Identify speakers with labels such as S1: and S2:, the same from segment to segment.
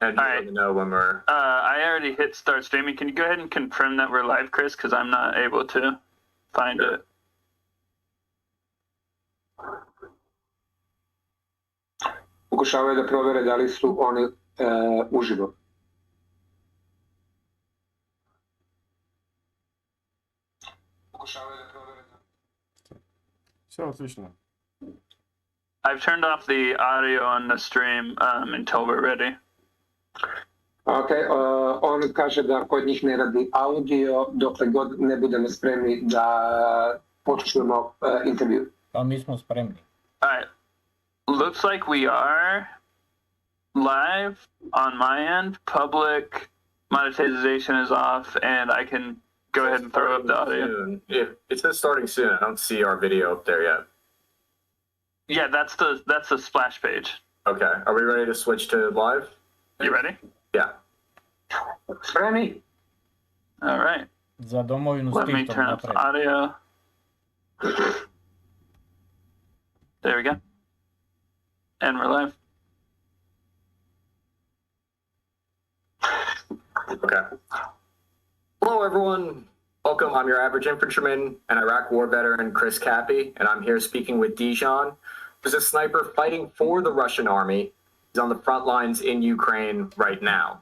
S1: And you let me know when we're...
S2: I already hit start streaming. Can you go ahead and confirm that we're live, Chris? Because I'm not able to find it.
S3: Pokušavaju da provere da li su oni uživo.
S4: Все отлично.
S2: I've turned off the audio on the stream until we're ready.
S3: Ok, on kaže da kod njih ne radi audio dokle god ne budemo spremni da počnemo intervju.
S5: Pa mi smo spremni.
S2: Alright, looks like we are live on my end. Public monetization is off and I can go ahead and throw up the audio.
S1: It says starting soon. I don't see our video up there yet.
S2: Yeah, that's the splash page.
S1: Okay, are we ready to switch to live?
S2: You ready?
S1: Yeah.
S3: Spremni?
S2: All right.
S5: Za domovinu
S2: Let me turn up the audio. There we go. And we're live.
S1: Okay. Hello, everyone. Welcome. I'm your average infantryman and Iraq war veteran, Chris Cappy, and I'm here speaking with Dejan, who's a sniper fighting for the Russian army. He's on the front lines in Ukraine right now.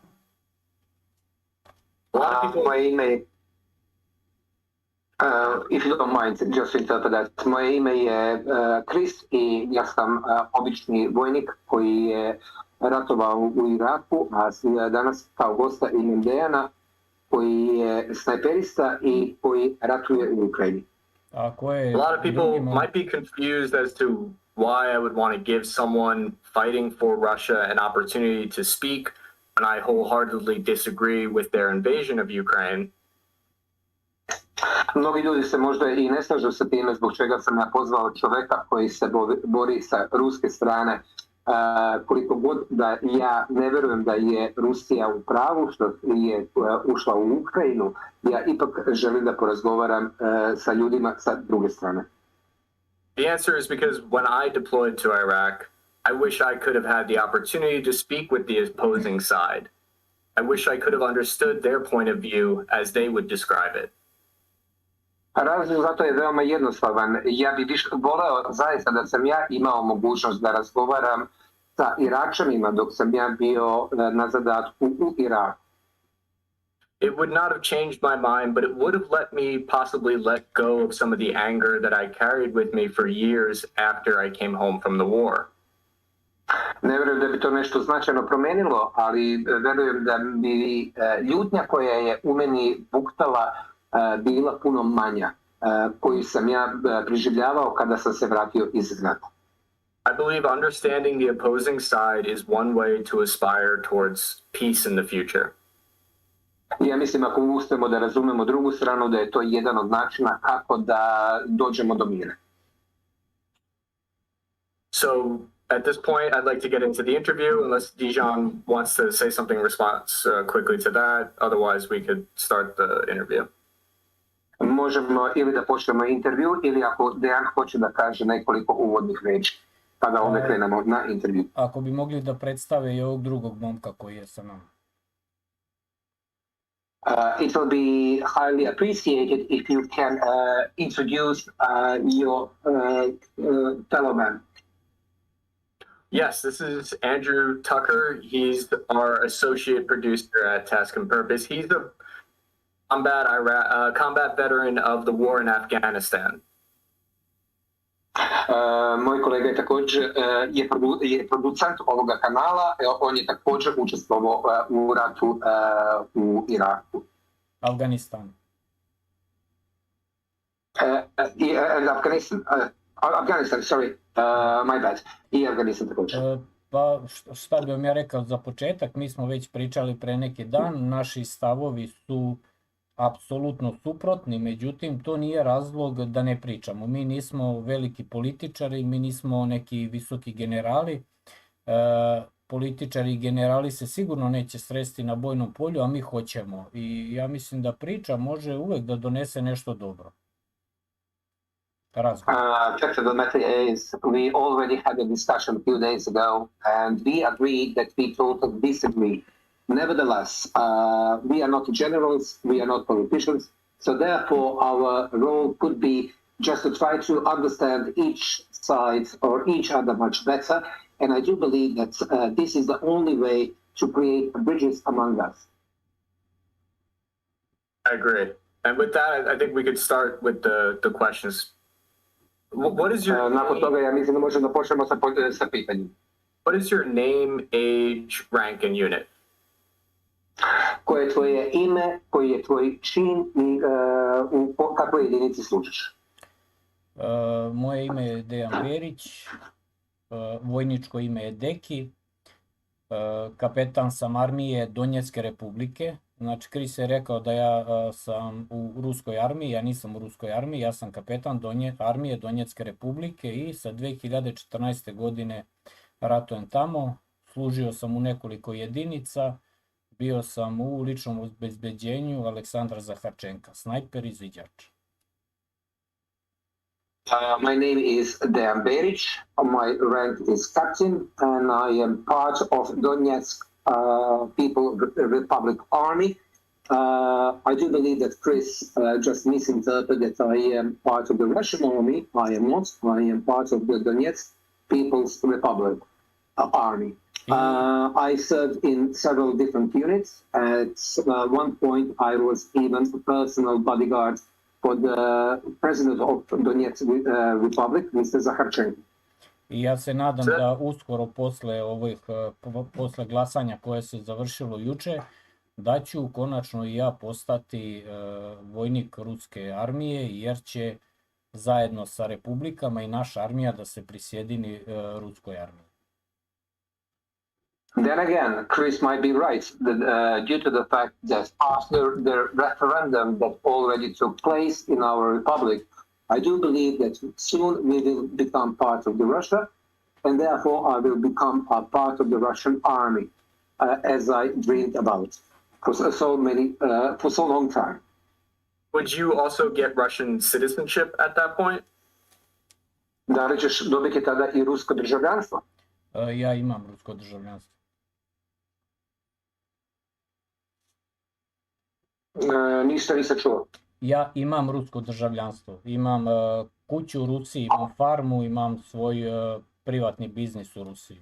S1: A lot of people...
S3: Moje ime, if you don't mind, just interpret that. Moje ime je Chris I ja sam obični vojnik koji je ratovao u Iraku, a danas kao gosta imam Deјana, koji je snajperista I koji ratuje u Ukrajini.
S1: A lot of people might be confused as to why I would want to give someone fighting for Russia an opportunity to speak, and I wholeheartedly disagree with their invasion of Ukraine.
S3: Mnogi ljudi se možda I ne slažu sa time zbog čega sam ja pozvao čoveka koji se bori sa ruske strane. Koliko god da ja ne verujem da je Rusija u pravu što je ušla u Ukrajinu, ja ipak želim da porazgovaram sa ljudima sa druge strane.
S1: The answer is because when I deployed to Iraq, I wish I could have had the opportunity to speak with the opposing side. I wish I could have understood their point of view as they would describe it.
S3: Razlog za to je veoma jednostavan. Ja bih voleo zaista da sam ja imao mogućnost da razgovaram sa Iračanima dok sam ja bio na zadatku u Iraku.
S1: It would not have changed my mind, but it would have let me possibly let go of some of the anger that I carried with me for years after I came home from the war.
S3: Ne verujem da bi to nešto značajno promenilo, ali verujem da bi ljutnja koja je u meni buktala bila puno manja, koju sam ja preživljavao kada sam se vratio iz NATO.
S1: I believe understanding the opposing side is one way to aspire towards peace in the future.
S3: Ja mislim ako uspemo da razumemo drugu stranu da je to jedan od načina kako da dođemo do mira.
S1: So at this point I'd like to get into the interview unless Dejan wants to say something in response quickly to that. Otherwise we could start the interview.
S3: Možemo ili da počnemo intervju ili ako Dejan hoće da kaže nekoliko uvodnih reči, pa da onda krenemo na intervju.
S5: Ako bi mogli da predstave I ovog drugog momka koji je sa nama.
S3: It will be highly appreciated if you can introduce your fellow man.
S1: Yes, this is Andrew Tucker. He's our associate producer at Task and Purpose. He's a combat veteran of the war in Afghanistan.
S3: Moj kolega je također je producent ovoga kanala, on je također učestvovao u ratu u Iraku.
S5: Afganistan.
S3: Afganistan, sorry, my bad. I Afganistan također.
S5: Pa šta bi vam ja rekao za početak, mi smo već pričali pre neki dan, naši stavovi su apsolutno suprotni, međutim to nije razlog da ne pričamo. Mi nismo veliki političari, mi nismo neki visoki generali. Političari I generali se sigurno neće sresti na bojnom polju, a mi hoćemo. I ja mislim da priča može uvek da donese nešto dobro.
S3: Fact of the matter is, we already had a discussion a few days ago, and we agreed that we totally disagree. Nevertheless, we are not generals, we are not politicians, so therefore our role could be just to try to understand each side or each other much better, and I do believe that this is the only way to create bridges among us.
S1: I agree. And with that, I think we could start with the questions. What is your
S3: Nakon toga ja mislim da možemo da počnemo sa pitanjem.
S1: What is your name, age, rank, and unit?
S3: Koje je tvoje ime, koji je tvoj čin i u kakvoj jedinici služiš?
S5: Moje ime je Deјan Бериć, vojničko ime je Deki, kapetan sam armije Donjetske republike. Znači, Kris je rekao da ja sam u ruskoj armiji, ja nisam u ruskoj armiji, ja sam kapetan armije Donjetske republike i sa 2014. godine ratujem tamo. Služio sam u nekoliko jedinica, bio sam u ličnom obezbeđenju Aleksandra Zaharčenka, snajper i izviđač.
S3: My name is Dejan Berić, my rank is captain, and I am part of Donetsk People Republic Army. I do believe that Chris just misinterpreted that I am part of the Russian army. I am not. I am part of the Donetsk People's Republic Army. I served in several different units. At one point, I was even a personal bodyguard for the president of Donetsk Republic, Mr. Zaharčenko.
S5: I ja se nadam da uskoro posle glasanja koje se završilo juče, da ću konačno i ja postati vojnik ruske armije, jer će zajedno sa republikama i naša armija da se prisjedini ruskoj armiji.
S3: Then again, Chris might be right that due to the fact that after the referendum that already took place in our republic, I do believe that soon we will become part of the Russia, and therefore I will become a part of the Russian army, as I dreamed about for so long time.
S1: Would you also get Russian citizenship at that point?
S3: Da li ćeš dobiti tada i rusko državljanstvo?
S5: Ja imam rusko državljanstvo.
S3: Ništa nisam čuo.
S5: Ja imam rusko državljanstvo. Imam kuću u Rusiji, imam farmu, imam svoj privatni biznis u Rusiji.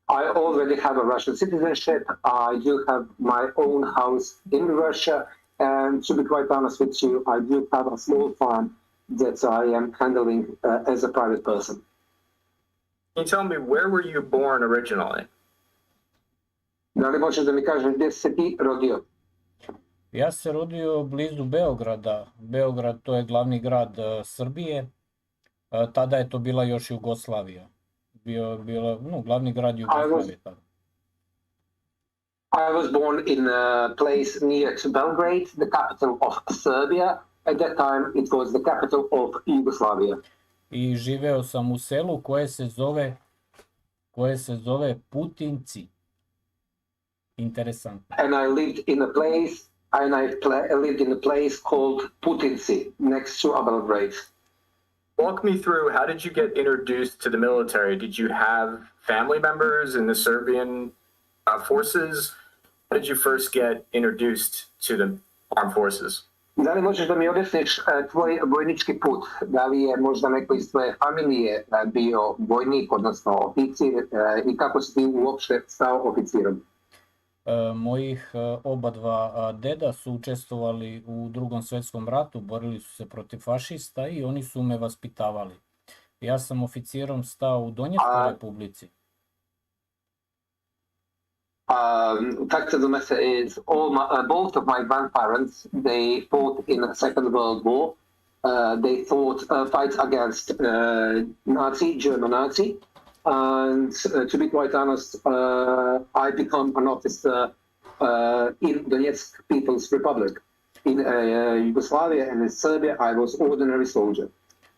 S3: I already have a Russian citizenship. I do have my own house in Russia, and to be quite honest with you, I do have a small farm that I am handling as a private person.
S1: Can you tell me, where were you born originally?
S3: Da li možeš da mi kažeš gdje si se ti rodio?
S5: Ja se rodio blizu Beograda. Beograd, to je glavni grad Srbije. Tada je to bila još Jugoslavija. Glavni grad Jugoslavije tada.
S3: I was born in a place near to Belgrade, the capital of Serbia. At that time it was the capital of Yugoslavia.
S5: I živeo sam u selu koje se zove Putinci. Interesantno.
S3: And I lived in a place called Putinci, next to Belgrade.
S1: Walk me through, how did you get introduced to the military? Did you have family members in the Serbian forces? How did you first get introduced to the armed forces?
S3: Da li možeš da mi objasniš tvoj vojnički put? Da li je možda neko iz tvoje familije bio vojnik, odnosno oficir, i kako si ti uopšte stao oficirom?
S5: Mojih oba dva deda su učestvovali u Drugom svjetskom ratu, borili su se protiv fašista i oni su me vaspitavali. Ja sam oficirom stao u Donjetskoj republici.
S3: Fact of the matter is, both of my grandparents, they fought in the Second World War. They fought fights against German Nazi. And to be quite honest, I become an officer in Donetsk People's Republic. In Yugoslavia and in Serbia, I was ordinary soldier.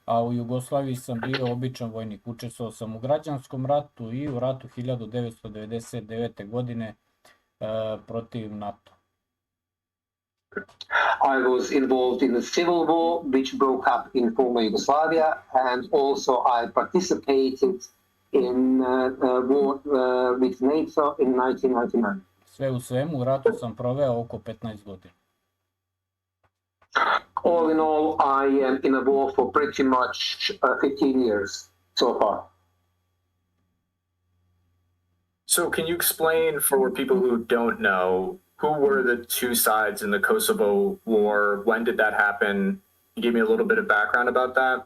S5: A u Jugoslaviji sam bio običan vojnik. Učestvovao sam u građanskom ratu i u ratu 1999. godine protiv NATO.
S3: I was involved in the civil war, which broke up in former Yugoslavia, and also I participated in war with NATO in 1999.
S5: Sve u svemu, u ratu sam proveo oko 15 godina.
S3: All in all, I am in a war for pretty much 15 years so far.
S1: So can you explain for people who don't know, who were the two sides in the Kosovo War? When did that happen? You give me a little bit of background about that?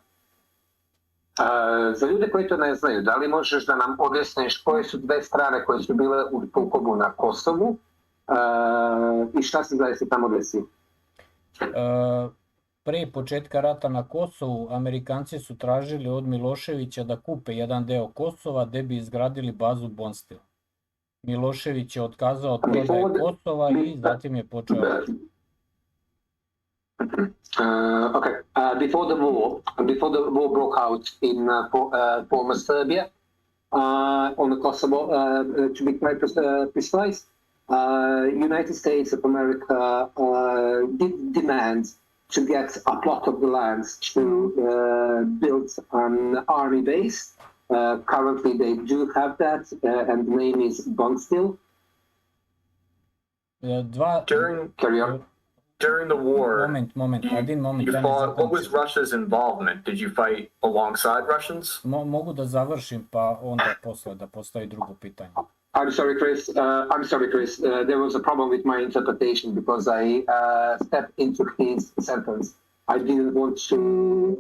S3: Za ljude koji to ne znaju, da li možeš da nam objasniš koje su dve strane koje su bile u sukobu na Kosovu i šta se zaista tamo desilo?
S5: Pre početka rata na Kosovu, Amerikanci su tražili od Miloševića da kupe jedan deo Kosova gde bi izgradili bazu Bonstil. Milošević je otkazao od prodaje Kosova i zatim je počeo...
S3: Before the war broke out in former Serbia, on the Kosovo, to be quite precise, United States of America did demand to get a plot of the lands to build an army base. Currently, they do have that, and the name is Bonstil.
S1: During the war,
S5: you
S1: fought, what was Russia's involvement? Did you fight alongside Russians?
S5: Mogu da završim, pa onda posle da postavi drugo pitanje.
S3: I'm sorry, Chris. There was a problem with my interpretation because I stepped into his sentence. I didn't want to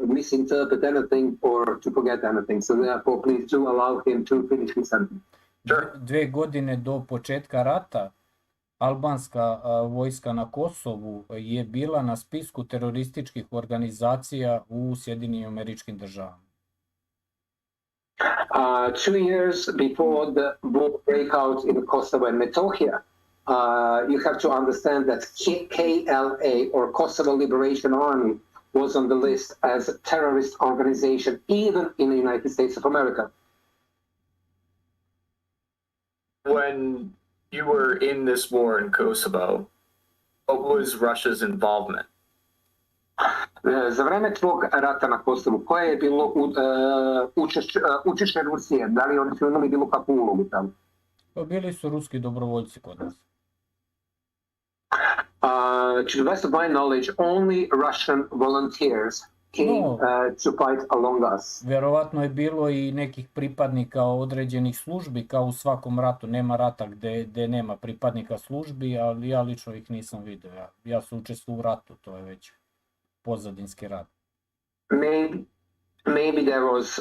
S3: misinterpret anything or to forget anything. So therefore, please do allow him to finish his sentence.
S1: Sure.
S5: 2 godine do početka rata, albanska vojska na Kosovu je bila na spisku terorističkih organizacija u Sjedinjenim Američkim Državama.
S3: 2 years before the war breakout in Kosovo and Metohija, you have to understand that KLA, or Kosovo Liberation Army, was on the list as a terrorist organization, even in the United States of America.
S1: When you were in this war in Kosovo, what was Russia's involvement?
S3: Za vreme tvog rata na Kosovu, koje je bilo učešće Rusije? Da li oni su imali bilo kakvu ulogu tamo?
S5: Bili su ruski dobrovoljci kod nas.
S3: To the best of my knowledge, only Russian volunteers came to fight along us.
S5: Verovatno je bilo i nekih pripadnika određenih službi, kao u svakom ratu. Nema rata gde nema pripadnika službi, ali ja lično ih nisam vidio. Ja sam učestvovao u ratu, to je već pozadinski rat.
S3: Maybe there was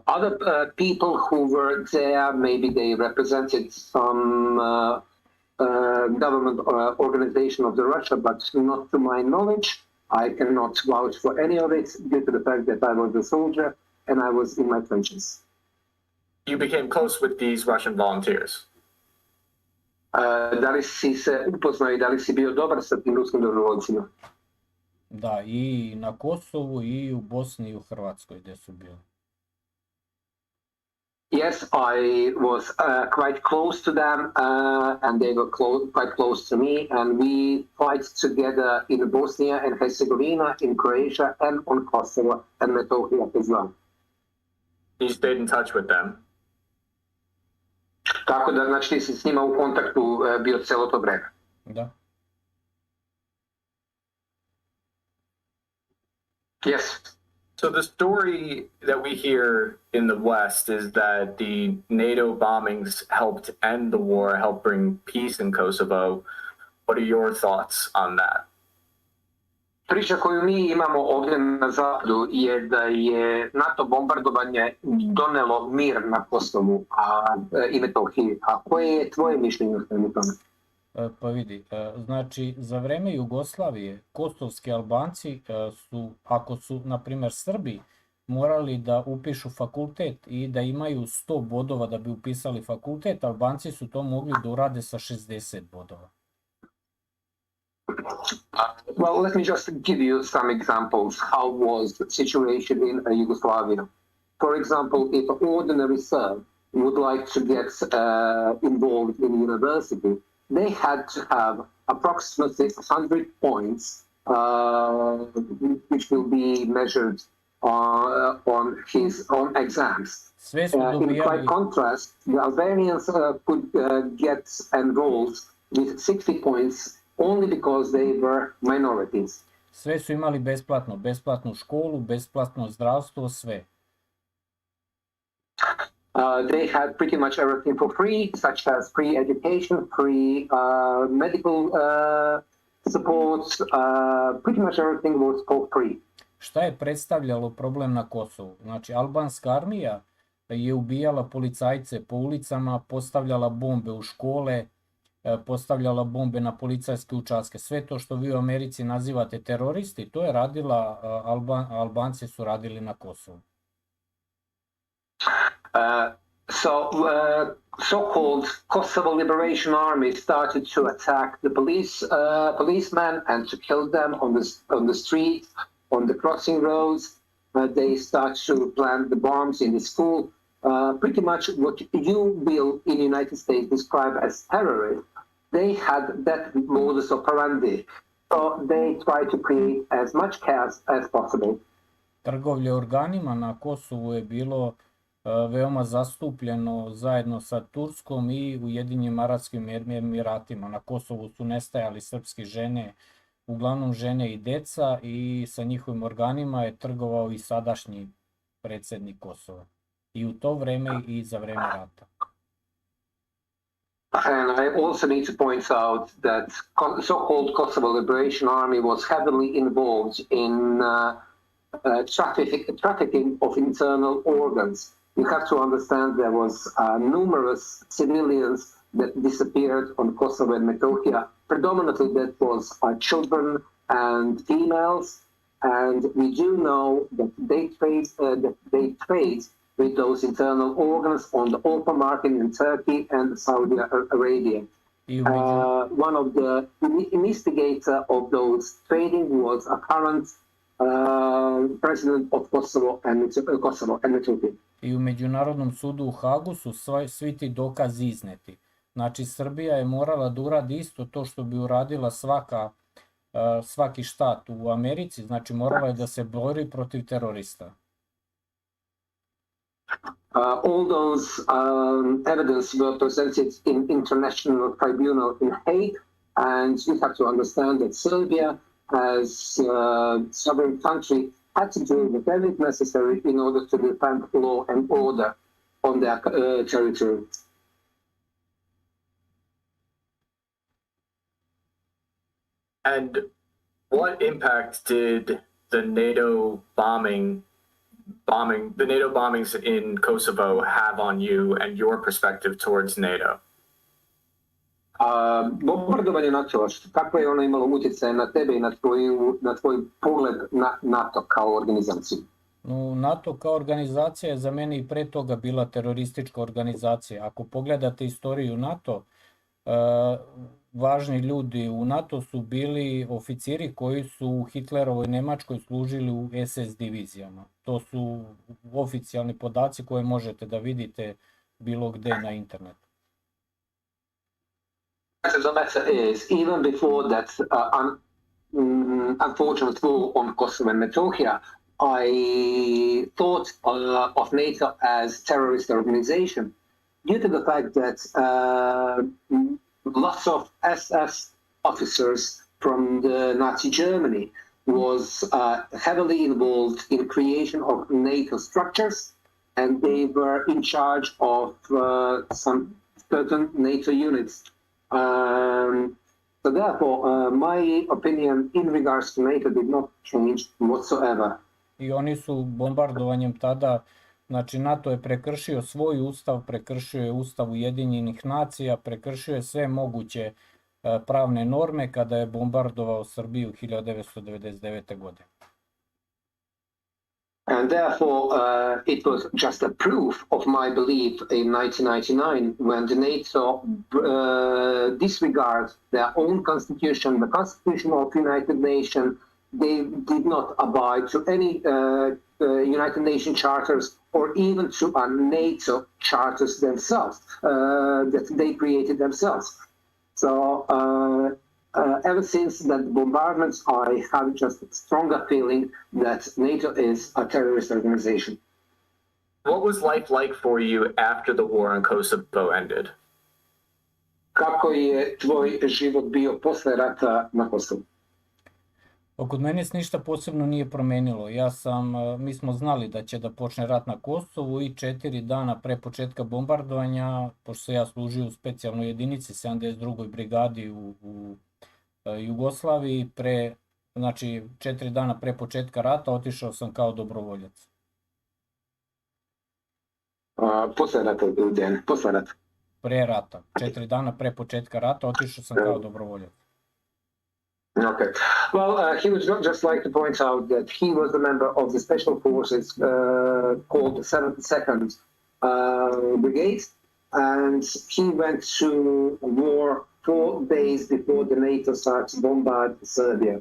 S3: other people who were there. Maybe they represented some government organization of the Russia, but not to my knowledge. I cannot vouch for any of it due to the fact that I was a soldier and I was in my trenches.
S1: You became close with these Russian volunteers.
S3: Da li si se upoznao i da li si bio dobar sa tim ruskim dobrovoljcima?
S5: Da, i na Kosovu, i u Bosni, i u Hrvatskoj gde su bili.
S3: Yes, I was quite close to them, and they were quite close to me, and we fight together in Bosnia and Herzegovina, in Croatia, and on Kosovo and Metohija as well.
S1: You stayed in touch with them?
S3: Tako da, znači, ti si s njima u kontaktu bio celo to vreme.
S5: Da.
S3: Yes.
S1: So the story that we hear in the West is that the NATO bombings helped end the war, helped bring peace in Kosovo. What are your thoughts on that?
S3: Priča koju mi imamo ovdje na zapadu je da je NATO bombardovanje donelo mir na Kosovu i Metohiji. A koje je tvoje mišljenje o tome?
S5: Pa vidi, znači za vreme Jugoslavije kosovski Albanci su, ako su, na primjer, Srbi morali da upišu fakultet i da imaju 100 bodova da bi upisali fakultet, Albanci su to mogli da urade sa 60 bodova.
S3: Well, let me just give you some examples how was the situation in Yugoslavia. For example, if an ordinary Serb would like to get involved in university, they had to have approximately 100 points, which will be measured on his own exams.
S5: Sve su
S3: In
S5: dobijali...
S3: quite contrast, the Albanians could get enrolled with 60 points only because they were minorities.
S5: Sve su imali besplatno, besplatnu školu, besplatno zdravstvo, sve.
S3: They had pretty much everything for free, such as free education, free medical support, pretty much everything was for free.
S5: Šta je predstavljalo problem na Kosovu? Znači, albanska armija je ubijala policajce po ulicama, postavljala bombe u škole, postavljala bombe na policajske učastke. Sve to što vi u Americi nazivate teroristi, to je radila, Albanci su radili na Kosovu.
S3: So-called Kosovo Liberation Army started to attack the policemen and to kill them on the street, on the crossing roads. They start to plant the bombs in the school. Pretty much what you will in the United States describe as terrorists, they had that modus operandi. So they try to create as much chaos as possible.
S5: Trgovlje organima na Kosovu je bilo veoma zastupljeno zajedno sa Turskom i Ujedinjenim Arapskim Emiratima. Na Kosovu su nestajali srpske žene, uglavnom žene i deca, i sa njihovim organima je trgovao i sadašnji predsjednik Kosova. I u to vreme i za vreme rata.
S3: And I also need to point out that so-called Kosovo Liberation Army was heavily involved in trafficking of internal organs. You have to understand there was numerous civilians that disappeared on Kosovo and Metohija. Predominantly that was children and females, and we do know that they trade with those internal organs on the open market in Turkey and Saudi Arabia. One of the instigators of those trading was a current president of Kosovo and Metohija.
S5: I u Međunarodnom sudu u Hagu su svi ti dokazi izneti. Znači, Srbija je morala da uradi isto to što bi uradila svaki štat u Americi, znači morala je da se bori protiv terorista.
S3: All those evidence were presented in International Tribunal in Hague, and we have to understand that Serbia, as a sovereign country, had to do whatever is necessary in order to defend law and order on their territory.
S1: And what impact did the NATO bombings in Kosovo have on you and your perspective towards NATO?
S3: Bombardovanje NATO, kako je ono imalo utjecaj na tebe i na tvoj pogled na NATO kao organizaciju?
S5: NATO kao organizacija je za mene i pre toga bila teroristička organizacija. Ako pogledate istoriju NATO, važni ljudi u NATO su bili oficiri koji su u Hitlerovoj Nemačkoj služili u SS divizijama. To su oficijalni podaci koje možete da vidite bilo gde na internetu.
S3: The matter is, even before that unfortunate war on Kosovo and Metohija, I thought of NATO as a terrorist organization due to the fact that lots of SS officers from the Nazi Germany was heavily involved in creation of NATO structures, and they were in charge of some certain NATO units. So therefore, my opinion in regards to NATO did not change whatsoever.
S5: I oni su bombardovanjem tada, znači NATO je prekršio svoj ustav, prekršio je ustav Ujedinjenih nacija, prekršio je sve moguće pravne norme kada je bombardovao Srbiju 1999. godine.
S3: And therefore, it was just a proof of my belief in 1999 when the NATO disregarded their own constitution, the constitution of United Nations. They did not abide to any United Nations charters or even to NATO charters themselves that they created themselves. So ever since that bombardments, I have just a stronger feeling that NATO is a terrorist organization.
S1: What was life like for you after the war in Kosovo ended?
S3: Kako je tvoj život bio posle rata na Kosovu?
S5: Kod mene se ništa posebno nije promenilo. Mi smo znali da će da počne rat na Kosovu i 4 dana pre početka bombardovanja, pošto se ja služio u specijalnoj jedinici 72. brigadi u Jugoslaviji, znači 4 dana pre početka rata otišao sam kao dobrovoljac.
S3: Posle rata, Dejan, posle rata.
S5: Pre rata, 4 dana pre početka rata otišao sam kao dobrovoljac.
S3: Okay. Well, he would just like to point out that he was a member of the special forces called 72nd Brigade, and he went to war 4 days before the NATO starts to bombard Serbia.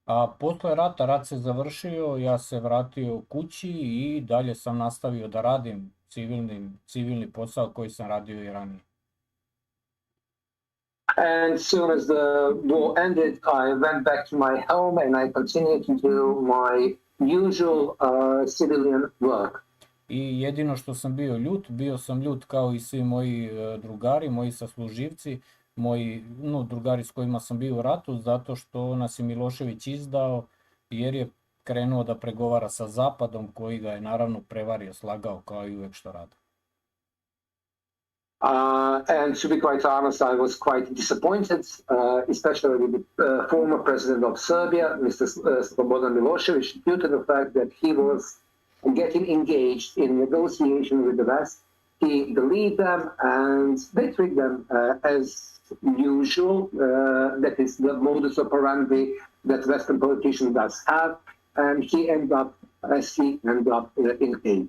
S5: A posle rata, rat se završio, ja se vratio kući i dalje sam nastavio da radim civilni posao koji sam radio i ranije.
S3: And soon as the war ended, I went back to my home and I continued to do my usual civilian work.
S5: I jedino što sam bio sam ljut kao i svi moji drugari, moji sasluživci, drugari s kojima sam bio u ratu, zato što nas je Milošević izdao jer je krenuo da pregovara sa Zapadom koji ga je naravno prevario, slagao kao i uvek što radi.
S3: And to be quite honest, I was quite disappointed, especially with the former president of Serbia, Mr. Slobodan Milošević, due to the fact that he was getting engaged in negotiation with the West. He believed them and they treat them as usual. That is the modus operandi that Western politician does have, and he ended up in Hague.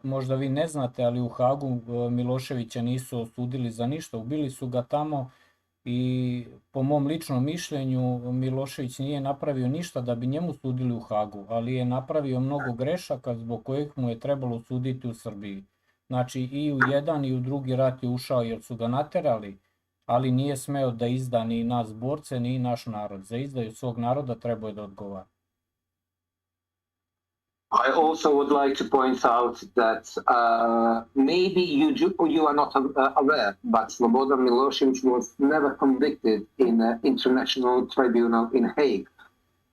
S5: Možda vi ne znate, ali u Hagu Miloševića nisu osudili za ništa, ubili su ga tamo i po mom ličnom mišljenju Milošević nije napravio ništa da bi njemu sudili u Hagu, ali je napravio mnogo grešaka zbog kojih mu je trebalo suditi u Srbiji. Znači i u jedan i u drugi rat je ušao jer su ga naterali, ali nije smeo da izda ni nas borce ni naš narod. Za izdaju svog naroda trebao je da odgovara.
S3: I also would like to point out that maybe you are not aware, but Slobodan Milošević was never convicted in an international tribunal in Hague.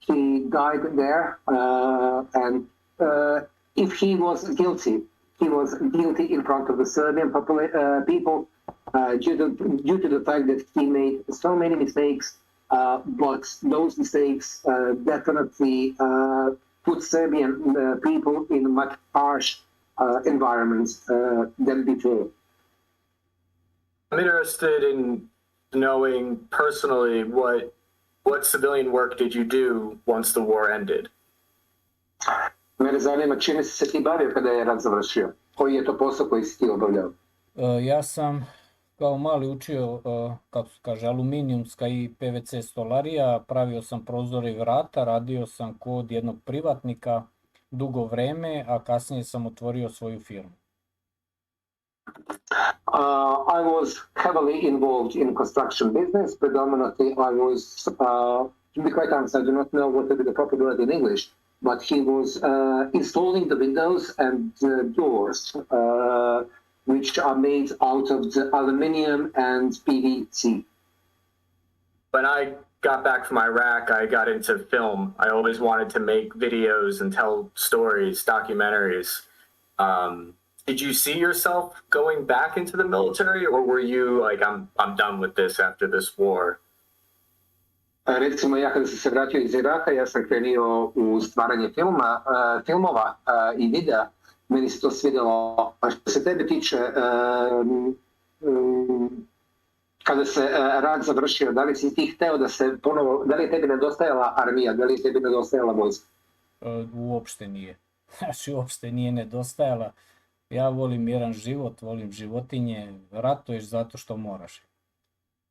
S3: He died there, and if he was guilty in front of the Serbian people due to the fact that he made so many mistakes, but those mistakes definitely put Serbian people in much harsh environments than before.
S1: I'm interested in knowing personally what civilian work did you do once the war ended?
S3: Mene zanima čime si se ti bavio kada je rat završio? Koji je to posao koji si ti obavljao?
S5: Ja sam kao mali učio, kako se kaže, aluminijumska i PVC stolarija, pravio sam prozore i vrata, radio sam kod jednog privatnika dugo vreme, a kasnije sam otvorio svoju firmu.
S3: I was heavily involved in construction business. Predominantly, I was, to be quite honest, I do not know what would be the proper word in English, but he was installing the windows and the doors, which are made out of the aluminium and PVC.
S1: When I got back from Iraq, I got into film. I always wanted to make videos and tell stories, documentaries. Did you see yourself going back into the military, or were you like, I'm done with this after this war?
S3: Recimo, ja kada sam se vratio iz Iraka, ja sam krenio u stvaranje filmova i videa. Meni se to svidjelo. A što se tebe tiče, kada se rat završio, da li si ti hteo da se ponovo, da li je tebi nedostajala armija, da li je tebi nedostajala vojska?
S5: Uopšte nije. Znači, uopšte nije nedostajala. Ja volim miran život, volim životinje, ratuješ zato što moraš.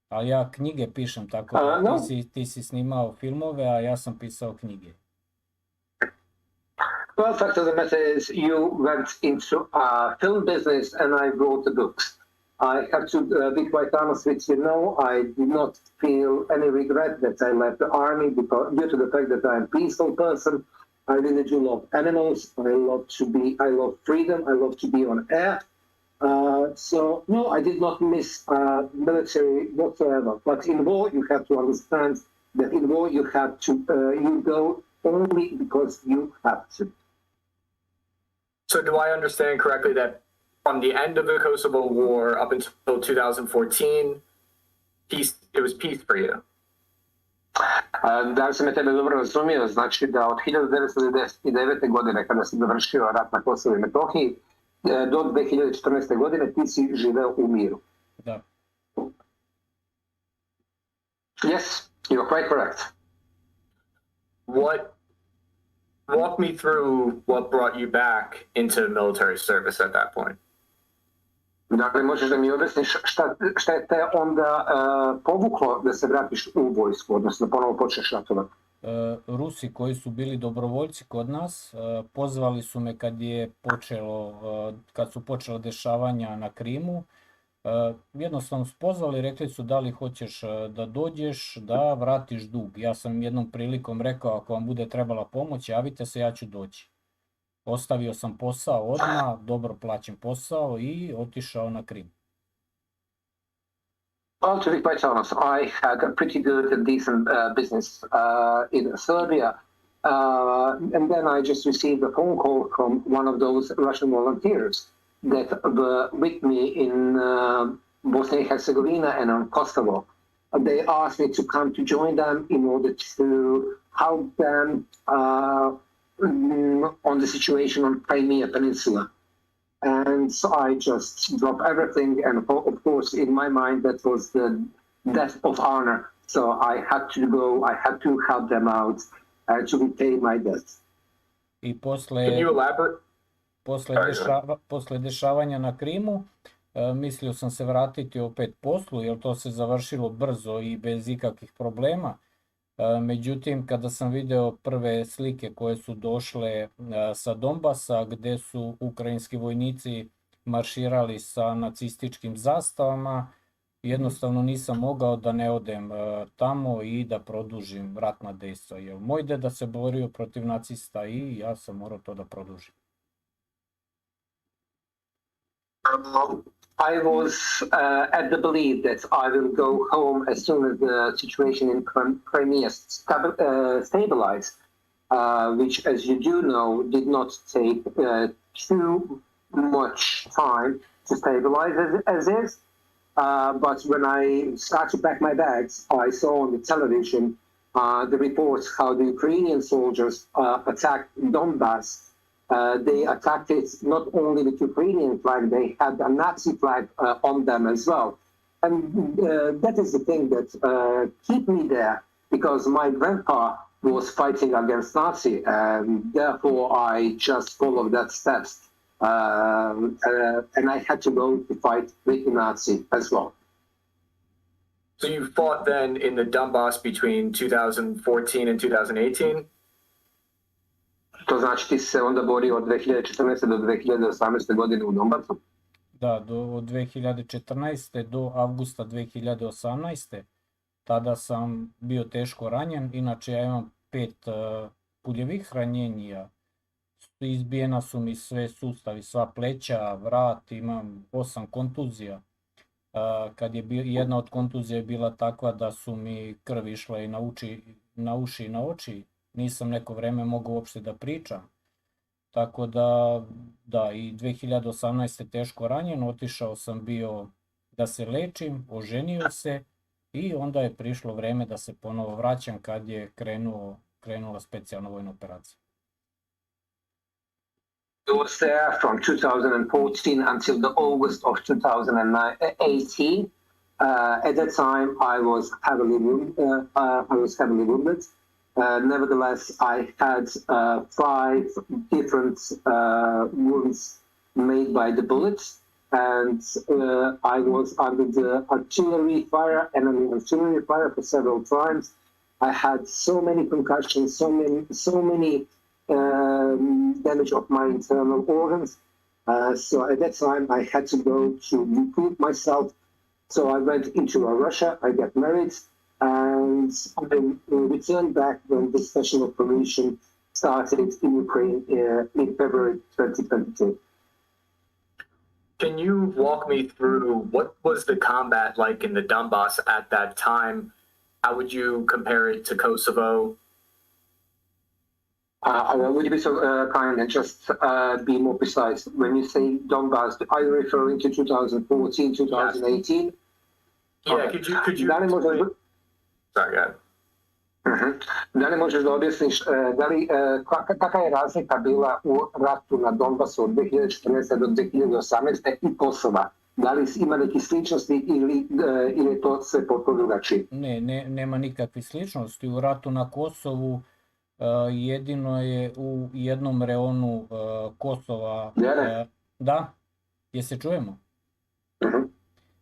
S5: Ali ja knjige pišem, tako da ti si snimao filmove, a ja sam pisao knjige.
S3: Well, fact of the matter is, you went into a film business and I wrote the books. I have to be quite honest with you, no, I did not feel any regret that I left the army due to the fact that I'm a peaceful person. I really do love animals. I love freedom. I love to be on air. So no, I did not miss military whatsoever. But in war, you have to understand that in war you have to you go only because you have to.
S1: So do I understand correctly that from the end of the Kosovo War up until 2014, it was peace for you?
S3: Da li sam me tebe dobro razumio, znači da od 1999. godine kada sam završio rat na Kosovu i Metohiji do 2014. godine ti si živeo u miru.
S5: Da.
S3: Yes, you are quite correct.
S1: Walk me through what brought you back into military service at that point.
S3: Dakle, možeš da mi objasniš šta je te onda povuklo da se vratiš u vojsku, odnosno ponovo počneš ratovati?
S5: Rusi koji su bili dobrovoljci kod nas pozvali su me kad su počela dešavanja na Krimu. Jednostavno su pozvali, rekli su da li hoćeš da dođeš, da vratiš dug. Ja sam jednom prilikom rekao ako vam bude trebala pomoć, javite se, ja ću doći. Ostavio sam posao odmah, dobro plaćen posao i otišao na Krim.
S3: Well, to be quite honest, I had a pretty good and decent business in Serbia. And then I just received a phone call from one of those Russian volunteers that were with me in Bosnia and Herzegovina and on Kosovo. They asked me to come to join them in order to help them on the situation on Crimea Peninsula. And so I just dropped everything, and of course in my mind that was the death of honor. So I had to go, I had to help them out to repay my debts.
S5: I
S1: Can you elaborate?
S5: Posle dešavanja na Krimu mislio sam se vratiti opet poslu, jer to se završilo brzo i bez ikakvih problema. Međutim, kada sam video prve slike koje su došle sa Donbasa, gde su ukrajinski vojnici marširali sa nacističkim zastavama, jednostavno nisam mogao da ne odem tamo i da produžim ratna dejstva. Jer moj deda se borio protiv nacista i ja sam morao to da produžim.
S3: I was at the belief that I will go home as soon as the situation in Crimea stabilized, which, as you do know, did not take too much time to stabilize as is. But when I started to pack my bags, I saw on the television the reports how the Ukrainian soldiers attacked Donbass. They attacked it not only with Ukrainian flag, they had a Nazi flag on them as well. And that is the thing that kept me there, because my grandpa was fighting against Nazi, and therefore I just followed that steps. And I had to go to fight with the Nazi as well.
S1: So you fought then in the Donbass between 2014 and 2018?
S3: To znači ti se onda borio od 2014. do 2018. godine u Donbasu?
S5: Da, od 2014. do avgusta 2018. Tada sam bio teško ranjen, inače ja imam 5 puljevih ranjenja. Izbijena su mi sve sustavi, sva pleća, vrat, imam 8 kontuzija. Kad je jedna od kontuzija je bila takva da su mi krv išla i na uši i na oči, nisam neko vreme mogao uopšte da pričam. Tako da, i 2018. teško ranjen, otišao sam bio da se lečim, oženio se i onda je prišlo vreme da se ponovo vraćam kad je krenula specijalna vojna operacija.
S3: I was there from 2014 until the August of 2018. At that time, I was heavily wounded. Nevertheless, I had 5 different wounds made by the bullets, and I was under the artillery fire, enemy artillery fire, for several times. I had so many concussions, so many damage of my internal organs. So at that time, I had to go to recruit myself. So I went into Russia. I got married. And I returned back when the special operation started in Ukraine in February 2022.
S1: Can you walk me through what was the combat like in the Donbass at that time? How would you compare it to Kosovo?
S3: Would you be so kind and just be more precise? When you say Donbass, are you referring to 2014, 2018?
S1: Yes. Yeah,
S3: okay.
S1: could you
S3: Da li možeš,
S1: Sorry, go ahead.
S3: Da li možeš da objasniš kakva je razlika bila u ratu na Donbasu od 2014. do 2018. i Kosova? Da li ima neki sličnosti ili je to sve potpuno drugačije?
S5: Nema nikakvih sličnosti. U ratu na Kosovu jedino je u jednom reonu Kosova... Da? Je se čujemo?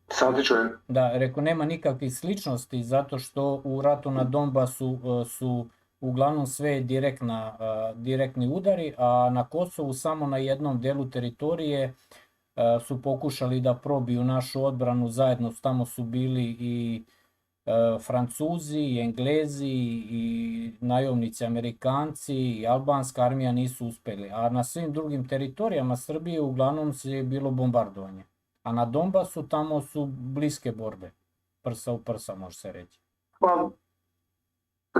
S3: Sad te čujem.
S5: Da, rekao, nema nikakvih sličnosti zato što u ratu na Donbasu su uglavnom sve direktni udari, a na Kosovu samo na jednom delu teritorije su pokušali da probiju našu odbranu zajedno. Tamo su bili i Francuzi, i Englezi, i najovnici Amerikanci, i albanska armija nisu uspeli. A na svim drugim teritorijama Srbije uglavnom je bilo bombardovanje. A na Donbasu tamo su bliske borbe. Prsa u prsa, može se reći.
S3: Well,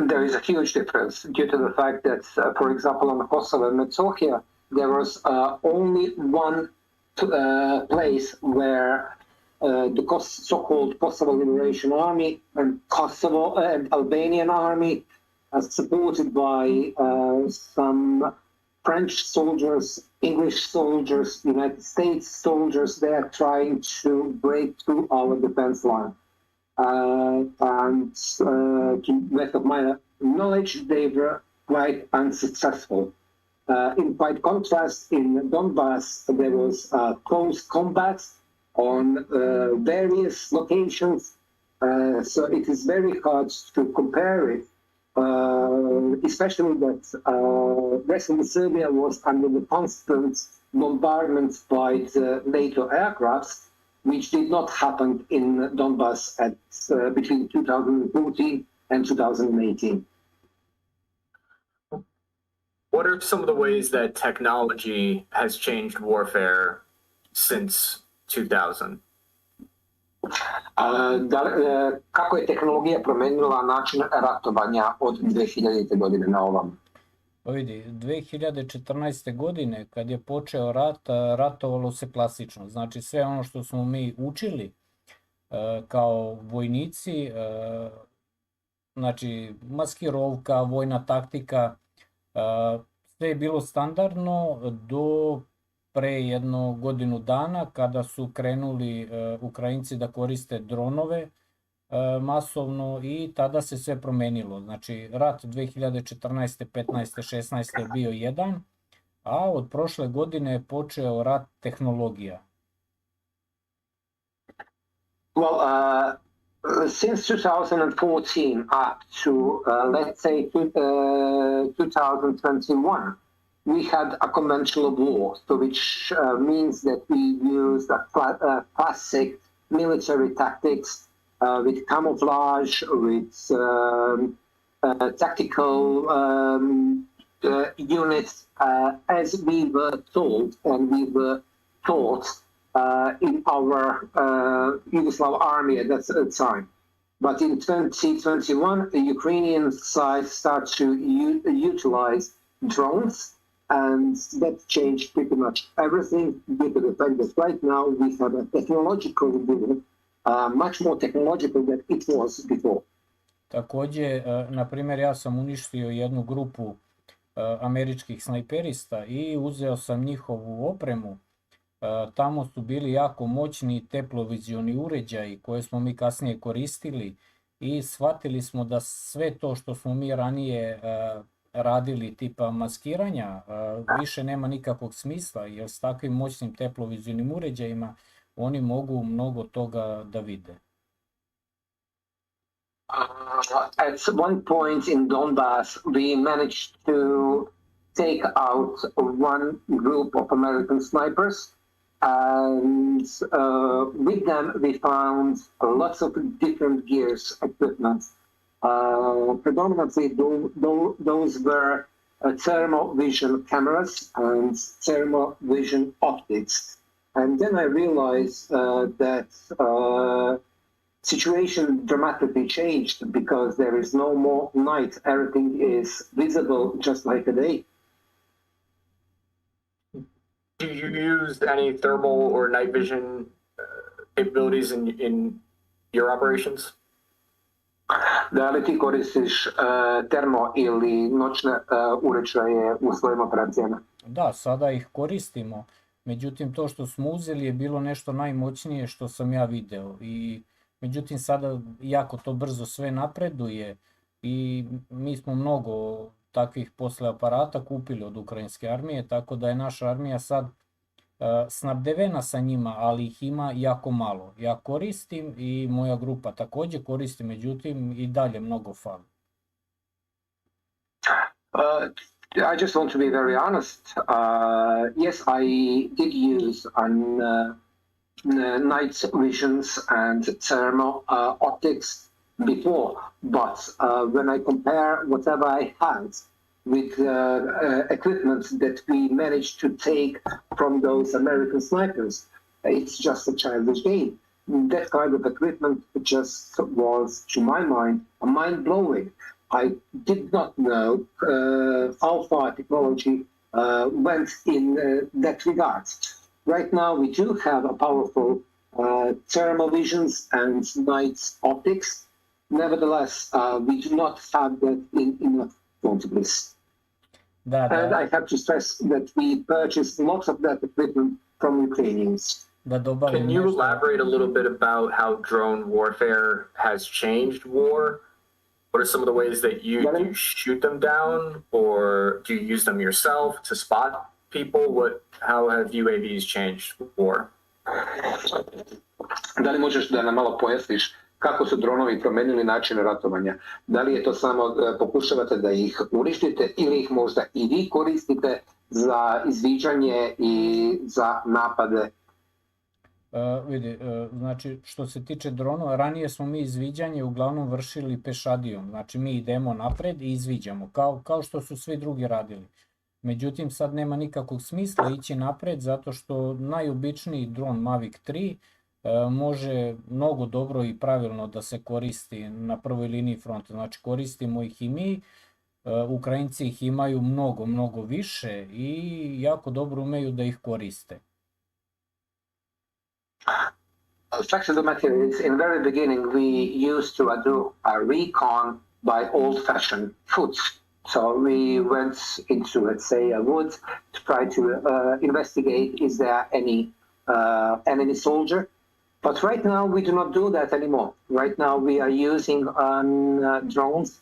S3: there is a huge difference due to the fact that, for example, on Kosovo and Metohija, there was only one place where the so-called Kosovo Liberation Army and Kosovo and Albanian Army, supported by some French soldiers, English soldiers, United States soldiers, they are trying to break through our defense line. And to the best of my knowledge, they were quite unsuccessful. In quite contrast, in Donbass, there was close combat on various locations, so it is very hard to compare it, especially that Western Serbia was under the constant bombardment by the NATO aircrafts, which did not happen in Donbass between 2014 and 2018.
S1: What are some of the ways that technology has changed warfare since 2000?
S3: Kako je tehnologija promenila način ratovanja od 2000. godine na ovom?
S5: Pa vidi, 2014. godine kad je počeo rat, ratovalo se klasično. Znači sve ono što smo mi učili kao vojnici, znači maskirovka, vojna taktika, sve je bilo standardno do pre jedno godinu dana kada su krenuli Ukrajinci da koriste dronove masovno i tada se sve promenilo. Znači rat 2014. 15. 16. je bio jedan, a od prošle godine je počeo rat tehnologija.
S3: Well, since 2014 up to, let's say, 2021, we had a conventional war, so which means that we used classic military tactics with camouflage, with tactical units, as we were told and we were taught in our Yugoslav army at that time. But in 2021, the Ukrainian side started to utilize drones, and that changed pretty much everything due to the fact that right now we have a technological war, much more technological than it was before.
S5: Takođe, na primjer, ja sam uništio jednu grupu američkih snajperista i uzeo sam njihovu opremu. Tamo su bili jako moćni teplovizioni uređaji koje smo mi kasnije koristili i shvatili smo da sve to što smo mi ranije radili tipa maskiranja više nema nikakvog smisla, jer s takvim moćnim teplovizionim uređajima oni mogu mnogo toga da vide.
S3: At one point in Donbass, we managed to take out one group of American snipers, and with them we found lots of different gears, equipment. Predominantly those were thermovision cameras and thermovision optics. And then I realized that situation dramatically changed because there is no more night. Everything is visible just like a day.
S1: Do you use any thermal or night vision capabilities in your operations?
S3: Da li ti koristiš termo ili noćne uređaje u svojim operacijama?
S5: Da, sada ih koristimo. Međutim, to što smo uzeli je bilo nešto najmoćnije što sam ja video. I međutim, sada jako to brzo sve napreduje i mi smo mnogo takvih posle aparata kupili od ukrajinske armije, tako da je naša armija sad snabdevena sa njima, ali ih ima jako malo. Ja koristim i moja grupa također koristi, međutim i dalje mnogo fali.
S3: I just want to be very honest. Yes, I did use night visions and thermal optics before, but when I compare whatever I had with equipment that we managed to take from those American snipers, it's just a childish game. That kind of equipment just was, to my mind, mind-blowing. I did not know how far technology went in that regard. Right now, we do have a powerful thermal visions and night optics. Nevertheless, we do not have that in enough quantities. And I have to stress that we purchased lots of that equipment from Ukrainians.
S1: Can you elaborate a little bit about how drone warfare has changed war? What are some of the ways that you shoot them down, or do you use them yourself to spot people? How have UAVs changed war?
S3: Da li možeš da nam malo pojasniš kako su dronovi promenili način ratovanja? Da li je to samo pokušavate da ih uništite ili ih možda i vi koristite za izviđanje i za napade?
S5: Vidi, znači što se tiče dronova, ranije smo mi izviđanje uglavnom vršili pešadijom, znači mi idemo napred i izviđamo, kao što su svi drugi radili. Međutim, sad nema nikakvog smisla ići napred zato što najobičniji dron Mavic 3 može mnogo dobro i pravilno da se koristi na prvoj liniji fronta. Znači koristimo ih i mi, Ukrajinci ih imaju mnogo više i jako dobro umeju da ih koriste.
S3: Fact of the matter is, in the very beginning, we used to do a recon by old-fashioned foot. So we went into, let's say, a wood to try to investigate, is there any enemy soldier? But right now, we do not do that anymore. Right now, we are using drones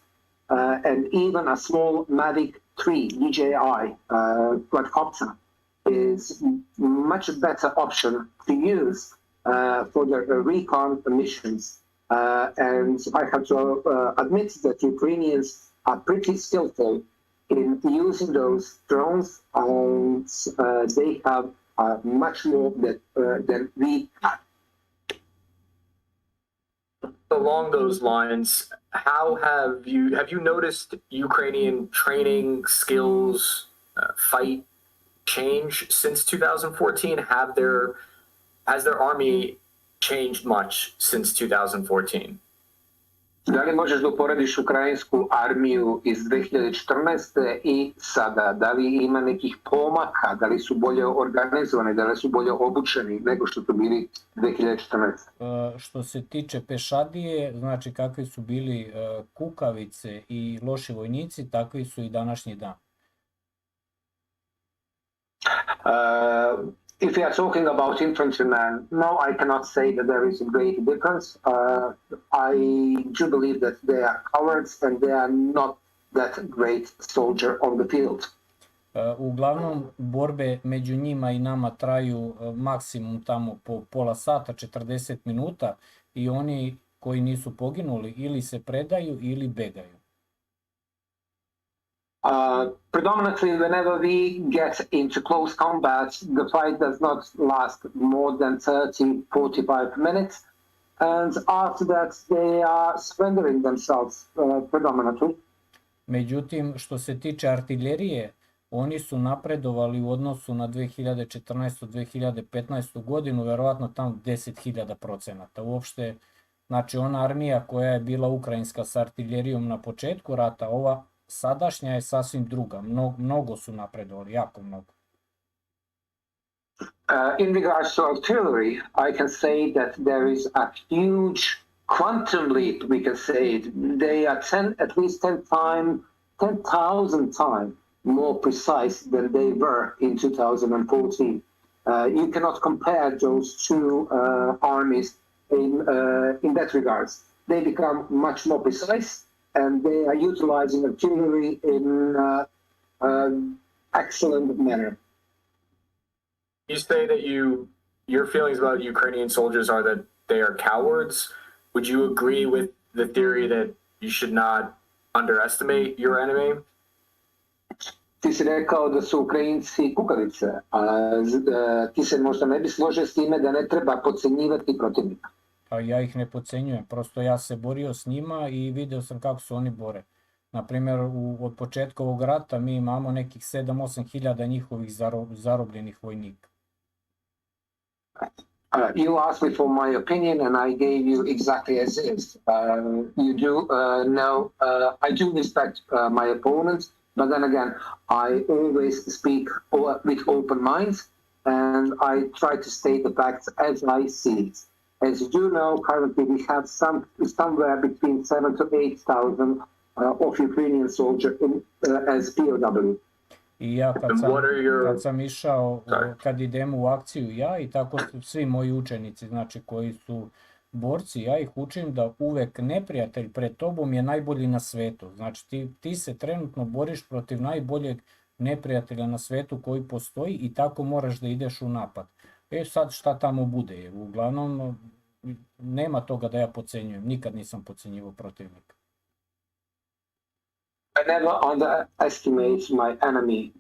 S3: and even a small Mavic 3 DJI quadcopter is much better option to use for the recon missions. And I have to admit that Ukrainians are pretty skillful in using those drones, and they have much more than we have.
S1: Along those lines, how have you noticed Ukrainian training skills, fight change since 2014? Has their army changed much since 2014?
S3: Da li možeš da uporediš ukrajinsku armiju iz 2014. i sada? Da li ima nekih pomaka? Da li su bolje organizovani? Da li su bolje obučeni nego što su bili 2014?
S5: Što se tiče pešadije, znači kakvi su bili kukavice i loši vojnici, takvi su i današnji dan.
S3: If we are talking about infantrymen, no, I cannot say that there is a great difference. I do believe that they are cowards and they are not that great soldier on the field.
S5: Uglavnom, borbe među njima i nama traju maksimum tamo po pola sata, 40 minuta i oni koji nisu poginuli ili se predaju ili begaju.
S3: Predominantly, whenever we get into close combat, the fight does not last more than 30-45 minutes, and after that they are surrendering themselves predominantly.
S5: Međutim, što se tiče artiljerije, oni su napredovali u odnosu na 2014-2015 godinu, verovatno tamo 10.000%. Uopšte, znači ona armija koja je bila ukrajinska sa artiljerijom na početku rata, ova sadašnja je sasvim druga. Mnogo su napredovali, jako mnogo.
S3: In regards to artillery, I can say that there is a huge quantum leap, we can say. They are at least 10,000 times more precise than they were in 2014. You cannot compare those two armies in that regards. They become much more precise, and they are utilizing artillery in excellent manner.
S1: You say that your feelings about Ukrainian soldiers are that they are cowards. Would you agree with the theory that you should not underestimate your enemy?
S3: Ti si rekao da su Ukrajinci kukavice, a ti se možda ne bi složio s time da ne treba podcenjivati protivnika.
S5: A ja ih ne podcenjujem, prosto ja se borio s njima i video sam kako se oni bore. Naprimjer, od početka ovog rata mi imamo nekih 7-8 hiljada njihovih zarobljenih vojnika.
S3: You asked me for my opinion, and I gave you exactly as is. You do know I do respect my opponents, but then again, I always speak with open minds, and I try to state the facts as I see it. As you do know, currently we have somewhere between 7,000 to 8,000 of Ukrainian soldiers as POW.
S5: I ja kad sam išao, kad idemo u akciju ja i tako su svi moji učenici, znači koji su borci, ja ih učim da uvek neprijatelj pred tobom je najbolji na svetu. Znači ti se trenutno boriš protiv najboljeg neprijatelja na svetu koji postoji i tako moraš da ideš u napad. Sad šta tamo bude? Uglavnom nema toga da ja podcenjujem, nikad nisam podcenjivao protivnika.
S3: I never underestimate my enemy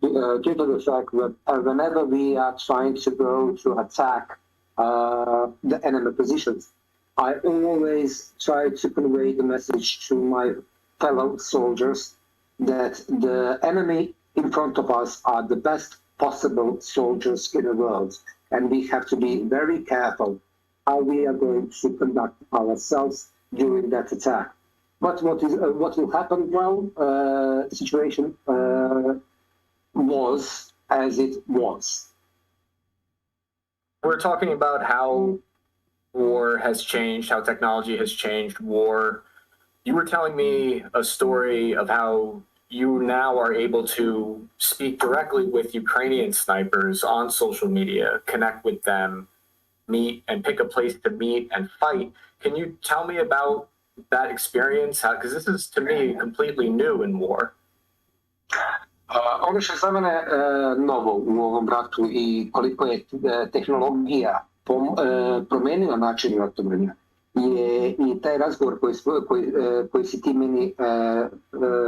S3: due to the fact that whenever we are trying to go to attack the enemy positions, I always try to convey the message to my fellow soldiers that the enemy in front of us are the best possible soldiers in the world, and we have to be very careful how we are going to conduct ourselves during that attack. But what will happen? Well, the situation was as it was.
S1: We're talking about how war has changed, how technology has changed war. You were telling me a story of how you now are able to speak directly with Ukrainian snipers on social media, connect with them, meet and pick a place to meet and fight. Can you tell me about that experience? Because this is to me completely new in war.
S3: Ono što je za mene novo u ovom ratu i koliko je tehnologija promenila način ratovanja je i taj razgovor koji si ti meni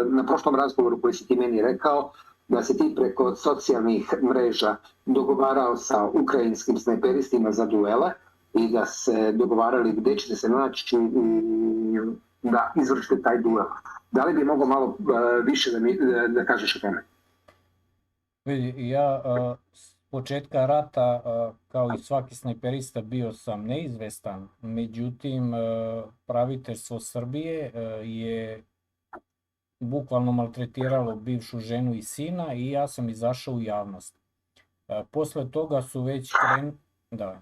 S3: na prošlom razgovoru koji si ti meni rekao da se ti preko socijalnih mreža dogovarao sa ukrajinskim snajperistima za duele i da se dogovarali gdje ćete se naći i da izvršite taj duel. Da li bi mogao malo više da kažeš o tome?
S5: Vidi, ja s početka rata, kao i svaki snajperista, bio sam neizvestan, međutim, praviteljstvo Srbije je bukvalno maltretiralo bivšu ženu i sina i ja sam izašao u javnost. Posle toga su već Da.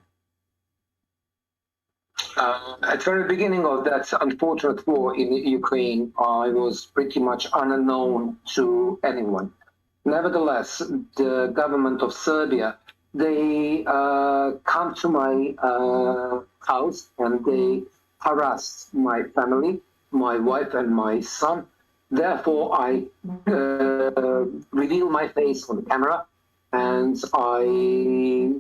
S3: At the very beginning of that unfortunate war in Ukraine, I was pretty much unknown to anyone. Nevertheless, the government of Serbia, they come to my house and they harassed my family, my wife and my son. Therefore, I reveal my face on the camera and I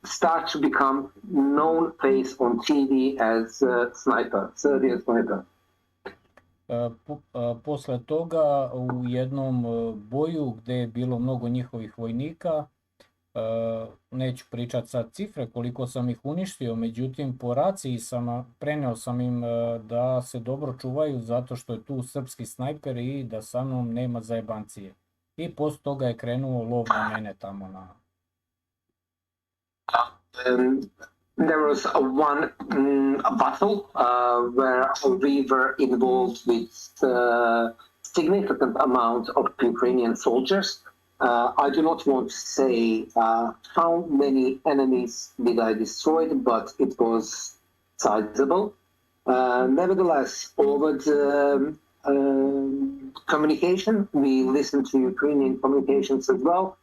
S3: start to become known face on TV as sniper, Serbian sniper.
S5: Posle toga u jednom boju gde je bilo mnogo njihovih vojnika, neću pričati sad cifre koliko sam ih uništio, međutim po raciji preneo sam im da se dobro čuvaju zato što je tu srpski snajper i da sa mnom nema zajebancije. I poslije toga je krenuo lov na mene tamo na...
S3: There was a battle where we were involved with significant amount of Ukrainian soldiers. I do not want to say how many enemies did I destroy, but it was sizable. Nevertheless, over the communication, we listened to Ukrainian communications as well.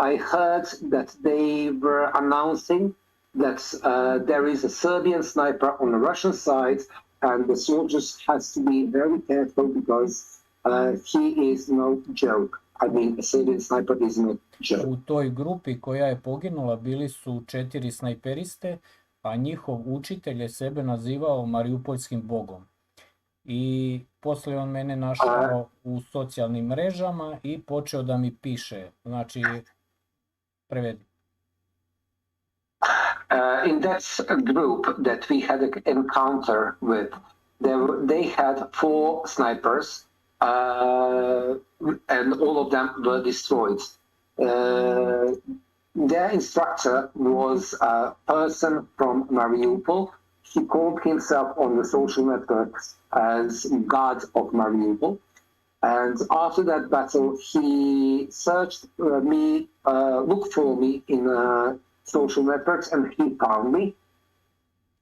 S3: I heard that they were announcing that there is a Serbian sniper on the Russian side, and the soldiers has to be very careful because he is no joke. I mean, a Serbian sniper is no joke.
S5: U toj grupi koja je poginula bili su 4 snajperiste, a njihov učitelj je sebe nazivao Mariupoljskim bogom. I poslije on mene našao u socijalnim mrežama i počeo da mi piše. Znači, prevedi.
S3: In that group that we had an encounter with, they had 4 snipers, and all of them were destroyed. Their instructor was a person from Mariupol. He called himself on the social networks as God of Mariupol. And after that battle, he searched me, looked for me in social networks, and he found me.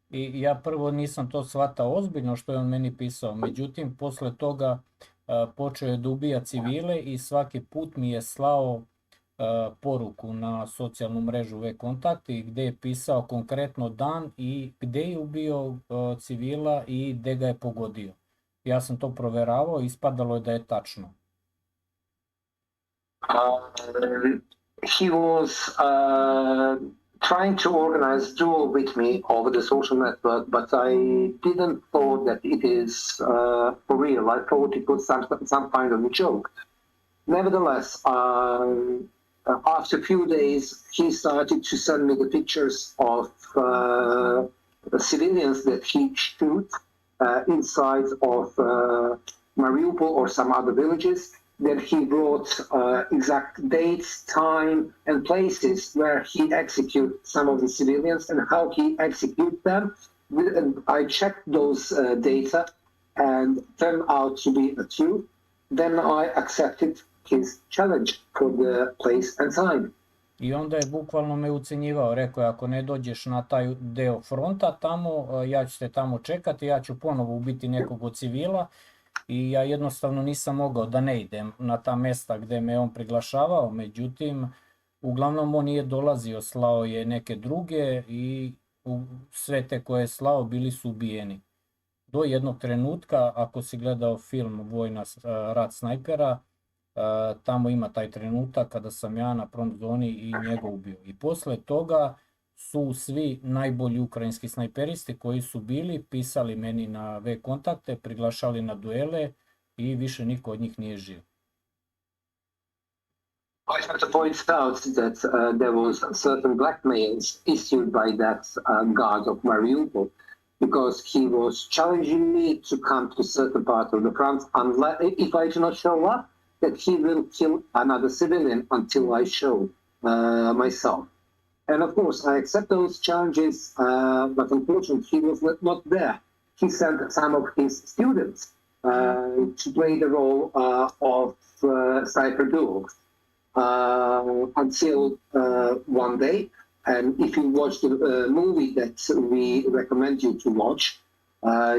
S5: I ja prvo nisam to shvatao ozbiljno što je on meni pisao, međutim posle toga počeo je da ubija civile i svaki put mi je slao poruku na socijalnu mrežu V-kontakti gde je pisao konkretno dan i gde je ubio civila i gde ga je pogodio. Ja sam to proveravao i ispadalo je da je tačno.
S3: He was trying to organize duel with me over the social network, but I didn't thought that it is for real. I thought it was some kind of a joke. Nevertheless, after a few days, he started to send me the pictures of the civilians that he shoot inside of Mariupol or some other villages. Then he brought exact dates, time, and places where he executes some of the civilians and how he executes them. And I checked those data and turned out to be the truth. Then I accepted his challenge for the place and time.
S5: I onda je bukvalno me ucenjivao, rekao je ako ne dođeš na taj deo fronta tamo, ja ću te tamo čekati, ja ću ponovo ubiti nekog od civila. I ja jednostavno nisam mogao da ne idem na ta mesta gde me on priglašavao, međutim, uglavnom on nije dolazio, slao je neke druge i sve te koje je slao bili su ubijeni. Do jednog trenutka, ako si gledao film Vojna rat snajpera, tamo ima taj trenutak kada sam ja na front zoni i njega ubio. I posle toga su svi najbolji ukrajinski snajperisti koji su bili pisali meni na V-kontakte, priglašali na duele i više niko od njih nije živ.
S3: I have to point out that there was certain blackmails issued by that guard of Mariupol because he was challenging me to come to a certain part of the front unless if I do not show up, that he will kill another civilian until I show myself. And of course, I accept those challenges, but unfortunately, he was not there. He sent some of his students to play the role of sniper duels until one day. And if you watch the movie that we recommend you to watch,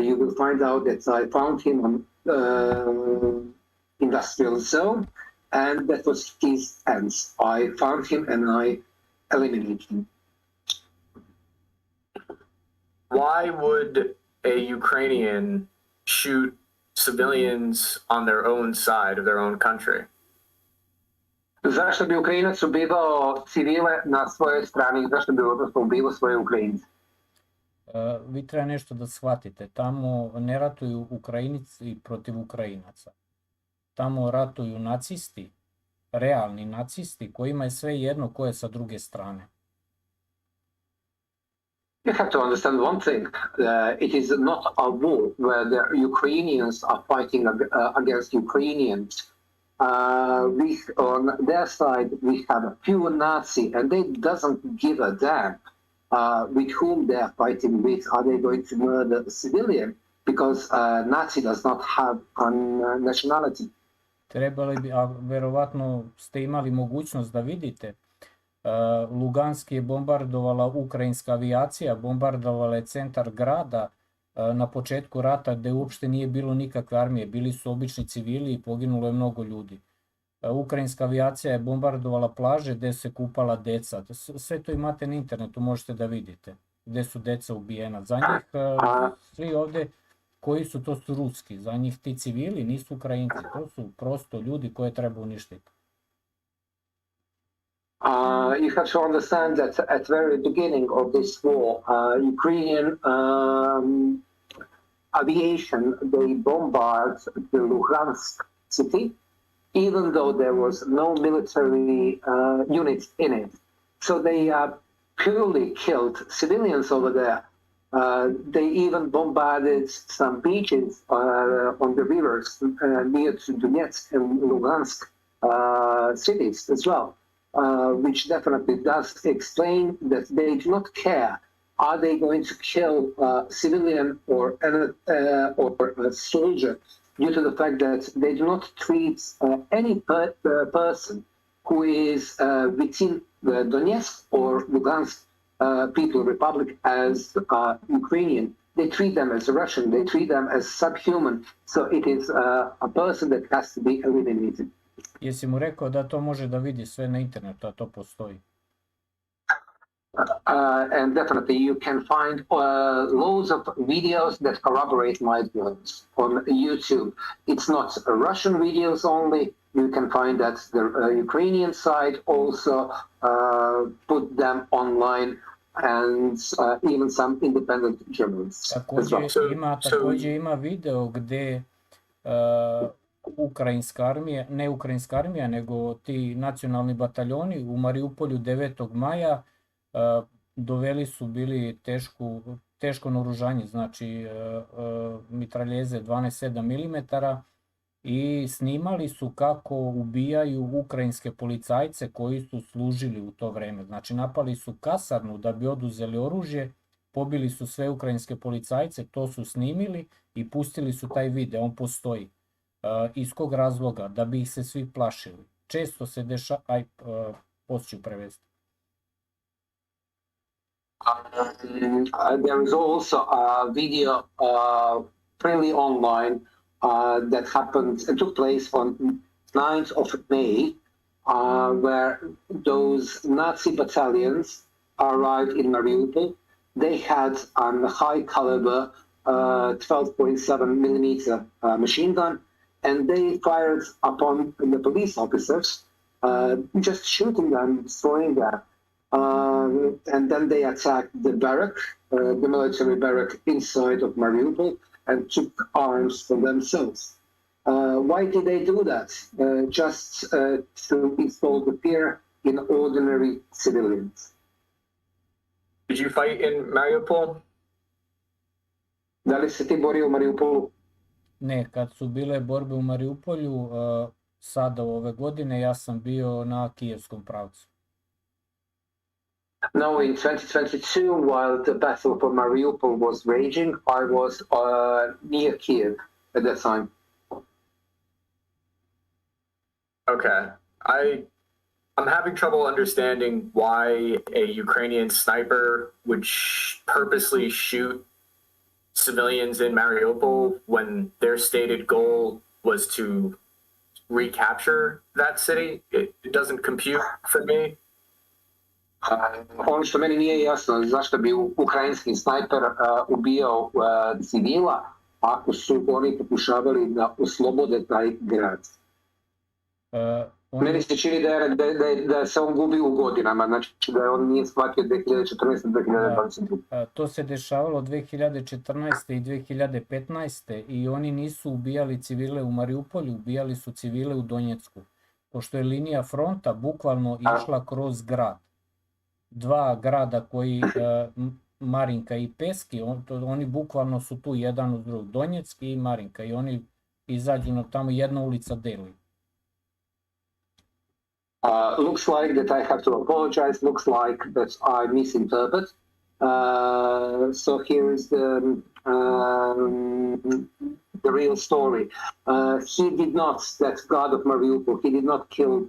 S3: you will find out that I found him on industrial zone, and that was his ends. I found him and I eliminated him.
S1: Why would a Ukrainian shoot civilians on their own side of their own country?
S3: Zašto bi Ukrajinac ubivao civile na svojoj strani? Zašto bi odnosno ubivao svoje Ukrajince?
S5: Vi treba nešto da shvatite. Tamo ne ratuju Ukrajinci protiv Ukrajinaca. Tamo ratuju nacisti realni nacisti kojima je sve jedno ko je sa druge strane.
S3: You have to understand one thing. It is not a war where the Ukrainians are fighting against Ukrainians. On their side, we have a few Nazi, and they doesn't give a damn with whom they are fighting with. Are they going to murder a civilian? Because Nazi does not have a nationality.
S5: Trebali bi, a verovatno ste imali mogućnost da vidite, Luganski je bombardovala ukrajinska avijacija, bombardovala je centar grada na početku rata gde uopšte nije bilo nikakve armije, bili su obični civili i poginulo je mnogo ljudi. Ukrajinska avijacija je bombardovala plaže gde se kupala deca. Sve to imate na internetu, možete da vidite gde su deca ubijena. Za njih svi ovde koji su, to su ruski, za njih ti civili nisu Ukrajinci, to su prosto ljudi koje treba uništiti.
S3: You have to understand that at the very beginning of this war, Ukrainian aviation, they bombarded the Luhansk city, even though there was no military units in it. So they purely killed civilians over there. They even bombarded some beaches on the rivers near to Donetsk and Lugansk cities as well. Which definitely does explain that they do not care. Are they going to kill a civilian or a soldier due to the fact that they do not treat any person who is within the Donetsk or Lugansk People Republic as Ukrainian. They treat them as Russian. They treat them as subhuman. So it is a person that has to be eliminated.
S5: Jesi mu rekao da to može da vidi sve na internetu, a to postoji?
S3: And definitely you can find loads of videos that corroborate my words on YouTube. It's not Russian videos only. You can find that the Ukrainian side also put them online, and even some independent journalists.
S5: Takođe ima video gde ukrajinska armija, ne ukrajinska armija, nego ti nacionalni bataljoni u Mariupolju 9. maja doveli su bili teško naoružanje, znači mitraljeze 12,7 mm i snimali su kako ubijaju ukrajinske policajce koji su služili u to vreme. Znači napali su kasarnu da bi oduzeli oružje, pobili su sve ukrajinske policajce, to su snimili i pustili su taj video, on postoji. Iz kog razloga? Da bi ih se svi plašili. Često se dešava, poslije ću prevesti.
S3: There is also a video freely online that took place on 9th of May, where those Nazi battalions arrived in Mariupol. They had a high caliber 12.7 mm machine gun, and they fired upon the police officers, just shooting them, destroying them. And then they attacked the barrack, the military barrack inside of Mariupol, and took arms for themselves. Why did they do that? Just to install the fear in ordinary civilians.
S1: Did you fight in Mariupol?
S3: Da li se ti borio u Mariupolu?
S5: Ne, kad su bile borbe u Mariupolju, sada ove godine, ja sam bio na kijevskom pravcu.
S3: No, in 2022, while the battle for Mariupol was raging, I was near Kiev at that time.
S1: Okay. I'm having trouble understanding why a Ukrainian sniper would purposely shoot civilians in Mariupol when their stated goal was to recapture that city. It doesn't compute for me.
S3: Ono što meni nije jasno, zašto bi ukrajinski snajper ubijao civila ako su oni pokušavali da oslobode taj grad. Meni se čini da se on gubi u godinama, znači da on nije shvatio 2014-2020.
S5: To se dešavalo 2014. i 2015. i oni nisu ubijali civile u Mariupolju, ubijali su civile u Donjecku. pošto je linija fronta bukvalno išla kroz grad. Dva grada koji, Marinka i Peski, oni bukvalno su tu jedan uz drug, Donjecki i Marinka, i oni izađu na tamo, jedna ulica deli.
S3: Looks like that I have to apologize, looks like that I misinterpret. So here is the real story. He did not, that God of Mariupol, he did not kill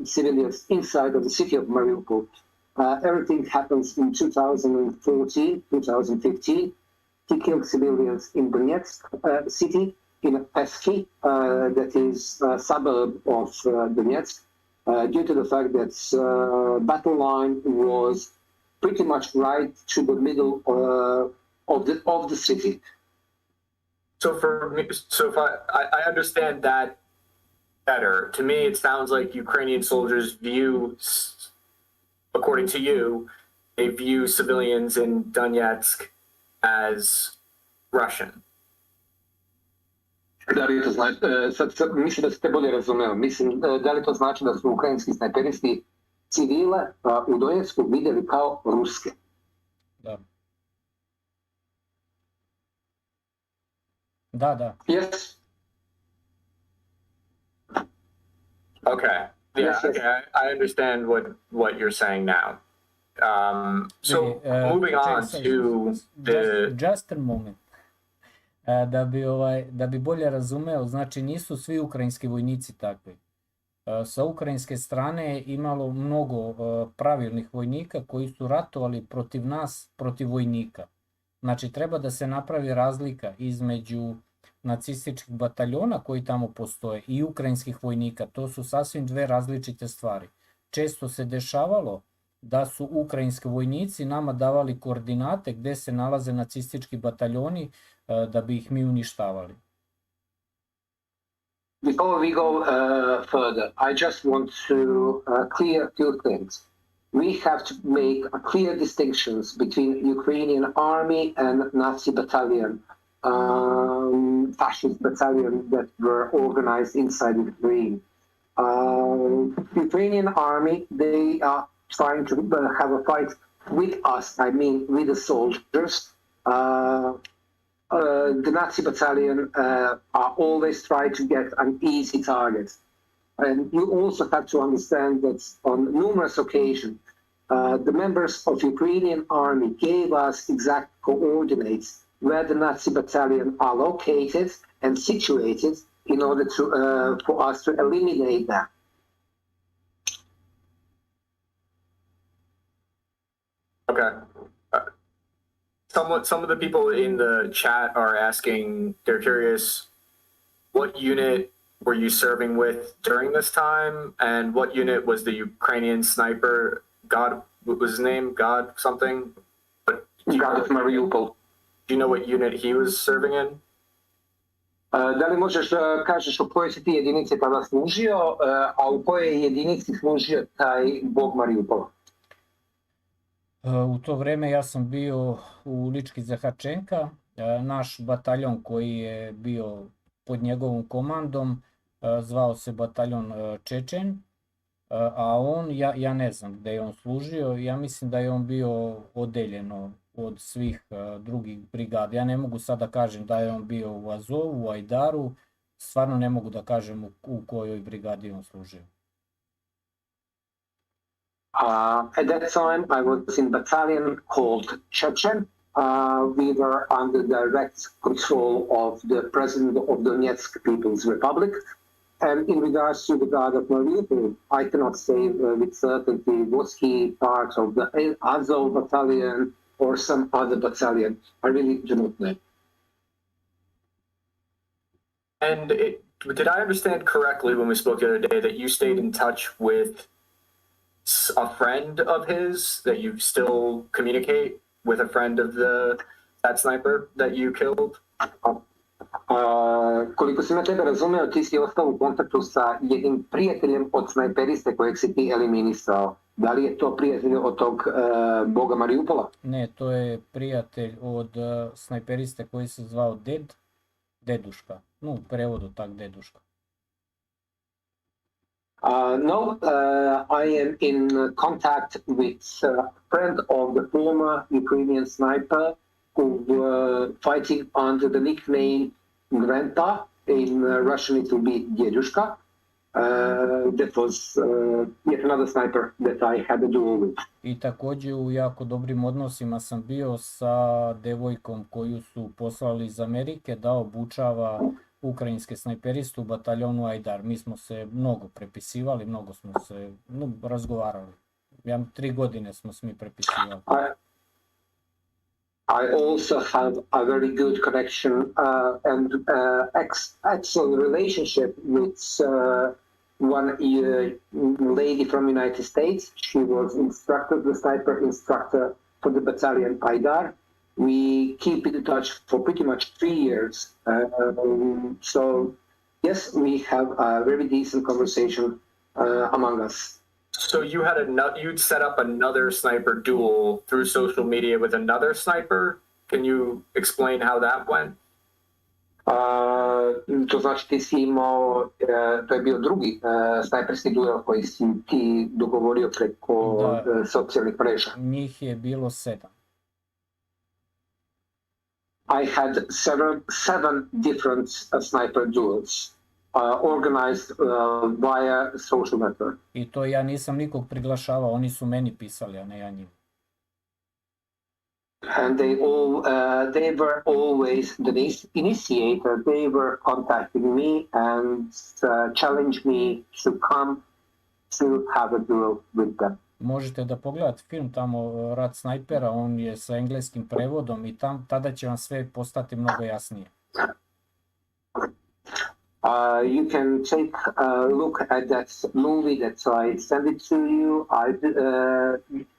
S3: civilians inside of the city of Mariupol. Everything happens in 2014, 2015. He killed civilians in Donetsk city, in Peski, that is a suburb of Donetsk, due to the fact that battle line was pretty much right to the middle of the city.
S1: So for me, so if I understand that better, to me it sounds like Ukrainian soldiers view, according to you, they view civilians in Donetsk as Russian.
S3: Da li to znači, sad mislim da ste bolje razumeli, mislim da li to znači da su ukrajinski snajperisti civile u Donjecku vidjeli kao ruske?
S5: Da. Da.
S3: Yes.
S1: Okay. Yeah.
S3: Yes.
S1: Okay. I understand what you're saying now. So moving on to the.
S5: Just a moment. Da bi bolje razumeo, znači nisu svi ukrajinski vojnici takvi. Sa ukrajinske strane je imalo mnogo pravilnih vojnika koji su ratovali protiv nas, protiv vojnika. Znači treba da se napravi razlika između nacističkih bataljona koji tamo postoje i ukrajinskih vojnika. To su sasvim dve različite stvari. Često se dešavalo da su ukrajinski vojnici nama davali koordinate gde se nalaze nacistički bataljoni da bi ih mi uništavali.
S3: Before we go further, I just want to clear two things. We have to make a clear distinctions between Ukrainian army and Nazi battalion, fascist battalion that were organized inside Ukraine. Ukrainian army, they are trying to have a fight with us, I mean with the soldiers. The Nazi battalion are always trying to get an easy target. And you also have to understand that on numerous occasions, the members of Ukrainian army gave us exact coordinates where the Nazi battalion are located and situated in order to for us to eliminate them.
S1: Okay. Some of the people in the chat are asking, they're curious, what unit were you serving with during this time, and what unit was the Ukrainian sniper? God, what was his name? God something?
S3: God of Mariupol.
S1: Do you know what unit he was serving in?
S3: Da li možeš kažeš u kojoj si ti jedinici tada služio, a u kojoj jedinici služio taj bog Mariupola?
S5: U to vreme ja sam bio u Lički Zahačenka, naš bataljon koji je bio pod njegovom komandom zvao se bataljon Čečen, a on, ja ne znam gde je on služio, ja mislim da je on bio odeljeno od svih drugih brigada. Ja ne mogu sad da kažem da je on bio u Azovu, u Ajdaru, stvarno ne mogu da kažem u kojoj brigadi on služio.
S3: At that time, I was in a battalion called Chechen. We were under direct control of the president of Donetsk People's Republic. And in regards to the God of Mariupol, I cannot say with certainty was he part of the Azov battalion or some other battalion. I really do not know.
S1: And did I understand correctly when we spoke the other day that you stayed in touch with a friend of his, that you still communicate with a friend of that sniper that you killed?
S3: Koliko sam ja tebe razumeo, ti si ostao u kontaktu sa jednim prijateljem od snajperiste kojeg si ti eliminisao. Da li je to prijatelj od tog boga Mariupola?
S5: Ne, to je prijatelj od snajperiste koji se zvao Deduška. No, u prevodu tak Deduška.
S3: No, I am in contact with a friend of the former Ukrainian sniper who were fighting under the nickname Grandpa. In Russian it will be Dedushka. That was yet another sniper that I had a duel with.
S5: I takođe u jako dobrim odnosima sam bio sa devojkom koju su poslali iz Amerike da obučava ukrajinske snajperiste u bataljonu Ajdar. Mi smo se mnogo prepisivali, mnogo smo se razgovarali. 3 godine smo se mi prepisivali.
S3: I also have a very good connection and excellent relationship with one lady from the United States. She was the sniper instructor for the battalion Aidar. We keep in touch for pretty much 3 years. So, yes, we have a very decent conversation among us.
S1: So you'd set up another sniper duel through social media with another sniper? Can you explain how that went?
S3: To znači ti si imao, to je bio drugi snajperski duel koji si ti dogovorio preko socijalnih mreža.
S5: Njih je bilo 7.
S3: I had seven different sniper duels. Organized via social network.
S5: I to ja nisam nikog priglašavao, oni su meni pisali, a ne ja njima.
S3: And they were always the initiator. They were contacting me and challenged me to come to have a duel with them.
S5: Možete da pogledate film tamo Rat snajpera, on je sa engleskim prevodom i tada će vam sve postati mnogo jasnije.
S3: You can take a look at that movie that I sent it to you.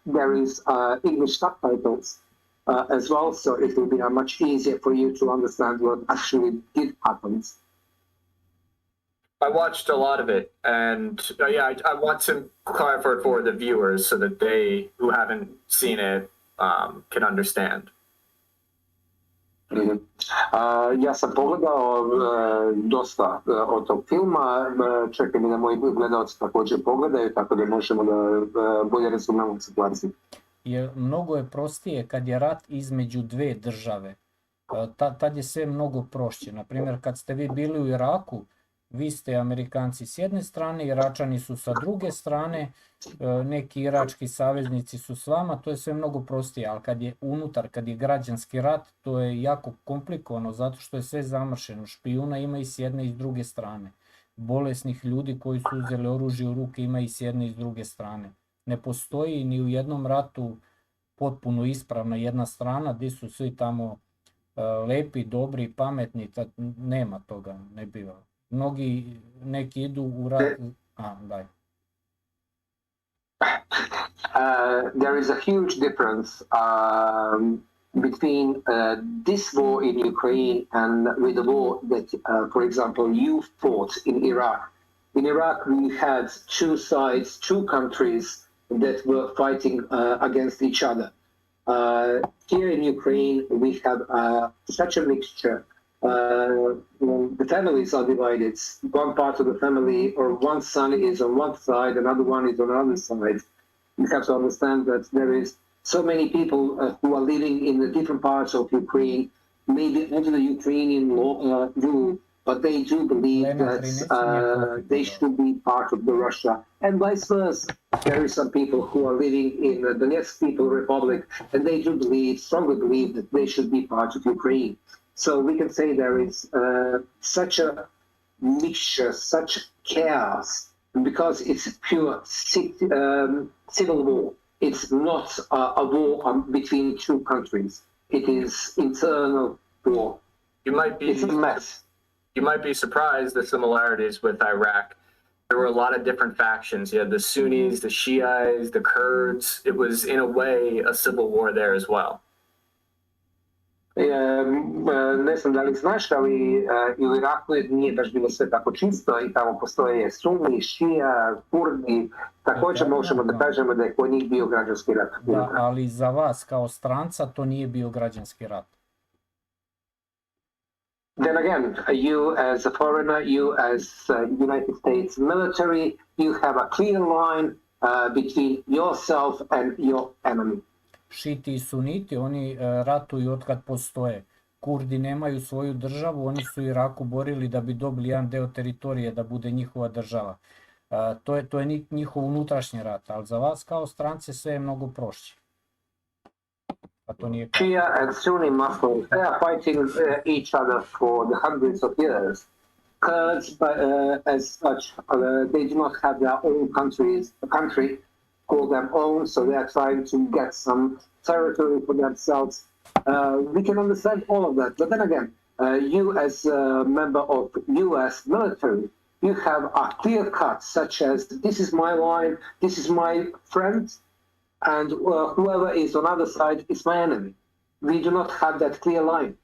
S3: There is English subtitles as well, so it will be much easier for you to understand what actually did happen.
S1: I watched a lot of it, and I want to clarify it for the viewers so that they who haven't seen it can understand.
S3: Ja sam pogledao dosta od tog filma, čekam i da moji gledalci također pogledaju, tako da možemo da bolje razumemo situaciju.
S5: Mnogo je prostije kad je rat između dve države, tad je sve mnogo prošće. Naprimjer, kad ste vi bili u Iraku, vi ste Amerikanci s jedne strane, Iračani su sa druge strane, neki irački saveznici su s vama, to je sve mnogo prostije, ali kad je građanski rat, to je jako komplikovano, zato što je sve zamršeno, špijuna ima i s jedne i s druge strane, bolesnih ljudi koji su uzeli oružje u ruke ima i s jedne i s druge strane. Ne postoji ni u jednom ratu potpuno ispravna jedna strana, gdje su svi tamo lepi, dobri, pametni, nema toga, ne biva. Neki idu u rat... daj.
S3: There is a huge difference between this war in Ukraine and with the war that, for example, you fought in Iraq. In Iraq, we had two sides, two countries that were fighting against each other. Here in Ukraine, we have such a mixture. The families are divided. One part of the family or one son is on one side, another one is on another side. You have to understand that there is so many people who are living in the different parts of Ukraine, maybe under the Ukrainian rule, but they do believe that they should be part of the Russia, and vice versa. There is some people who are living in the Donetsk People Republic, and they do strongly believe that they should be part of Ukraine. So we can say there is such a mixture, such chaos, because it's a pure civil war. It's not a war between two countries. It is internal war. It's a mess.
S1: You might be surprised the similarities with Iraq. There were a lot of different factions. You had the Sunnis, the Shiites, the Kurds. It was, in a way, a civil war there as well.
S3: Ne znam da li znaš, ali i u Iraku nije baš bilo sve tako čisto i tamo postoje Sunni, Šija, Kurdi. Također možemo da kažemo da je kod njih bio građanski rat.
S5: Da, ali za vas kao stranca to nije bio građanski rat.
S3: then again, you as a foreigner, you as United States military, you have a clear line between yourself and your enemy.
S5: Šiti i suniti, oni ratuju otkad postoje. Kurdi nemaju svoju državu, oni su u Iraku borili da bi dobili jedan deo teritorije da bude njihova država. To je njihov unutrašnji rat, ali za vas kao strance sve je mnogo prošće. A to nije tako.
S3: Shia and Sunni Muslims, they are fighting each other for the hundreds of years. Kurds, as such, they do not have their own country, call them own, so they are trying to get some territory for themselves. We can understand all of that, but then again, you as a member of U.S. military, you have a clear cut, such as this is my line, this is my friend, and whoever is on the other side is my enemy. We do not have that clear line.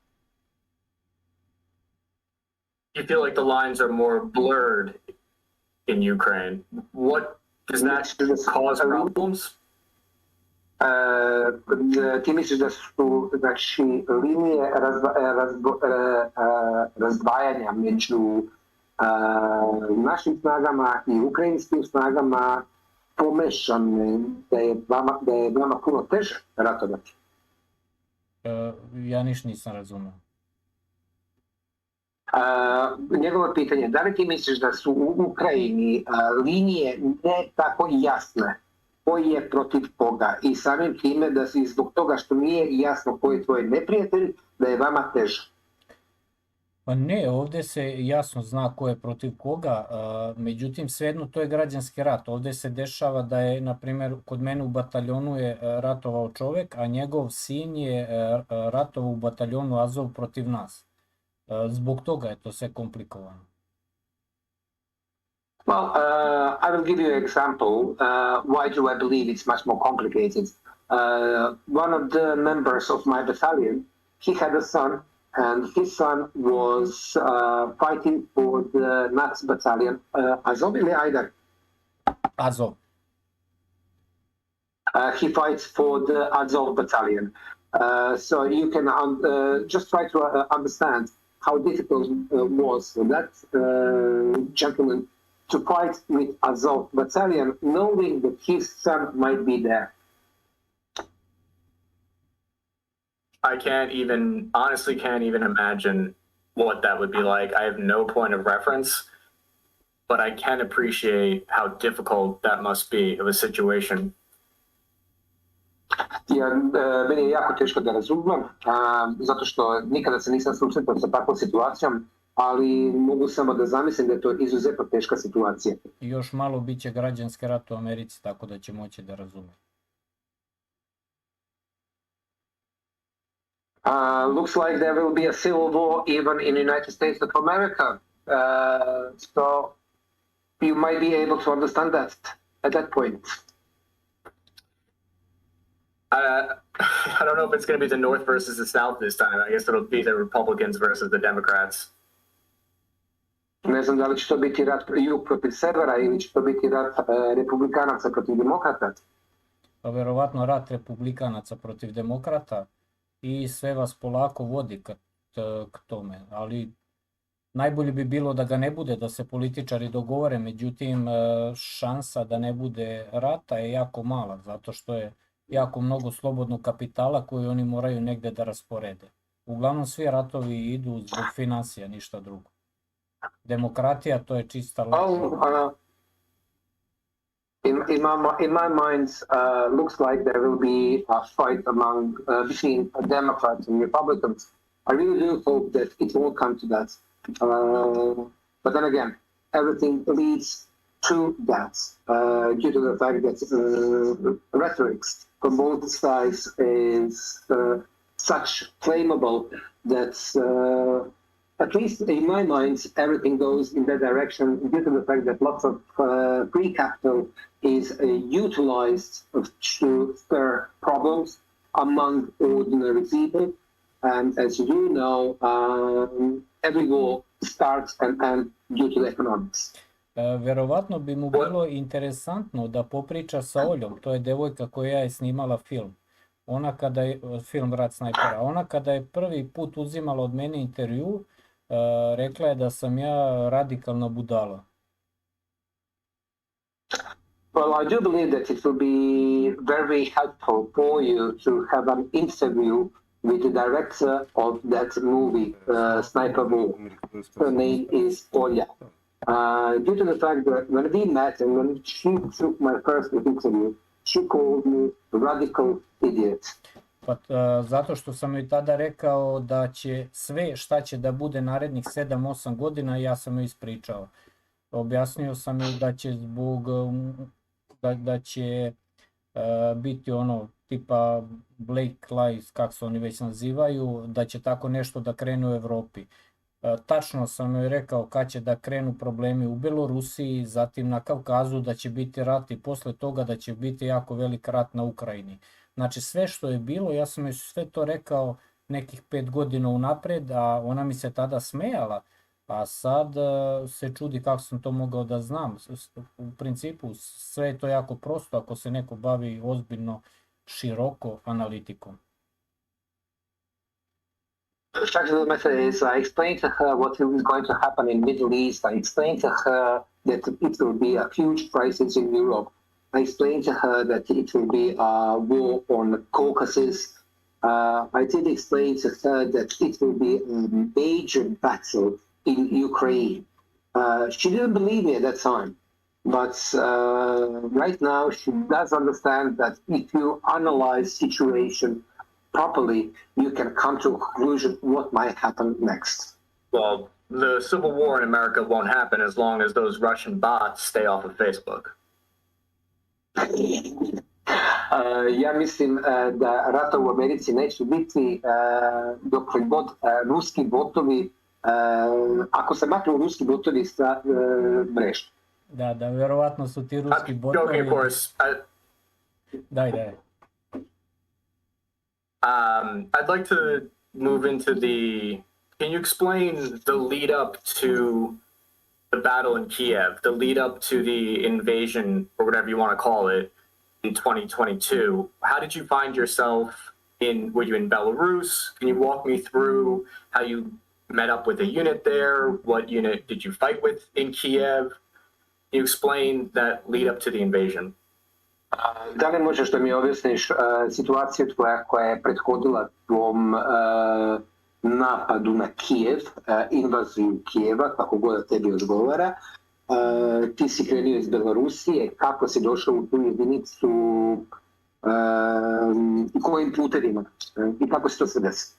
S1: You feel like the lines are more blurred in Ukraine. What does that cause problems?
S3: Ti misliš da su znači, linije razdvajanja među našim snagama i ukrajinskim snagama pomešane, da je vama puno teže ratovati?
S5: Ja ništa nisam razumio.
S3: Njegovo pitanje, da li ti misliš da su u Ukrajini linije ne tako jasne ko je protiv koga i samim time da si zbog toga što nije jasno ko je tvoj neprijatelj, da je vama teže?
S5: Pa ne, ovdje se jasno zna ko je protiv koga, međutim svejedno to je građanski rat. Ovdje se dešava da je, na primjer, kod mene u bataljonu je ratovao čovjek, a njegov sin je ratovao u bataljonu Azov protiv nas. Zbog toga je to sve komplikovano.
S3: Well, I will give you an example. Why do I believe it's much more complicated? One of the members of my battalion, he had a son, and his son was fighting for the Nazi battalion. Azov ili Aidar?
S5: Azov.
S3: He fights for the Azov battalion. So you can just try to understand how difficult it was for that gentleman to fight with Azov battalion, knowing that his son might be there.
S1: I honestly can't even imagine what that would be like. I have no point of reference, but I can appreciate how difficult that must be of a situation.
S3: Meni je jako teško da razumem, zato što nikada se nisam susretao sa takvom situacijom, ali mogu samo da zamislim da je to izuzetno teška situacija.
S5: I još malo bit će građanski rat u Americi, tako da će moći da razume.
S3: Looks like there will be a civil war even in the United States of America. So you might be able to understand that at that point.
S1: I don't know if it's going to be the North versus the South this time. I guess it'll be the Republicans versus the Democrats.
S3: Ne znam da li će to biti rat jug protiv severa ili će to biti rat republikanaca protiv demokrata.
S5: Pa verovatno rat republikanaca protiv demokrata i sve vas polako vodi k tome. Ali najbolje bi bilo da ga ne bude, da se političari dogovore, međutim šansa da ne bude rata je jako mala, zato što je jako mnogo slobodnog kapitala koju oni moraju negde da rasporede. Uglavnom svi ratovi idu zbog financija, ništa drugo. Demokratija to je čista laž.
S3: In my mind, looks like there will be a fight between Democrats and Republicans. I really do hope that it won't come to that. But then again, everything leads to that due to the fact that rhetorics from both sides is such flammable that at least in my mind, everything goes in that direction due to the fact that lots of free capital is utilized to stir problems among ordinary people. And as you know, every war starts and ends due to the economics.
S5: Verovatno bi mu bilo interesantno da popriča sa Oljom, to je devojka koja je snimala film. Ona kada je, film Rat snajpera, ona kada je prvi put uzimala od mene intervju, rekla je da sam ja radikalna budala.
S3: Well, I do believe that it will be very helpful for you to have an interview with the director of that movie, Sniper War. Her name is Olja. Due to the fact that when we met and when she took my first interview, she called me radical idiot.
S5: Pa zato što sam joj tada rekao da će sve šta će da bude narednih 7-8 godina, ja sam joj ispričao. Objasnio sam joj da će da će biti ono tipa Black Lives, kako se oni već nazivaju, da će tako nešto da krene u Evropi. Tačno sam joj rekao kad će da krenu problemi u Belorusiji, zatim na Kavkazu, da će biti rat i posle toga da će biti jako velik rat na Ukrajini. Znači sve što je bilo, ja sam joj sve to rekao nekih 5 godina unapred, a ona mi se tada smejala, a sad se čudi kako sam to mogao da znam. U principu sve je to jako prosto ako se neko bavi ozbiljno, široko analitikom.
S3: The fact of the matter is, I explained to her what is going to happen in Middle East. I explained to her that it will be a huge crisis in Europe. I explained to her that it will be a war on Caucasus. I did explain to her that it will be a major battle in Ukraine. She didn't believe me at that time, but right now she does understand that if you analyze situation properly, you can come to a conclusion what might happen next.
S1: Well, the civil war in America won't happen as long as those Russian bots stay off of Facebook.
S3: Ja mislim da rata u Americi neće biti dok god ruski botovi, ako se maknu ruski botovi sa mreže.
S5: Da, verovatno su ti ruski botovi...
S1: Joking, of course.
S5: Daj.
S1: I'd like to move into can you explain the lead up to the battle in Kiev, the lead up to the invasion, or whatever you want to call it, in 2022? How did you find yourself were you in Belarus? Can you walk me through how you met up with a unit there? What unit did you fight with in Kiev? Can you explain that lead up to the invasion?
S3: Da li možeš da mi objasniš situaciju koja je prethodila tvom napadu na Kijev, invaziju Kijeva, kako god da tebi odgovara? Ti si krenio iz Belorusije, kako si došao u tu jedinicu i kojim putevima i kako se to sve desi?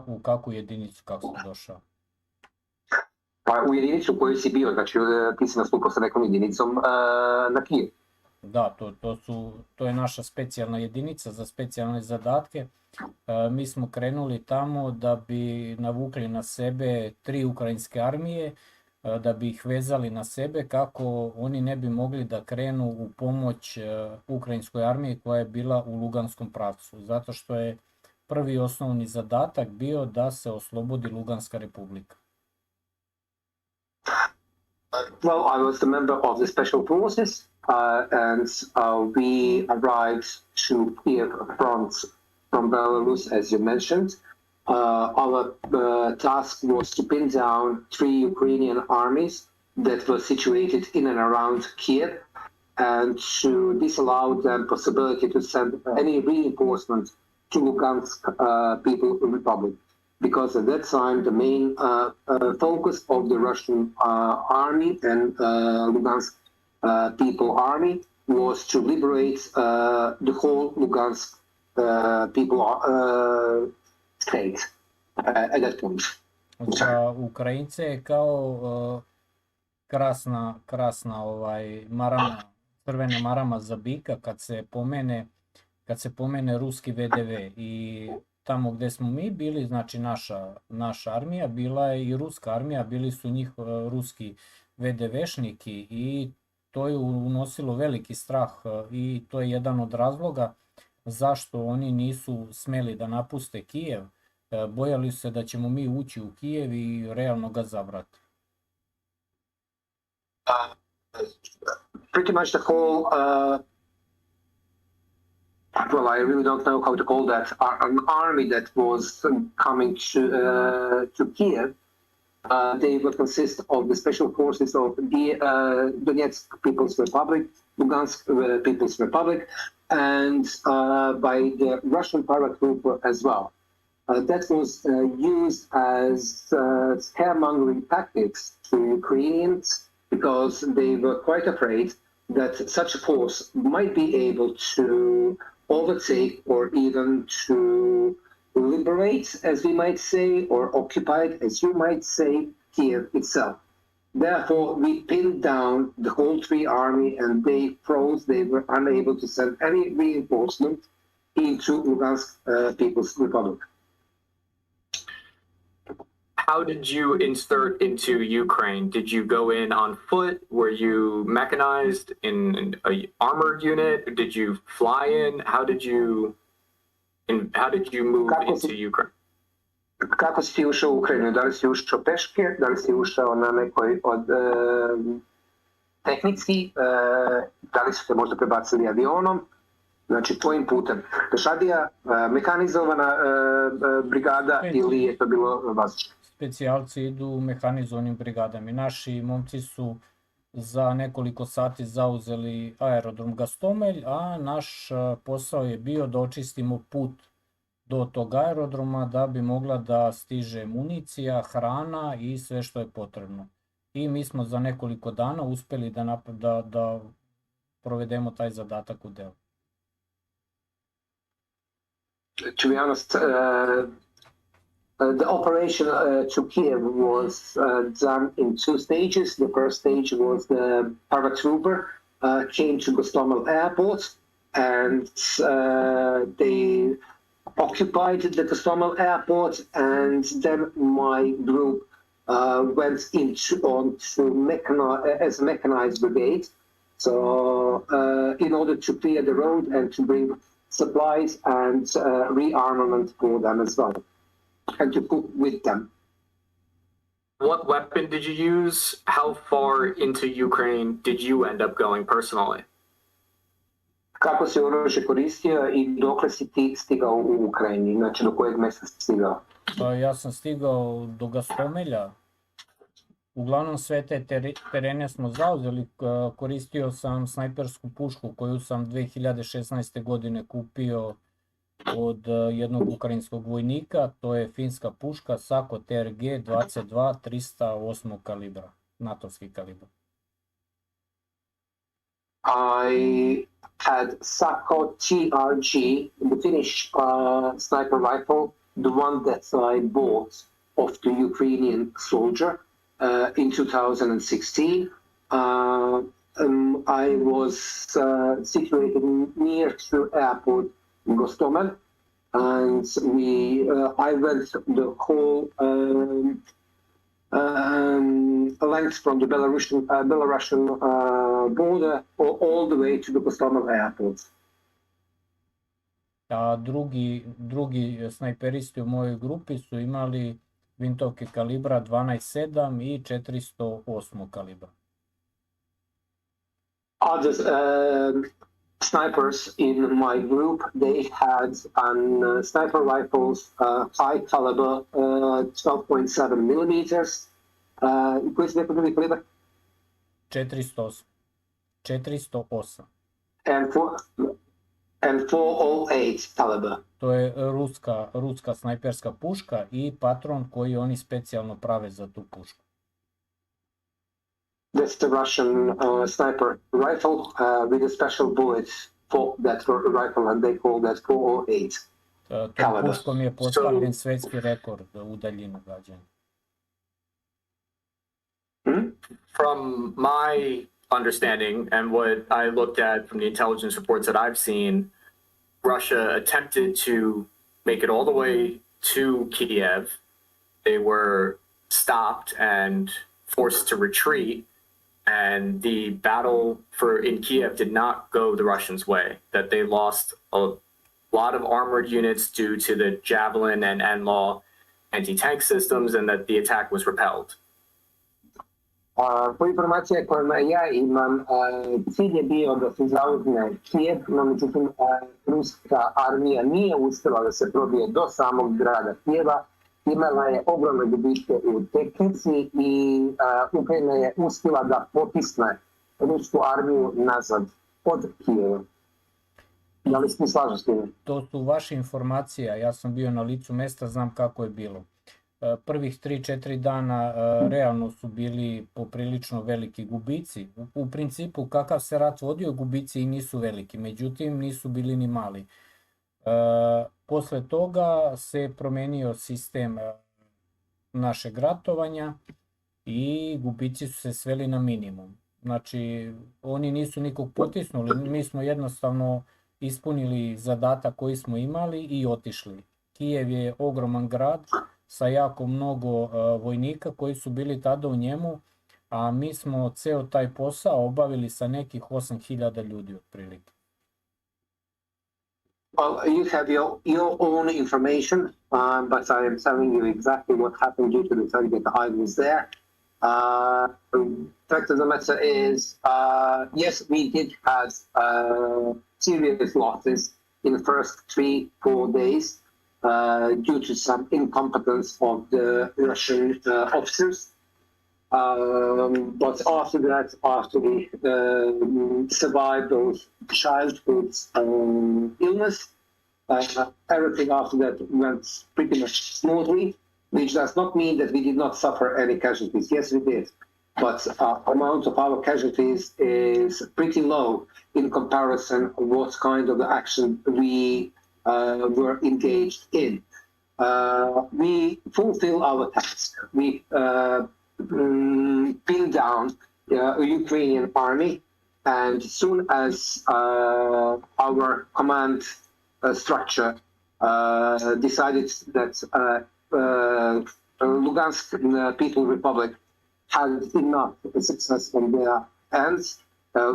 S5: U kakvu jedinicu, kako sam došao?
S3: Pa u jedinicu u kojoj si bio, znači ti si nastupao sa nekom jedinicom na Kijev.
S5: Da, to je naša specijalna jedinica za specijalne zadatke. Mi smo krenuli tamo da bi navukli na sebe 3 ukrajinske armije, da bi ih vezali na sebe kako oni ne bi mogli da krenu u pomoć ukrajinskoj armiji koja je bila u Luganskom pravcu. Zato što je prvi osnovni zadatak bio da se oslobodi Luganska republika.
S3: Well, I was a member of the special forces, and we arrived to Kiev from Belarus, as you mentioned. Our task was to pin down 3 Ukrainian armies that were situated in and around Kiev, and to disallow them possibility to send any reinforcement to Lugansk People Republic. Because at that time, the main focus of the Russian army and Lugansk People Army was to liberate the whole Lugansk People state at that point.
S5: Za Ukrajince je kao krasna marama, crvena marama za bika kad se pomene ruski VDV i tamo gde smo mi bili, znači naša armija, bila je i ruska armija, bili su njih ruski VDV-šniki i to je unosilo veliki strah i to je jedan od razloga zašto oni nisu smeli da napuste Kijev. Bojali su se da ćemo mi ući u Kijev i realno ga zabrati.
S3: Pretty much the whole well, I really don't know how to call that, an army that was coming to Kiev. They would consist of the special forces of the Donetsk People's Republic, Lugansk People's Republic, and by the Russian paratrooper as well. That was used as scaremongering tactics to Ukrainians because they were quite afraid that such a force might be able to overtake or even to liberate, as we might say, or occupy, as you might say, Kiev itself. Therefore, we pinned down the whole Three Army and they froze. They were unable to send any reinforcement into Lugansk People's Republic.
S1: How did you insert into Ukraine? Did you go in on foot? Were you mechanized in an armored unit? Did you fly in? How did you move into Ukraine?
S3: Kako si ti ušao u Ukrajinu? Da li si ušao peške? Da li si ušao na nekoj od tehnici? Da li su te možda prebacili avionom? Znači, kojim putem? Pešadija, mehanizovana brigada ili je to bilo vazdušno?
S5: Specijalci idu mehanizovanim brigadama. Naši momci su za nekoliko sati zauzeli aerodrom Gastomelj, a naš posao je bio da očistimo put do tog aerodroma da bi mogla da stiže municija, hrana i sve što je potrebno. I mi smo za nekoliko dana uspeli da provedemo taj zadatak u delu.
S3: To be honest, the operation to Kiev was done in two stages. The first stage was the paratrooper came to Gostomel airport and they occupied the Gostomel airport, and then my group went as mechanized brigade. So in order to clear the road and to bring supplies and rearmament for them as well, and to cook with them.
S1: What weapon did you use? How far into Ukraine did you end up going personally?
S3: Kako si oružje koristio i dokle si ti stigao u Ukrajini? Znači, do kojeg mjesta si stigao?
S5: Ja sam stigao do Gastomelja. Uglavnom sve te terene smo zauzeli. Koristio sam snajpersku pušku koju sam 2016. godine kupio od jednog ukrajinskog vojnika. To je finska puška Sako TRG 22 308 kalibra, natovski kalibra.
S3: I had Sako TRG, the Finnish sniper rifle, the one that I bought of the Ukrainian soldier in 2016. I was situated near to airport in Gostomel, and I went the whole length from the Belarusian border all the way to the Gostomel airport.
S5: A drugi snajperisti u mojoj grupi su imali vintovke kalibra 12.7 i 408 kalibra.
S3: Other snipers in my group, they had sniper rifles, high caliber, 12.7 millimeters. Koji su nekog drugi kalibar?
S5: 408.
S3: And 408 caliber.
S5: To je ruska snajperska puška i patron koji oni specijalno prave za tu pušku.
S3: That's the Russian sniper rifle with a special bullet for that rifle, and they call that 408 caliber.
S5: Tom puškom je postavljen svetski rekord u daljinu gađanja.
S1: From my understanding and what I looked at from the intelligence reports that I've seen, Russia attempted to make it all the way to Kiev. They were stopped and forced to retreat, and the battle in Kiev did not go the Russians' way, that they lost a lot of armored units due to the Javelin and NLAW anti-tank systems, and that the attack was repelled.
S3: Po informacije kojima ja imam, cilj je bio da se zauzme Kijev, no međutim ruska armija nije uspjela da se probije do samog grada Kijeva, imala je ogromne gubitke u tehnici i Ukrajina je uspjela da potisne rusku armiju nazad od Kijeva. Da li se slažeš s tim?
S5: To su vaše informacije, a ja sam bio na licu mesta, znam kako je bilo. Prvih 3-4 dana realno su bili poprilično veliki gubici. U principu kakav se rat vodio, gubici i nisu veliki, međutim nisu bili ni mali. Posle toga se promenio sistem našeg ratovanja i gubici su se sveli na minimum. Znači, oni nisu nikog potisnuli, mi smo jednostavno ispunili zadatak koji smo imali i otišli. Kijev je ogroman grad sa jako mnogo vojnika koji su bili tada u njemu, a mi smo ceo taj posao obavili sa nekih 8.000 ljudi otprilike.
S3: Well, you have your own information, but I am telling you exactly what happened due to the fact that I was there. Fact of the matter is, yes, we did have serious losses in the first 3-4 days due to some incompetence of the Russian officers. But after that, after we survived those childhood illness, everything after that went pretty much smoothly, which does not mean that we did not suffer any casualties. Yes, we did. But amount of our casualties is pretty low in comparison of what kind of action we were engaged in. We fulfill our task. We pin down the Ukrainian army, and as soon as our command structure decided that Lugansk People Republic had enough success on their hands,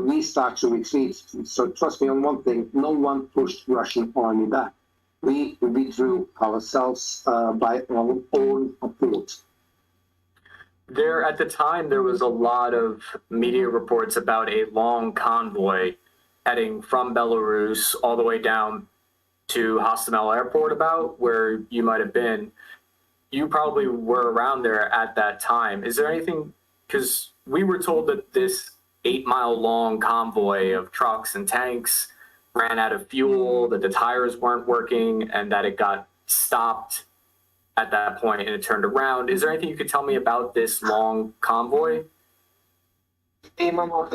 S3: we start to retreat. So trust me on one thing, no one pushed Russian army back. We withdrew ourselves by our own accord.
S1: There, at the time, there was a lot of media reports about a long convoy heading from Belarus all the way down to Hostomel Airport, about where you might have been. You probably were around there at that time. Is there anything, because we were told that this 8-mile-long convoy of trucks and tanks ran out of fuel, that the tires weren't working, and that it got stopped at that point and it turned around. Is there anything you could tell me about this long convoy?
S3: Imamo,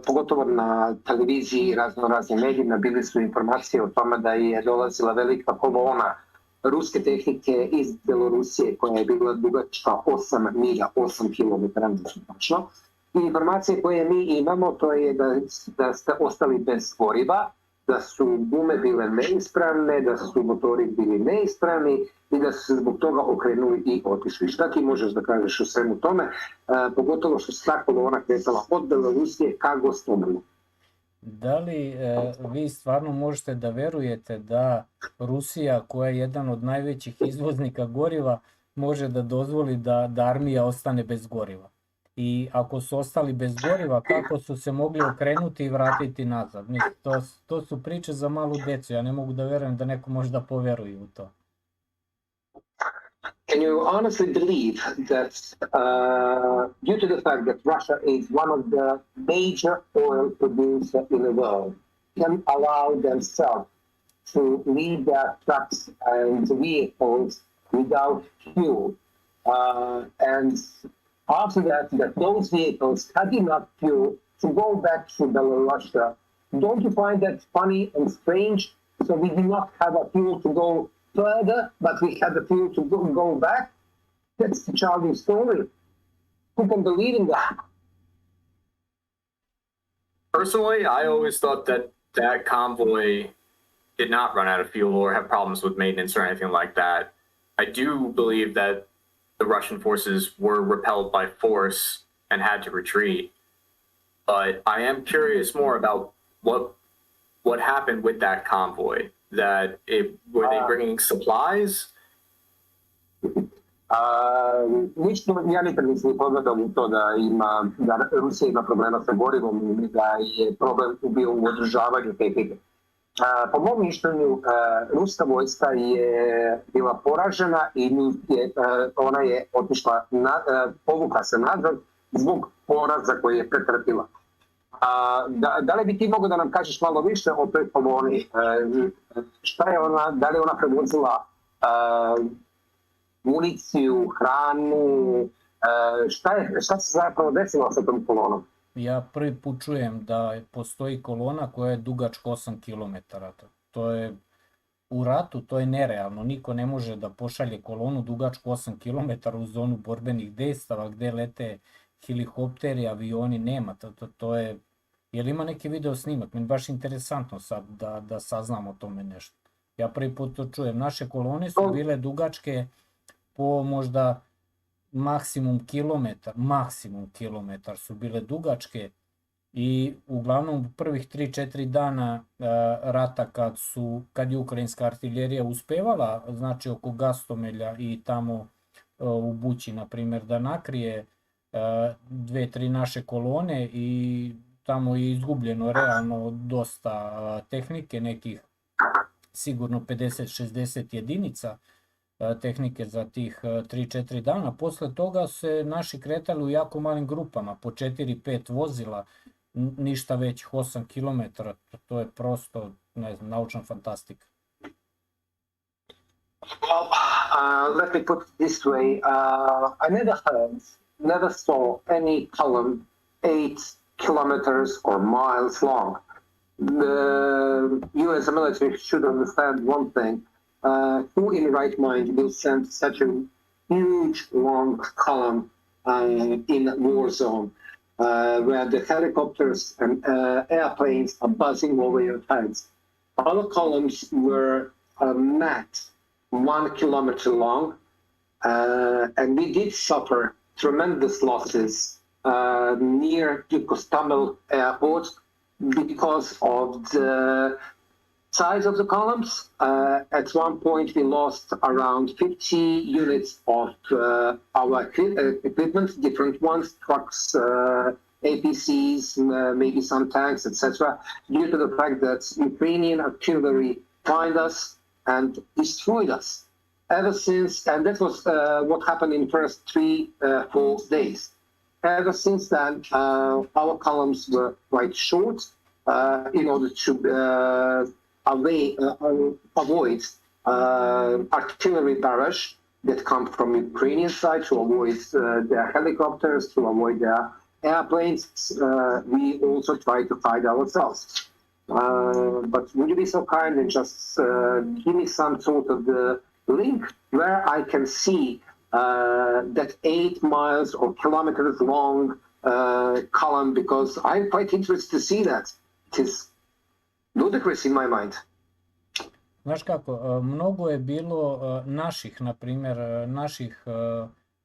S3: pogotovo na televiziji, raznim medijima, bili su informacije o tome da je dolazila velika kolona ruske tehnike iz Belorusije koja je bila dugačka 8 milja, 8 km točno. I informacije koje mi imamo to je da ste ostali bez goriva, da su gume bile neispravne, da su motori bili neispravni i da su se zbog toga okrenuli i otišli. Šta ti možeš da kažeš o svemu tome, pogotovo što se ta kolona kretala od Belorusije ka Gostomelu?
S5: Da li vi stvarno možete da verujete da Rusija, koja je jedan od najvećih izvoznika goriva, može da dozvoli da armija ostane bez goriva? I ako su ostali bez goriva, kako su se mogli okrenuti i vratiti nazad? To su priče za malu decu, ja ne mogu da verujem da neko može da poveruje u to.
S3: Can you honestly believe that due to the fact that Russia is one of the major oil producers in the world, can allow themselves to leave their trucks and vehicles without fuel? And after that those vehicles had enough fuel to go back to Belarus. Don't you find that funny and strange? So we did not have a fuel to go further, but we had the fuel to go back. That's the childish story. Who can believe in that?
S1: Personally, I always thought that convoy did not run out of fuel or have problems with maintenance or anything like that. I do believe that the Russian forces were repelled by force and had to retreat. But I am curious more about what happened with that convoy. Were they bringing supplies?
S3: Ja nikad nisam pogledao u to da Rusija ima problema sa gorivom i da je problem bio u održavanju tehnike. Po mom mišljenju, ruska vojska je bila poražena i ona je otišla, povukla se nazad zbog poraza koji je pretrpila. Da li bi ti mogao da nam kažeš malo više o toj koloni? Šta je ona, da li je ona prevozila municiju, hranu, šta se zapravo desilo sa tom kolonom?
S5: Ja prvi put čujem da postoji kolona koja je dugačka 8 km. To je u ratu, to je nerealno. Niko ne može da pošalje kolonu dugačku 8 km u zonu borbenih dejstava gde lete helikopteri, avioni, nema. To je... Jel ima neki video snimak? Meni baš interesantno sad da saznam o tome nešto. Ja prvi put to čujem. Naše kolone su bile dugačke po možda maksimum kilometar su bile dugačke i uglavnom prvih 3-4 dana rata kad je ukrajinska artiljerija uspevala, znači oko Gastomelja i tamo u Bući, na primjer, da nakrije 2-3 naše kolone i tamo je izgubljeno realno dosta tehnike, nekih sigurno 50-60 jedinica tehnike za tih 3-4 dana. Posle toga se naši kretali u jako malim grupama, po 4-5 vozila, ništa većih 8 km. To je prosto, ne znam, naučna fantastika.
S3: Well, let me put it this way. I never saw any column 8 kilometers or miles long. You as a military should understand one thing. Who in right mind will send such a huge, long column in a war zone where the helicopters and airplanes are buzzing over your heads? Our columns were max 1 kilometer long, and we did suffer tremendous losses near the Kosovo airport because of the size of the columns. At one point we lost around 50 units of our equipment, different ones, trucks, APCs, maybe some tanks, etc., due to the fact that Ukrainian artillery found us and destroyed us. Ever since, and that was what happened in the first 3-4 days. Ever since then, our columns were quite short in order to avoid artillery barrage that come from Ukrainian side, to avoid their helicopters, to avoid their airplanes. We also try to fight ourselves. But would you be so kind and just give me some sort of the link where I can see that 8 miles or kilometers long column, because I'm quite interested to see that. It is ludicrous in my mind.
S5: Znaš kako, mnogo je bilo naših, na primjer, naših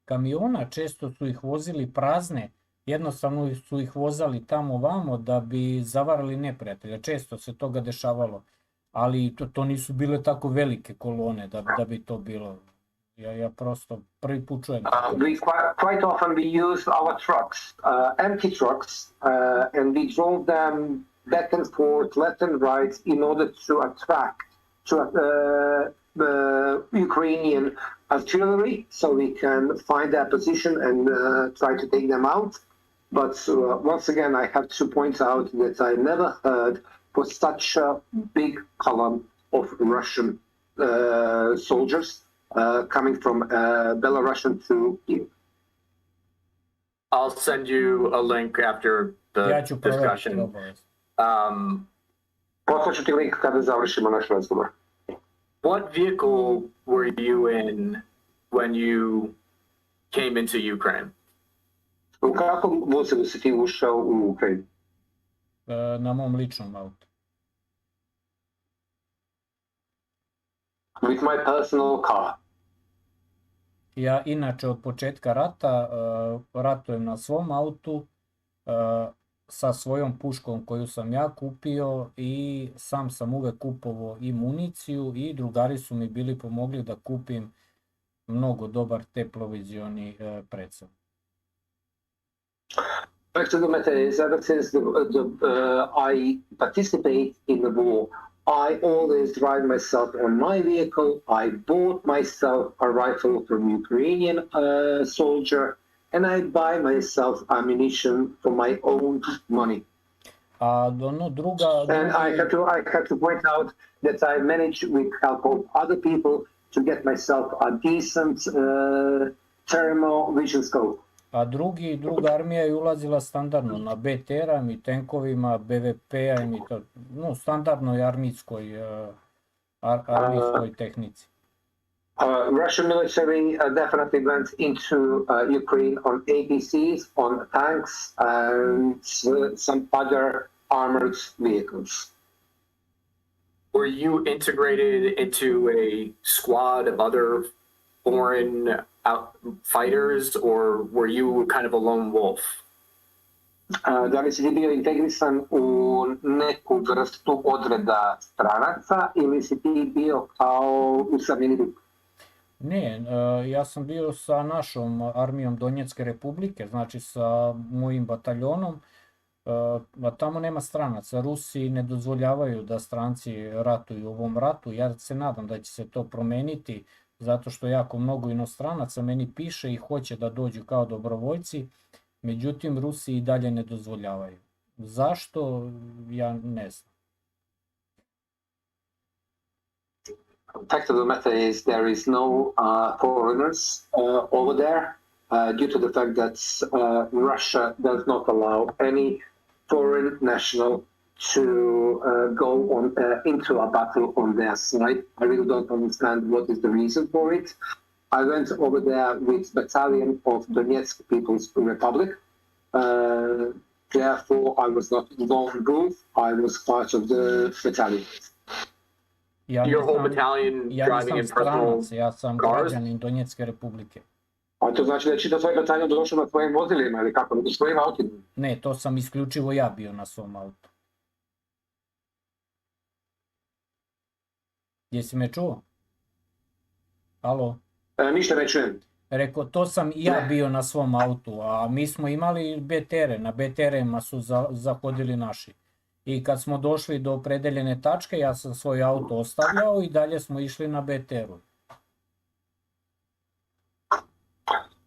S5: kamiona, često su ih vozili prazne, jednostavno su ih vozali tamo vamo da bi zavarali neprijatelja, često se toga dešavalo, ali to nisu bile tako velike kolone da bi to bilo. Ja prosto prvi put čujem.
S3: Quite often we use our trucks, empty trucks, and we drove them back and forth, left and right, in order to attract Ukrainian artillery, so we can find their position and try to take them out. But once again, I have to point out that I never heard for such a big column of Russian soldiers coming from Belarusian to Kyiv.
S1: I'll send you a link after the discussion.
S3: Poslaću ti link kada završimo naš razgovor.
S1: What vehicle were you in when you came into Ukraine?
S3: U kakvom vozilu si ti ušao u Ukrajinu?
S5: Na mom ličnom autu.
S3: With my personal car.
S5: Ja inače od početka rata ratujem na svom autu sa svojom puškom koju sam ja kupio i sam uvek kupovao i municiju i drugari su mi bili pomogli da kupim mnogo dobar teplovizioni predstav.
S3: Fact of the matter is, ever since I participate in the war, I always drive myself on my vehicle. I bought myself a rifle from Ukrainian soldier, and I buy myself ammunition for my own money. And I have to point out that I managed, with help of other people, to get myself a decent thermal vision scope.
S5: A druga armija je ulazila standardno na BTR-am i tenkovima, BVP-am i to, no, standardnoj armijskoj tehnici.
S3: Russian military definitely went into Ukraine on APCs, on tanks, and some other armored vehicles.
S1: Were you integrated into a squad of other foreign fighters, or were you kind of a lone wolf?
S3: Da li si ti bio integrisan u neku vrstu odreda stranaca ili si ti bio kao usamljeni lik?
S5: Ne, ja sam bio sa našom armijom Donjetske republike, znači sa mojim bataljonom, a tamo nema stranaca. Rusi ne dozvoljavaju da stranci ratuju u ovom ratu. Ja se nadam da će se to promeniti, zato što jako mnogo inostranaca meni piše i hoće da dođu kao dobrovoljci, međutim Rusi i dalje ne dozvoljavaju. Zašto? Ja ne znam.
S3: Fact of the matter is there is no foreigners over there due to the fact that Russia does not allow any foreign national to go into a battle on their side. I really don't understand what is the reason for it. I went over there with battalion of Donetsk People's Republic. Therefore, I was not lone wolf. I was part of the battalion.
S1: Your whole battalion driving in personal cars?
S5: Ja sam građanin Donjetske republike.
S3: A to znači da je čitav svoj bataljon došao na svojim vozilima ili kako? Na svojim autima?
S5: Ne, to sam isključivo ja bio na svom autu. Jesi me čuo? Alo?
S3: Ništa ne čujem.
S5: Rekao, to sam ja bio na svom autu, a mi smo imali BTR-e, na BTR-ema su zahodili naši. I kad smo došli do opredeljene tačke, ja sam svoj auto ostavljao i dalje smo išli na BTR-u.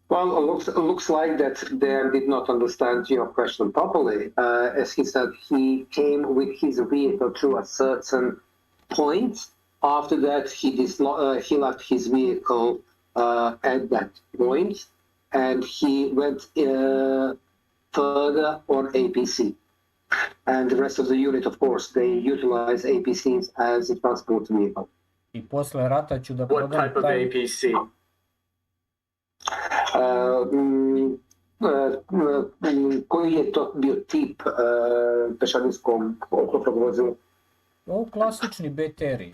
S3: Well, looks like that Dan did not understand your question properly. As he said, he came with his vehicle to a certain point. After that, he left his vehicle at that point, and he went further on APC. And the rest of the unit, of course, they utilize APCs as a transport vehicle.
S5: I posle rata ću da
S1: prodam taj... What type of APC?
S3: Koji je to bio tip pešadinskog oklopnog vozila?
S5: Ovo klasični BTR-i.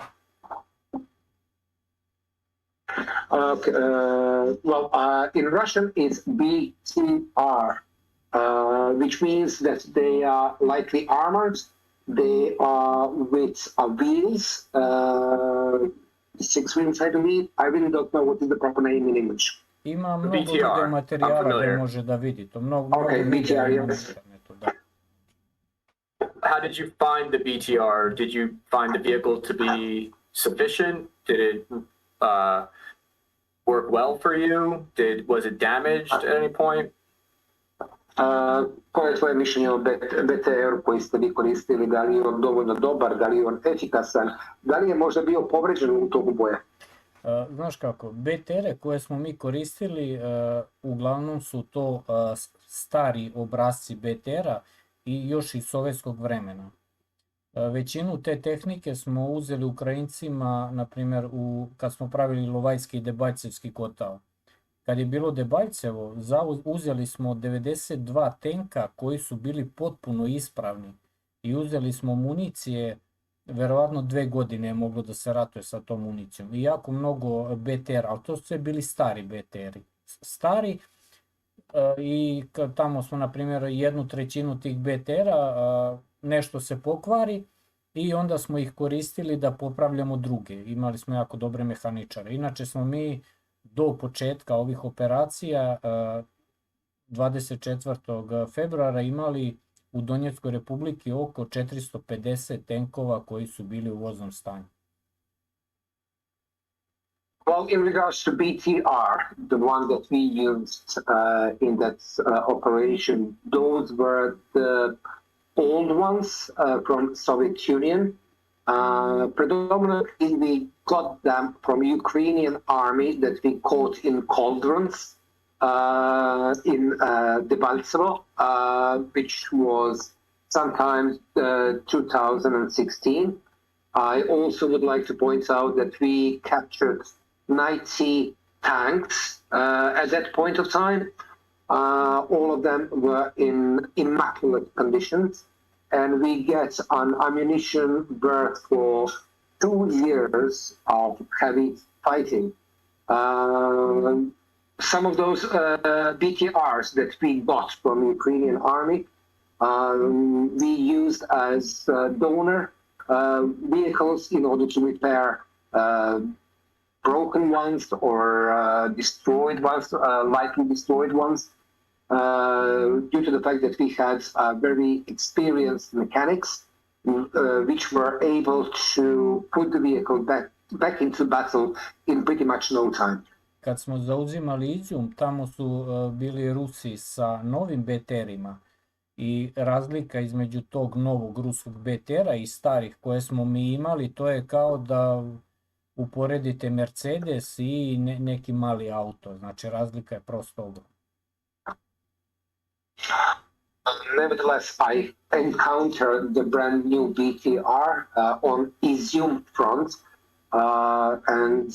S3: In Russian it's BTR, which means that they are lightly armored. They are with wheels, 6 wheels, I believe. I really don't know what is the proper name in English.
S5: Ima mnogo druge materijala gdje može da vidi to.
S3: Okay, BTR, yes.
S1: How did you find the BTR? Did you find the vehicle to be sufficient? Did it work well for you? Was it damaged at any point?
S3: Koje je tvoje mišljenje o BTR koji ste vi koristili? Da li je on dovoljno dobar, da li je on efikasan, da li je možda bio povređen u toku boja?
S5: Znaš kako, BTR-e koje smo mi koristili, uglavnom su to stari obrazci BTR-a i još iz sovjetskog vremena. Većinu te tehnike smo uzeli Ukrajincima, na primjer, kad smo pravili Lovajski i Debajcevski kotao. Kad je bilo Debajcevo, uzeli smo 92 tenka koji su bili potpuno ispravni i uzeli smo municije, verovatno 2 godine je moglo da se ratuje sa tom municijom. I jako mnogo BTR, ali to su sve bili stari BTR-i. Stari, i tamo smo, na primjer, 1/3 tih BTR-a, nešto se pokvari i onda smo ih koristili da popravljamo druge. Imali smo jako dobre mehaničare. Inače smo mi do početka ovih operacija 24. februara imali u Donjeckoj republiki oko 450 tenkova koji su bili u voznom stanju.
S3: Well, in regards to BTR, the one that we used in that operation, those were the old ones from Soviet Union. Predominantly we got them from Ukrainian army that we caught in cauldrons in Debaltsevo, which was sometime 2016. I also would like to point out that we captured 90 tanks at that point of time. All of them were in immaculate conditions, and we get an ammunition worth for 2 years of heavy fighting. Some of those BTRs that we got from Ukrainian army, we used as donor vehicles in order to repair broken ones or destroyed ones, likely destroyed ones, due to the fact that we had very experienced mechanics, which were able to put the vehicle back into battle in pretty much no time.
S5: Kad smo zauzimali Izum, tamo su bili Rusi sa novim BTR-ima i razlika između tog novog ruskog BTR-a i starih koje smo mi imali, to je kao da uporedite Mercedes i neki mali auto, znači razlika je prosto ogromna.
S3: Nevertheless, I encountered the brand new BTR on Izum front, and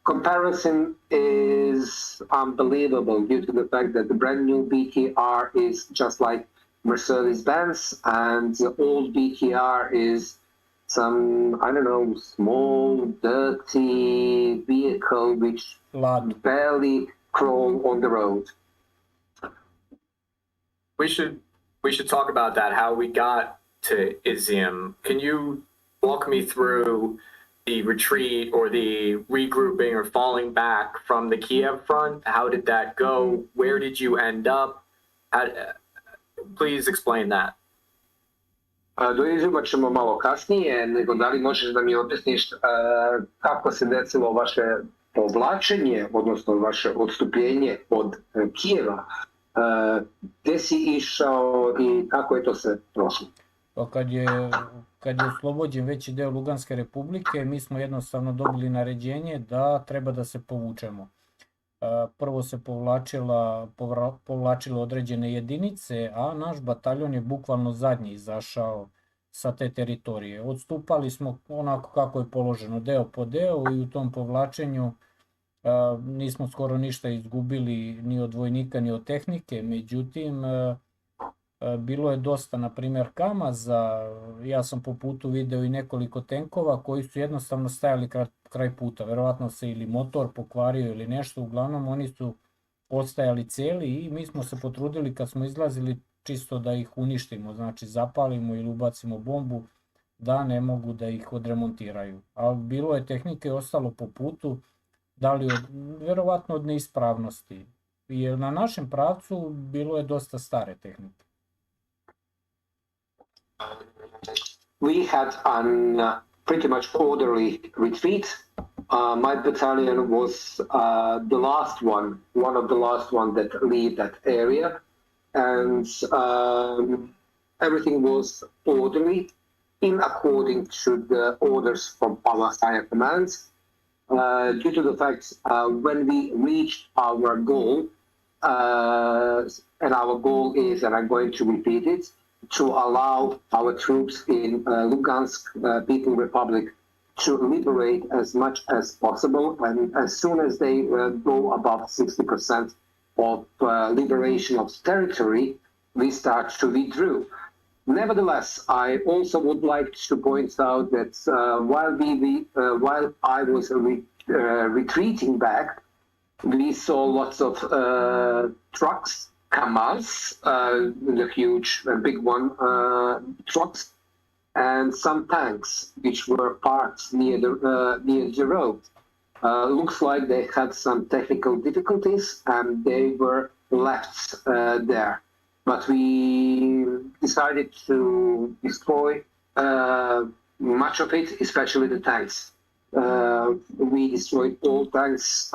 S3: comparison is unbelievable due to the fact that the brand new BTR is just like Mercedes-Benz, and the old BTR is some, I don't know, small, dirty vehicle which barely crawl on the road.
S1: We should talk about that, how we got to Izum. Can you walk me through the retreat or the regrouping or falling back from the Kiev front? How did that go? Where did you end up? Please explain that.
S3: Do Izuma ćemo malo kasnije, nego da li možeš da mi objasniš kako se desilo vaše povlačenje, odnosno vaše odstupljenje od Kijeva, gdje si išao i kako je to se prošlo?
S5: Kad je oslobođen veći deo Luganske republike, mi smo jednostavno dobili naređenje da treba da se povučemo. Prvo se povlačilo određene jedinice, a naš bataljon je bukvalno zadnji izašao sa te teritorije. Odstupali smo onako kako je položeno, deo po deo, i u tom povlačenju nismo skoro ništa izgubili ni od vojnika ni od tehnike, međutim bilo je dosta, na primjer, kamaza. Ja sam po putu video i nekoliko tenkova koji su jednostavno stajali kraj puta, verovatno se ili motor pokvario ili nešto, uglavnom oni su ostajali cijeli i mi smo se potrudili kad smo izlazili čisto da ih uništimo, znači zapalimo ili ubacimo bombu da ne mogu da ih odremontiraju. Ali bilo je tehnike ostalo po putu, da li verovatno od neispravnosti, jer na našem pravcu bilo je dosta stare tehnike.
S3: We had an pretty much orderly retreat. My battalion was the last one of the last one that leave that area, and everything was orderly in according to the orders from our higher commands. Due to the fact when we reached our goal, and our goal is, and I'm going to repeat it, to allow our troops in Lugansk People Republic to liberate as much as possible, and as soon as they go above 60% of liberation of territory, we start to withdraw. Nevertheless, I also would like to point out that while I was retreating back, we saw lots of trucks, Kamaz, the huge, big one, trucks, and some tanks which were parked near the road. Looks like they had some technical difficulties and they were left there. But we decided to destroy much of it, especially the tanks. We destroyed all tanks,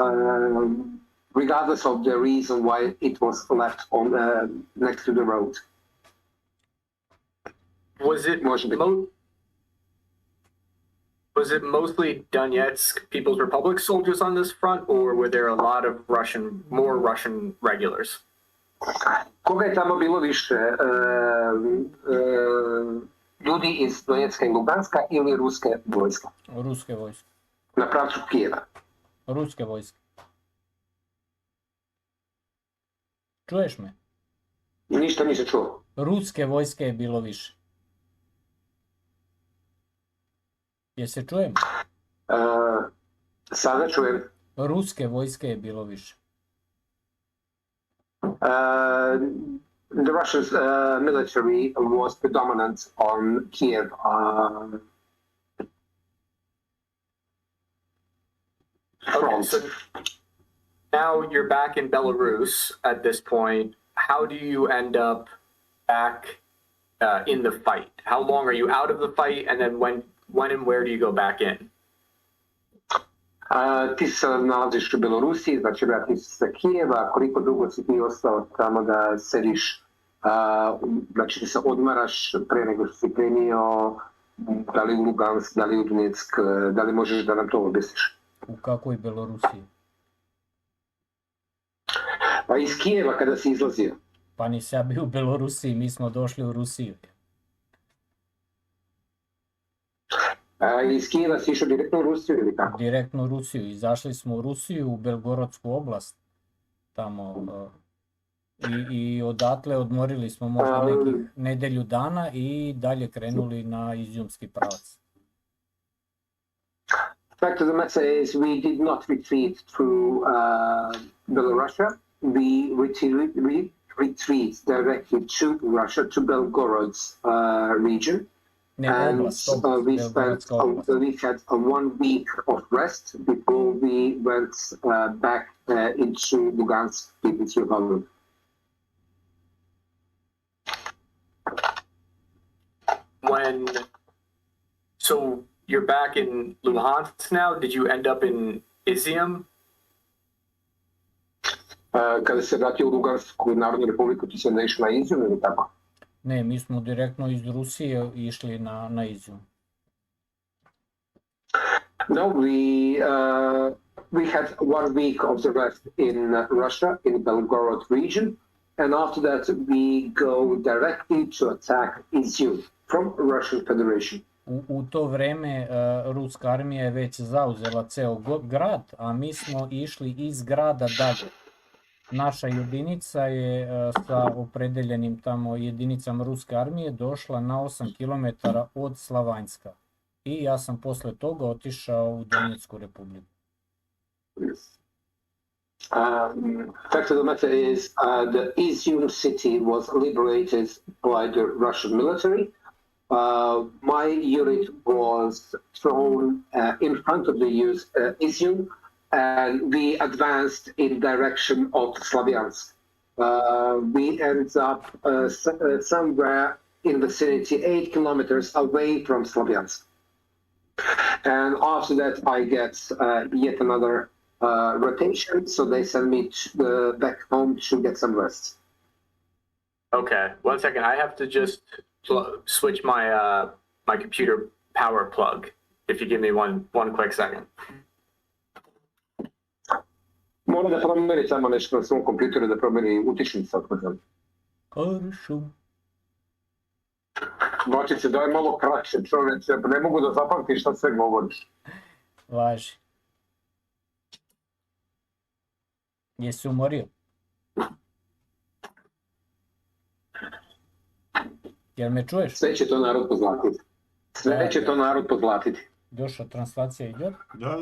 S3: regardless of the reason why it was left on next to the road.
S1: Was it mostly Donetsk People's Republic soldiers on this front, or were there a lot of more Russian regulars?
S3: Koga je tamo bilo više? Ljudi iz Donetska i Luganska ili ruske vojske?
S5: Ruske vojske.
S3: Na pravcu Kijeva.
S5: Ruske vojske. Čuješ me?
S3: Ništa nisam čuo.
S5: Ruske vojske je bilo više. Je se čujem?
S3: Sada čujem.
S5: Ruske vojske je bilo više.
S3: The Russian military was predominant on Kiev.
S1: Okay, so now you're back in Belarus at this point. How do you end up back in the fight? How long are you out of the fight, and then when and where do you go back in?
S3: Ti se nalaziš u Belorusiji, znači vrati si sa Kijeva, koliko dugo si ti ostao tamo da sediš, znači ti se odmaraš pre nego što si krenio, da li u Lugansk, da li u Donetsk, da li možeš da nam to objasniš?
S5: U kakvoj Belorusiji?
S3: Pa iz Kijeva kada si izlazio.
S5: Pa nisam ja bio u Belorusiji, mi smo došli u Rusiju.
S3: Iz Kijeva si išao direktno u Rusiju ili kako?
S5: Direktno u Rusiju. Izašli smo u Rusiju, u Belgorodsku oblast. Tamo. I odatle odmorili smo možda nekih nedelju dana i dalje krenuli na izjumski pravac.
S3: Fact of the matter is we did not retreat through Belarusia. We retreat directly to Russia, to Belgorod's region. And we had a 1 week of rest before we went back into Lugansk, People's Republic.
S1: So you're back in Luhansk now. Did you end up in Izium?
S3: Kada se vratio u Lugansku Narodnu Republiku, ti se ne išao na Izium ili tako?
S5: Ne, mi smo direktno iz Rusije išli na Izium.
S3: No, we had 1 week of the rest in Russia, in Belgorod region, and after that we go directly to attack Izium from Russian Federation.
S5: U to vreme ruska armija je već zauzela ceo grad, a mi smo išli iz grada dalje. Naša jedinica je sa opredeljenim tamo jedinicama ruske armije došla na 8 km od Slavanjska. I ja sam posle toga otišao u Donjecku republiku.
S3: Fact of the matter is the Izium city was liberated by the Russian military. My unit was thrown in front of the Izium, and we advanced in direction of Slavyansk. We ended up somewhere in the vicinity 8 kilometers away from Slavyansk. And after that, I get yet another rotation, so they send me back home to get some rest.
S1: Okay, 1 second. I have to just switch my computer power plug. If you give me one quick second.
S3: Moram da promeni samo nešto na svom kompjuteru, da promeni utičnicu ako znam.
S5: Хорошо.
S3: Bačice, daj malo kraće, čoveče, ne mogu da zapamtim šta sve govoriš.
S5: Važi. Jesi umorio? Jel me čuješ?
S3: Sve će to narod pozlatiti. Sve će to narod pozlatiti.
S5: Ljoša, translacija ide?
S4: Da.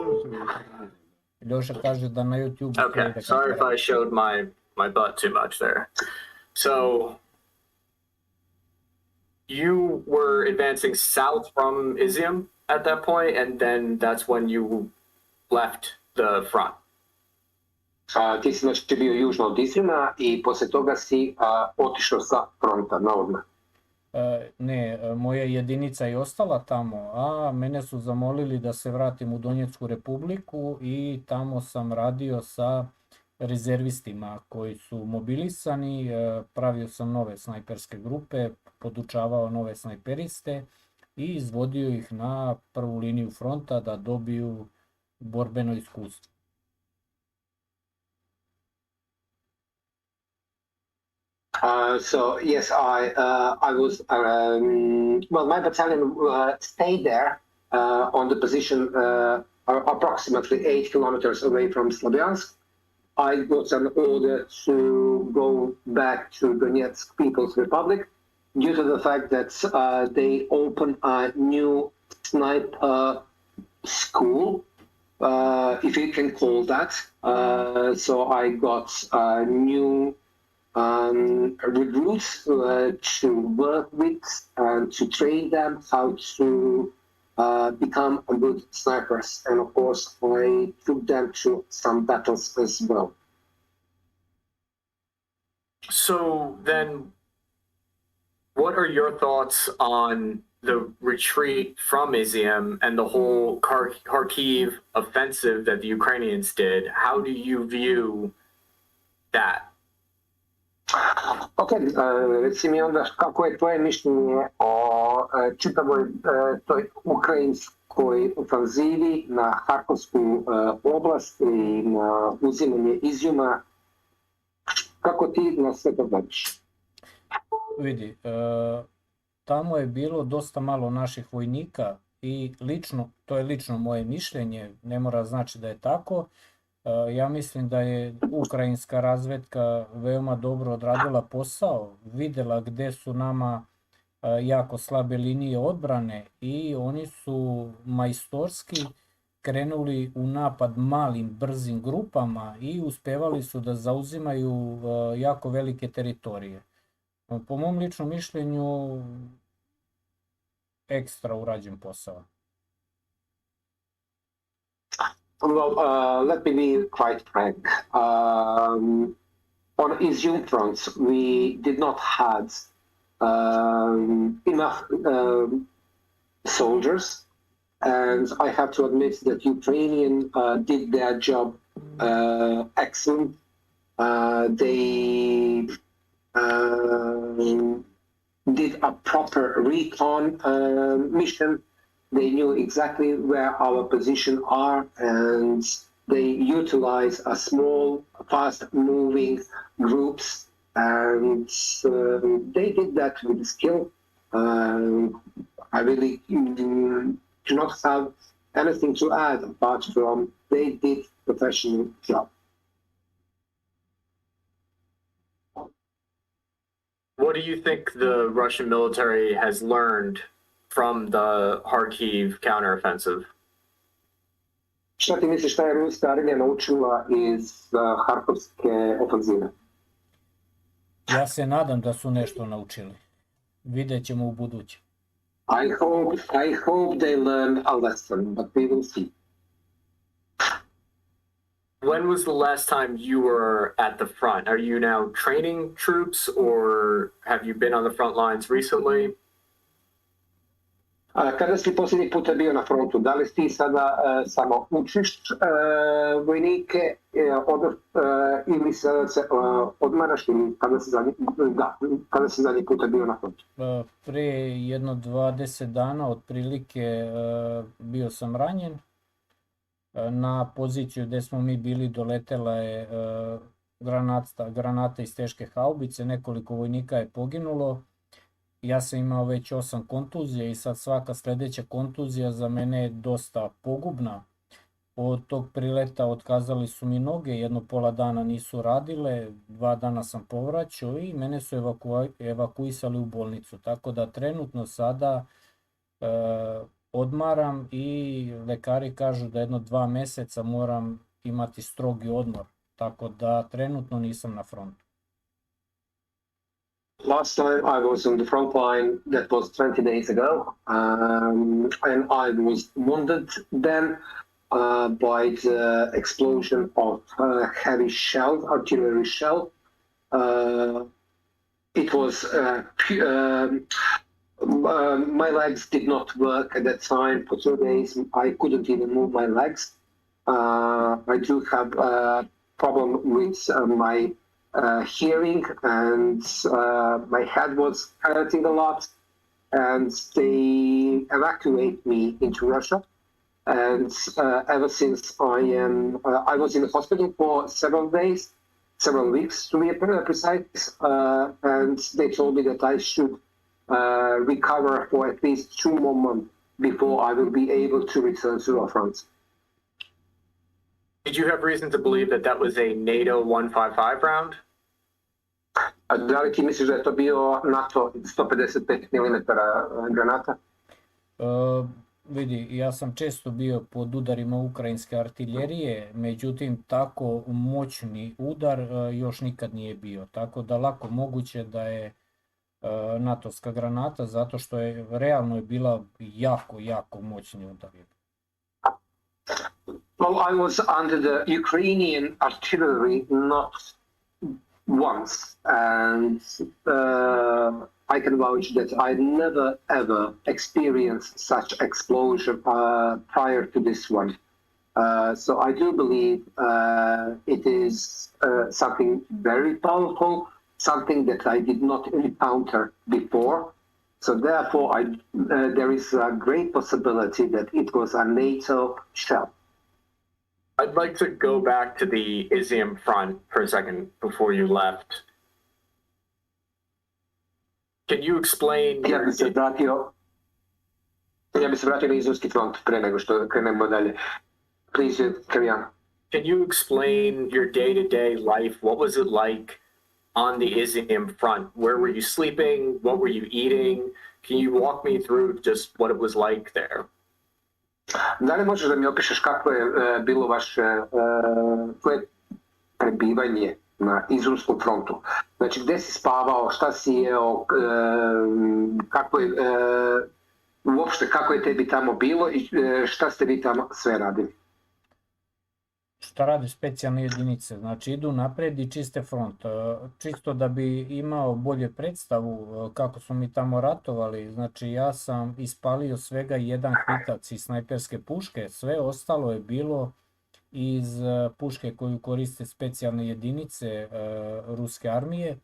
S5: Ljoša kaže da na YouTube...
S1: Okay, sorry if I showed my butt too much there. So, you were advancing south from Izium at that point, and then that's when you left the front?
S3: Ti si znači bio južno od Izuma i poslije toga si otišao sa fronta na odmah.
S5: Ne, moja jedinica je ostala tamo, a mene su zamolili da se vratim u Donjecku republiku i tamo sam radio sa rezervistima koji su mobilisani, pravio sam nove snajperske grupe, podučavao nove snajperiste i izvodio ih na prvu liniju fronta da dobiju borbeno iskustvo.
S3: So yes, I was well. My battalion stayed there on the position approximately 8 kilometers away from Slavyansk. I got an order to go back to Donetsk People's Republic due to the fact that they opened a new sniper school, if you can call that. So I got new recruits to work with and to train them how to become a good snipers. And of course, I took them to some battles as well.
S1: So then, what are your thoughts on the retreat from Izium and the whole Kharkiv offensive that the Ukrainians did? How do you view that?
S3: Ok, reci mi onda kako je tvoje mišljenje o čitavoj toj ukrajinskoj ofanzivi na Harkovsku oblast i na uzimanje Izjuma. Kako ti na sve to gledaš?
S5: Vidi, tamo je bilo dosta malo naših vojnika i lično, to je lično moje mišljenje, ne mora znači da je tako. Ja mislim da je ukrajinska razvedka veoma dobro odradila posao, videla gde su nama jako slabe linije odbrane i oni su majstorski krenuli u napad malim, brzim grupama i uspevali su da zauzimaju jako velike teritorije. Po mom ličnom mišljenju, ekstra urađen posao.
S3: Well, let me be quite frank. On Izium fronts, we did not have enough soldiers, and I have to admit that Ukrainian did their job excellent. They did a proper recon mission. They knew exactly where our positions are, and they utilize a small, fast-moving groups, and they did that with skill. I really do not have anything to add apart from they did professional job.
S1: What do you think the Russian military has learned from the Kharkiv counteroffensive?
S3: Šta ti misliš šta je ruska armija naučila iz Harkovske ofanzive?
S5: Ja se nadam da su nešto naučili. Vidjet ćemo u buduće.
S3: I hope they learn a lesson, but we will see.
S1: When was the last time you were at the front? Are you now training troops, or have you been on the front lines recently?
S3: Kada si posljednji puta bio na frontu, da li ti sada samo učiš vojnike ili sada se odmaraš ili kada si zadnji puta bio na frontu?
S5: Pre jedno 20 dana otprilike bio sam ranjen. Na poziciju gde smo mi bili doletela je granata iz teške haubice, nekoliko vojnika je poginulo. Ja sam imao već 8 kontuzija i sad svaka sledeća kontuzija za mene je dosta pogubna. Od tog prileta otkazali su mi noge, jedno pola dana nisu radile, 2 dana sam povraćao i mene su evakuisali u bolnicu. Tako da trenutno sada odmaram i lekari kažu da jedno 2 meseca moram imati strogi odmor. Tako da trenutno nisam na frontu.
S3: Last time I was on the front line, that was 20 days ago, and I was wounded then. by the explosion of heavy shell, artillery shell. It was my legs did not work at that time for 2 days. I couldn't even move my legs. I do have a problem with my hearing, and my head was hurting a lot. And they evacuate me into Russia. And ever since I was in the hospital for several days, several weeks to be precise, and they told me that I should recover for at least 2 more months before I will be able to return to France.
S1: Did you have reason to believe that that was a NATO 155 round?
S3: Da li ti misliš da je to bio NATO 155 mm granata?
S5: Vidi, ja sam često bio pod udarima ukrajinske artiljerije, međutim tako moćni udar još nikad nije bio. Tako da lako moguće da je natovska granata, zato što je realno bila jako moćni udar.
S3: Well, I was under the Ukrainian artillery not once, and I can vouch that I never ever experienced such explosion prior to this one. So I do believe it is something very powerful, something that I did not encounter before. So therefore, there is a great possibility that it was a NATO shell.
S1: I'd like to go back to the Izium front for a second before you left. Can you explain?
S3: Ja bih se vratio na Izumski front pre nego što krenemo dalje. Please, carry on.
S1: Can you explain your day-to-day life? What was it like on the Izium front? Where were you sleeping? What were you eating? Can you walk me through just what it was like there?
S3: Da li možeš da mi opišeš kako je bilo vaše tvoje prebivanje na Izumskom frontu? Znači, gde si spavao, šta si jeo, kako je, uopšte kako je tebi tamo bilo i šta ste vi tamo sve radili?
S5: Šta rade specijalne jedinice? Znači idu napred i čiste front. Čisto da bi imao bolje predstavu kako smo mi tamo ratovali, znači ja sam ispalio svega 1 hitac iz snajperske puške, sve ostalo je bilo iz puške koju koriste specijalne jedinice ruske armije.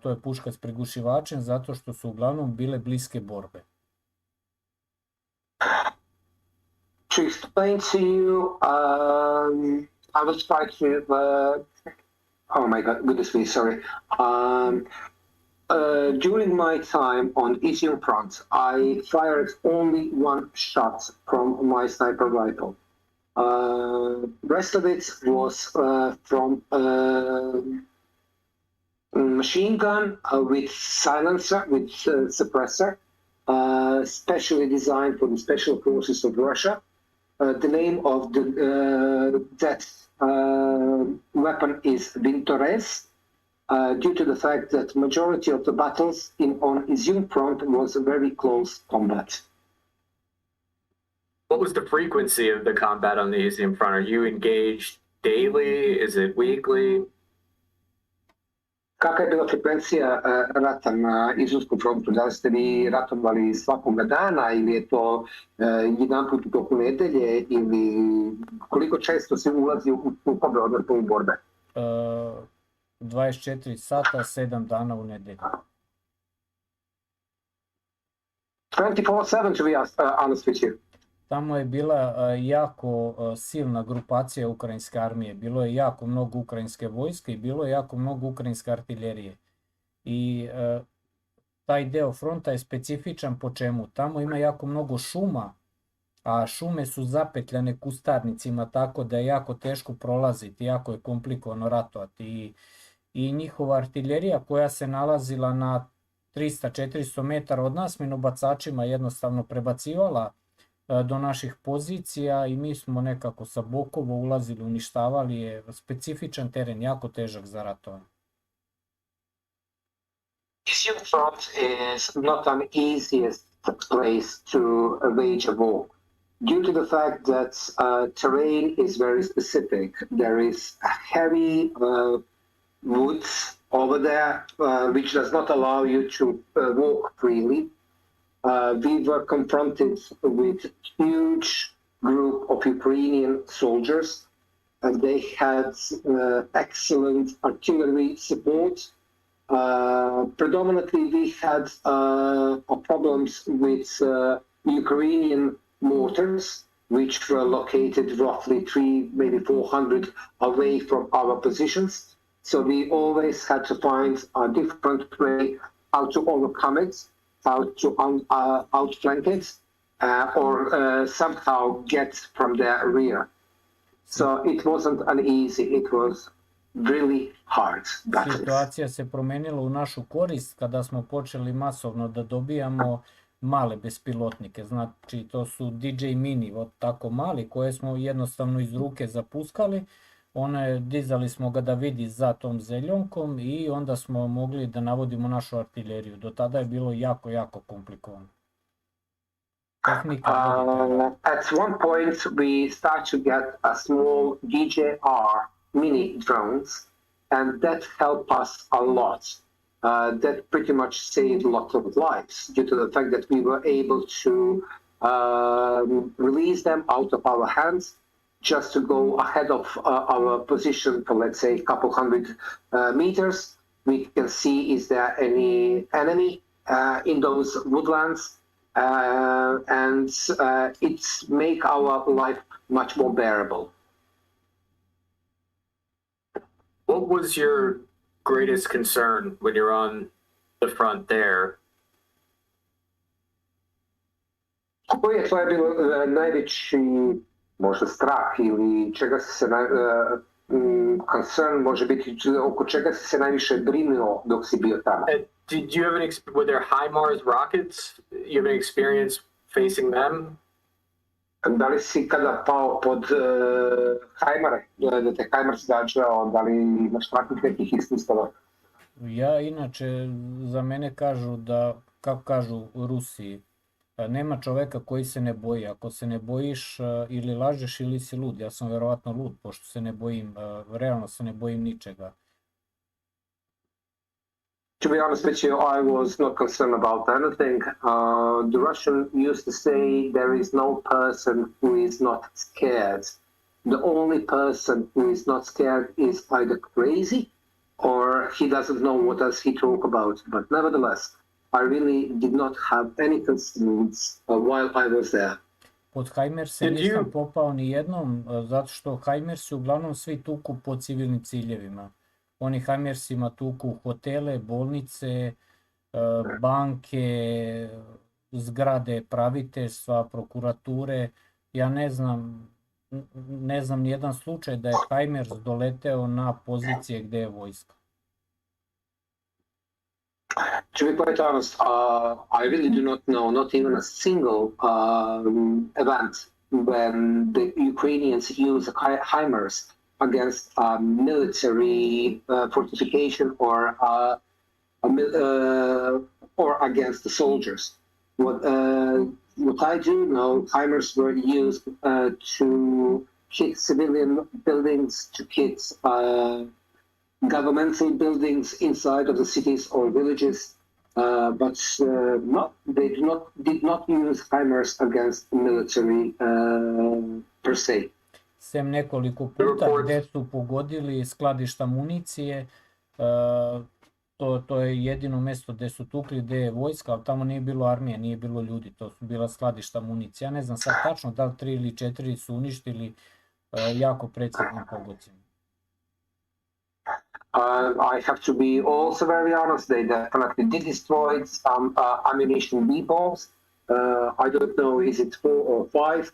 S5: To je puška s prigušivačem zato što su uglavnom bile bliske borbe.
S3: To explain to you, I will try to, oh my goodness me, sorry. During my time on Izium front, I fired only 1 shot from my sniper rifle. Rest of it was from machine gun with silencer, with suppressor, specially designed for the special forces of Russia. The name of that weapon is Vintorez, due to the fact that majority of the battles on Izium front was a very close combat.
S1: What was the frequency of the combat on the Izium front? Are you engaged daily? Is it weekly?
S3: Kakva je bila frekvencija rata na Izumskom frontu? Da li ste vi ratovali svakoga dana ili je to jedan put u toku nedelje ili koliko često se ulazi u borbe?
S5: 24 sata, 7 dana u nedelju.
S3: 24/7 to be honest with you.
S5: Tamo je bila jako silna grupacija ukrajinske armije, bilo je jako mnogo ukrajinske vojske i bilo je jako mnogo ukrajinske artiljerije. I taj deo fronta je specifičan po čemu? Tamo ima jako mnogo šuma, a šume su zapetljane kustarnicima, tako da je jako teško prolaziti, jako je komplikovano ratovati. I njihova artiljerija koja se nalazila na 300-400 metara od nas, minobacačima jednostavno prebacivala do naših pozicija i mi smo nekako sa bokova ulazili, uništavali je. Specifičan teren, jako težak za ratovanje.
S3: Izium front is not an easiest place to wage a war due to the fact that terrain is very specific, there is heavy woods over there, which does not allow you to walk freely. We were confronted with huge group of Ukrainian soldiers, and they had excellent artillery support. Predominantly, we had problems with Ukrainian mortars, which were located roughly 300, maybe 400 away from our positions. So we always had to find a different way how to overcome it, how to outflank it, or somehow get from their rear. So it wasn't an easy, it was really hard battles.
S5: Situacija se promenila u našu korist kada smo počeli masovno da dobijamo male bespilotnike, znači to su DJ mini, tako mali, koje smo jednostavno iz ruke zapuskali, dizali smo ga da vidi za tom zeljonkom i onda smo mogli da navodimo našu artiljeriju. Do tada je bilo jako, jako komplikovano.
S3: At one point we start to get a small DJR mini drones, and that helped us a lot. That pretty much saved a lot of lives due to the fact that we were able to release them out of our hands just to go ahead of our position for, let's say, a couple hundred meters. We can see is there any enemy in those woodlands, and it's make our life much more bearable.
S1: What was your greatest concern when you're on the front there?
S3: Koji je tvoje bilo najveći možda strah ili čega si se concern može biti oko čega si se najviše brinuo dok si bio tamo?
S1: Did you have were there HIMARS rockets? You have an experience facing them?
S3: Da li si kada pao pod hajmare, da te hajmar zgađao, da li imaš takvih nekih iskustava?
S5: Ja inače, za mene kažu da, kako kažu Rusi, nema čoveka koji se ne boji. Ako se ne bojiš, ili lažeš ili si lud. Ja sam verovatno lud, pošto se ne bojim, realno se ne bojim ničega.
S3: To be honest with you, I was not concerned about anything. The Russian used to say there is no person who is not scared. The only person who is not scared is either crazy or he doesn't know what does he talk about. But nevertheless, I really did not have any concerns while I was there.
S5: Pod Hajmerse nisam popao ni jednom, zato što Hajmersi uglavnom svi tuku po civilnim ciljevima. Oni Hajmersima tuku hotele, bolnice, banke, zgrade praviteljstva, prokurature. Ja ne znam ni jedan slučaj da je Hajmers doleteo na pozicije gde je vojska.
S3: To be quite honest, I really do not know, not even a single event when the Ukrainians use HIMARS against a military fortification or against the soldiers. What I do know, HIMARS were used to hit civilian buildings, to hit governmental buildings inside of the cities or villages, but they did not use HIMARS against the military per se.
S5: Sem nekoliko puta gde su pogodili skladišta municije, to je jedino mesto gde su tukli, gde je vojska, ali tamo nije bilo armije, nije bilo ljudi, to su bila skladišta municije. Ja ne znam sad tačno da li 3 ili 4 su uništili jako preciznim pogodcima.
S3: I have to be also very honest, they definitely did destroy some ammunition depots. I don't know, is it 4 or 5?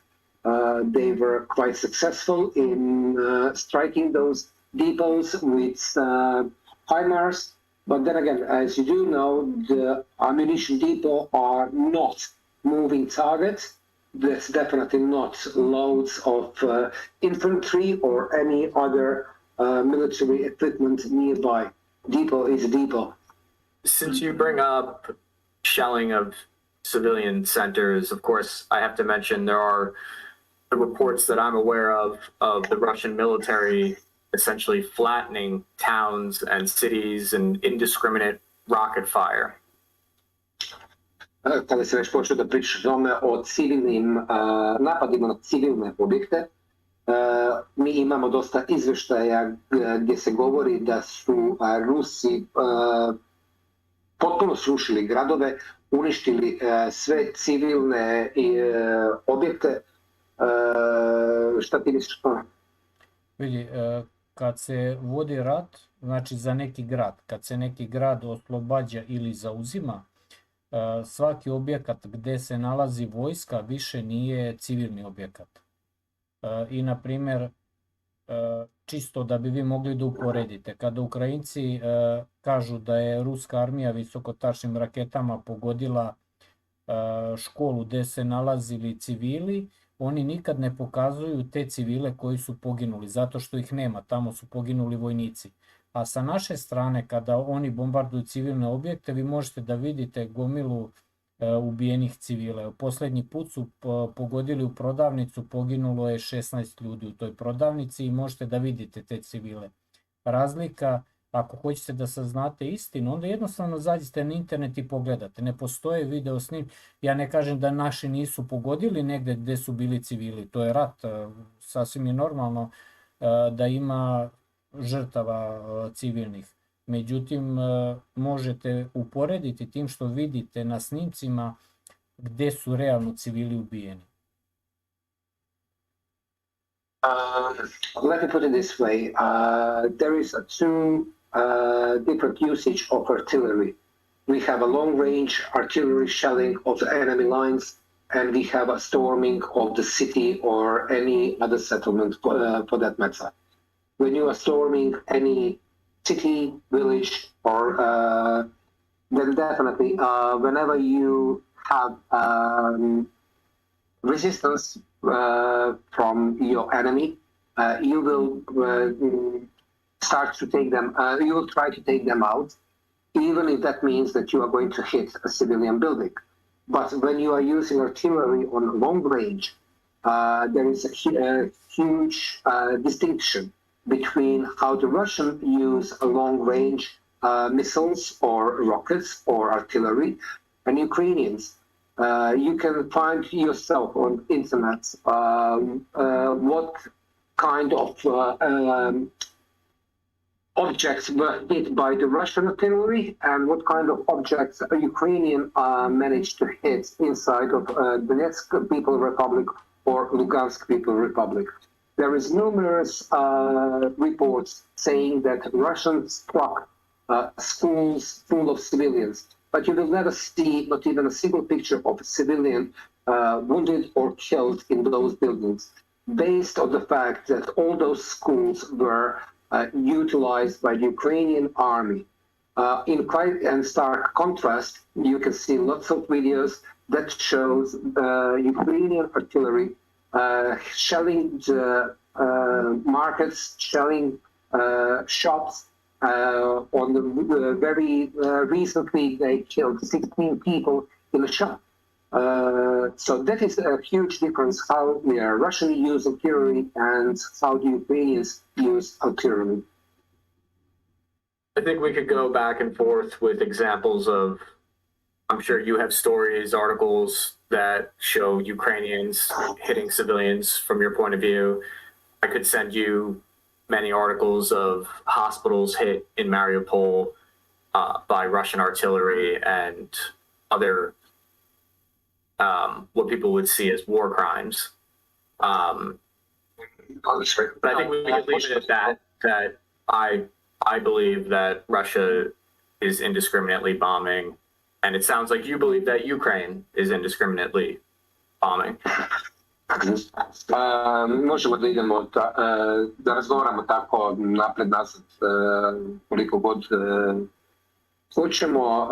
S3: They were quite successful in striking those depots with HIMARS. But then again, as you do know, the ammunition depot are not moving targets. There's definitely not loads of infantry or any other military equipment nearby. Depot is a depot.
S1: Since you bring up shelling of civilian centers. Of course, I have to mention there are the reports that I'm aware of the Russian military essentially flattening towns and cities and indiscriminate rocket fire.
S3: Kada se već počeo da pričaš o civilnim napadima na civilne objekte, mi imamo dosta izveštaja gdje se govori da su Rusi potpuno srušili gradove, uništili sve civilne objekte. Šta ti misliš o tome?
S5: Vidi, kad se vodi rat, znači za neki grad, kad se neki grad oslobađa ili zauzima, svaki objekat gdje se nalazi vojska više nije civilni objekat. I na primjer, čisto da bi vi mogli da uporedite, kada Ukrajinci kažu da je ruska armija visokotačnim raketama pogodila školu gdje se nalazili civili, oni nikad ne pokazuju te civile koji su poginuli, zato što ih nema, tamo su poginuli vojnici. A sa naše strane, kada oni bombarduju civilne objekte, vi možete da vidite gomilu ubijenih civila. Posljednji put su pogodili u prodavnicu, poginulo je 16 ljudi u toj prodavnici i možete da vidite te civile. Razlika, ako hoćete da saznate istinu, onda jednostavno zađite na internet i pogledate. Ne postoje video snim. Ja ne kažem da naši nisu pogodili negdje gdje su bili civili. To je rat. Sasvim je normalno da ima žrtava civilnih. Međutim, možete uporediti tim što vidite na snimcima gdje su realno civili ubijeni.
S3: Let me put it this way. There is two different usage of artillery. We have a long-range artillery shelling of the enemy lines, and we have a storming of the city or any other settlement for that matter. When you are storming any city, village, or then definitely whenever you have resistance from your enemy, you will start to take them. You will try to take them out, even if that means that you are going to hit a civilian building. But when you are using artillery on long range, there is a huge distinction between how the Russians use long-range missiles or rockets or artillery, and Ukrainians. You can find yourself on internet what kind of objects were hit by the Russian artillery and what kind of objects a Ukrainian managed to hit inside of Donetsk People Republic or Lugansk People Republic. There is numerous reports saying that Russians struck schools full of civilians, but you will never see not even a single picture of a civilian wounded or killed in those buildings, based on the fact that all those schools were utilized by the Ukrainian army. In quite and stark contrast, you can see lots of videos that shows Ukrainian artillery shelling the markets, shelling shops. On the very recently, they killed 16 people in a shop. So that is a huge difference how the Russians use artillery and how the Ukrainians use artillery.
S1: I think we could go back and forth with examples of, I'm sure you have stories, articles that show Ukrainians hitting civilians from your point of view. I could send you many articles of hospitals hit in Mariupol by Russian artillery and other what people would see as war crimes. But I think we could leave it at that I believe that Russia is indiscriminately bombing, and it sounds like you believe that Ukraine is indiscriminately bombing.
S3: Možemo da idemo da razgovaramo tako napred-nazad koliko god hoćemo.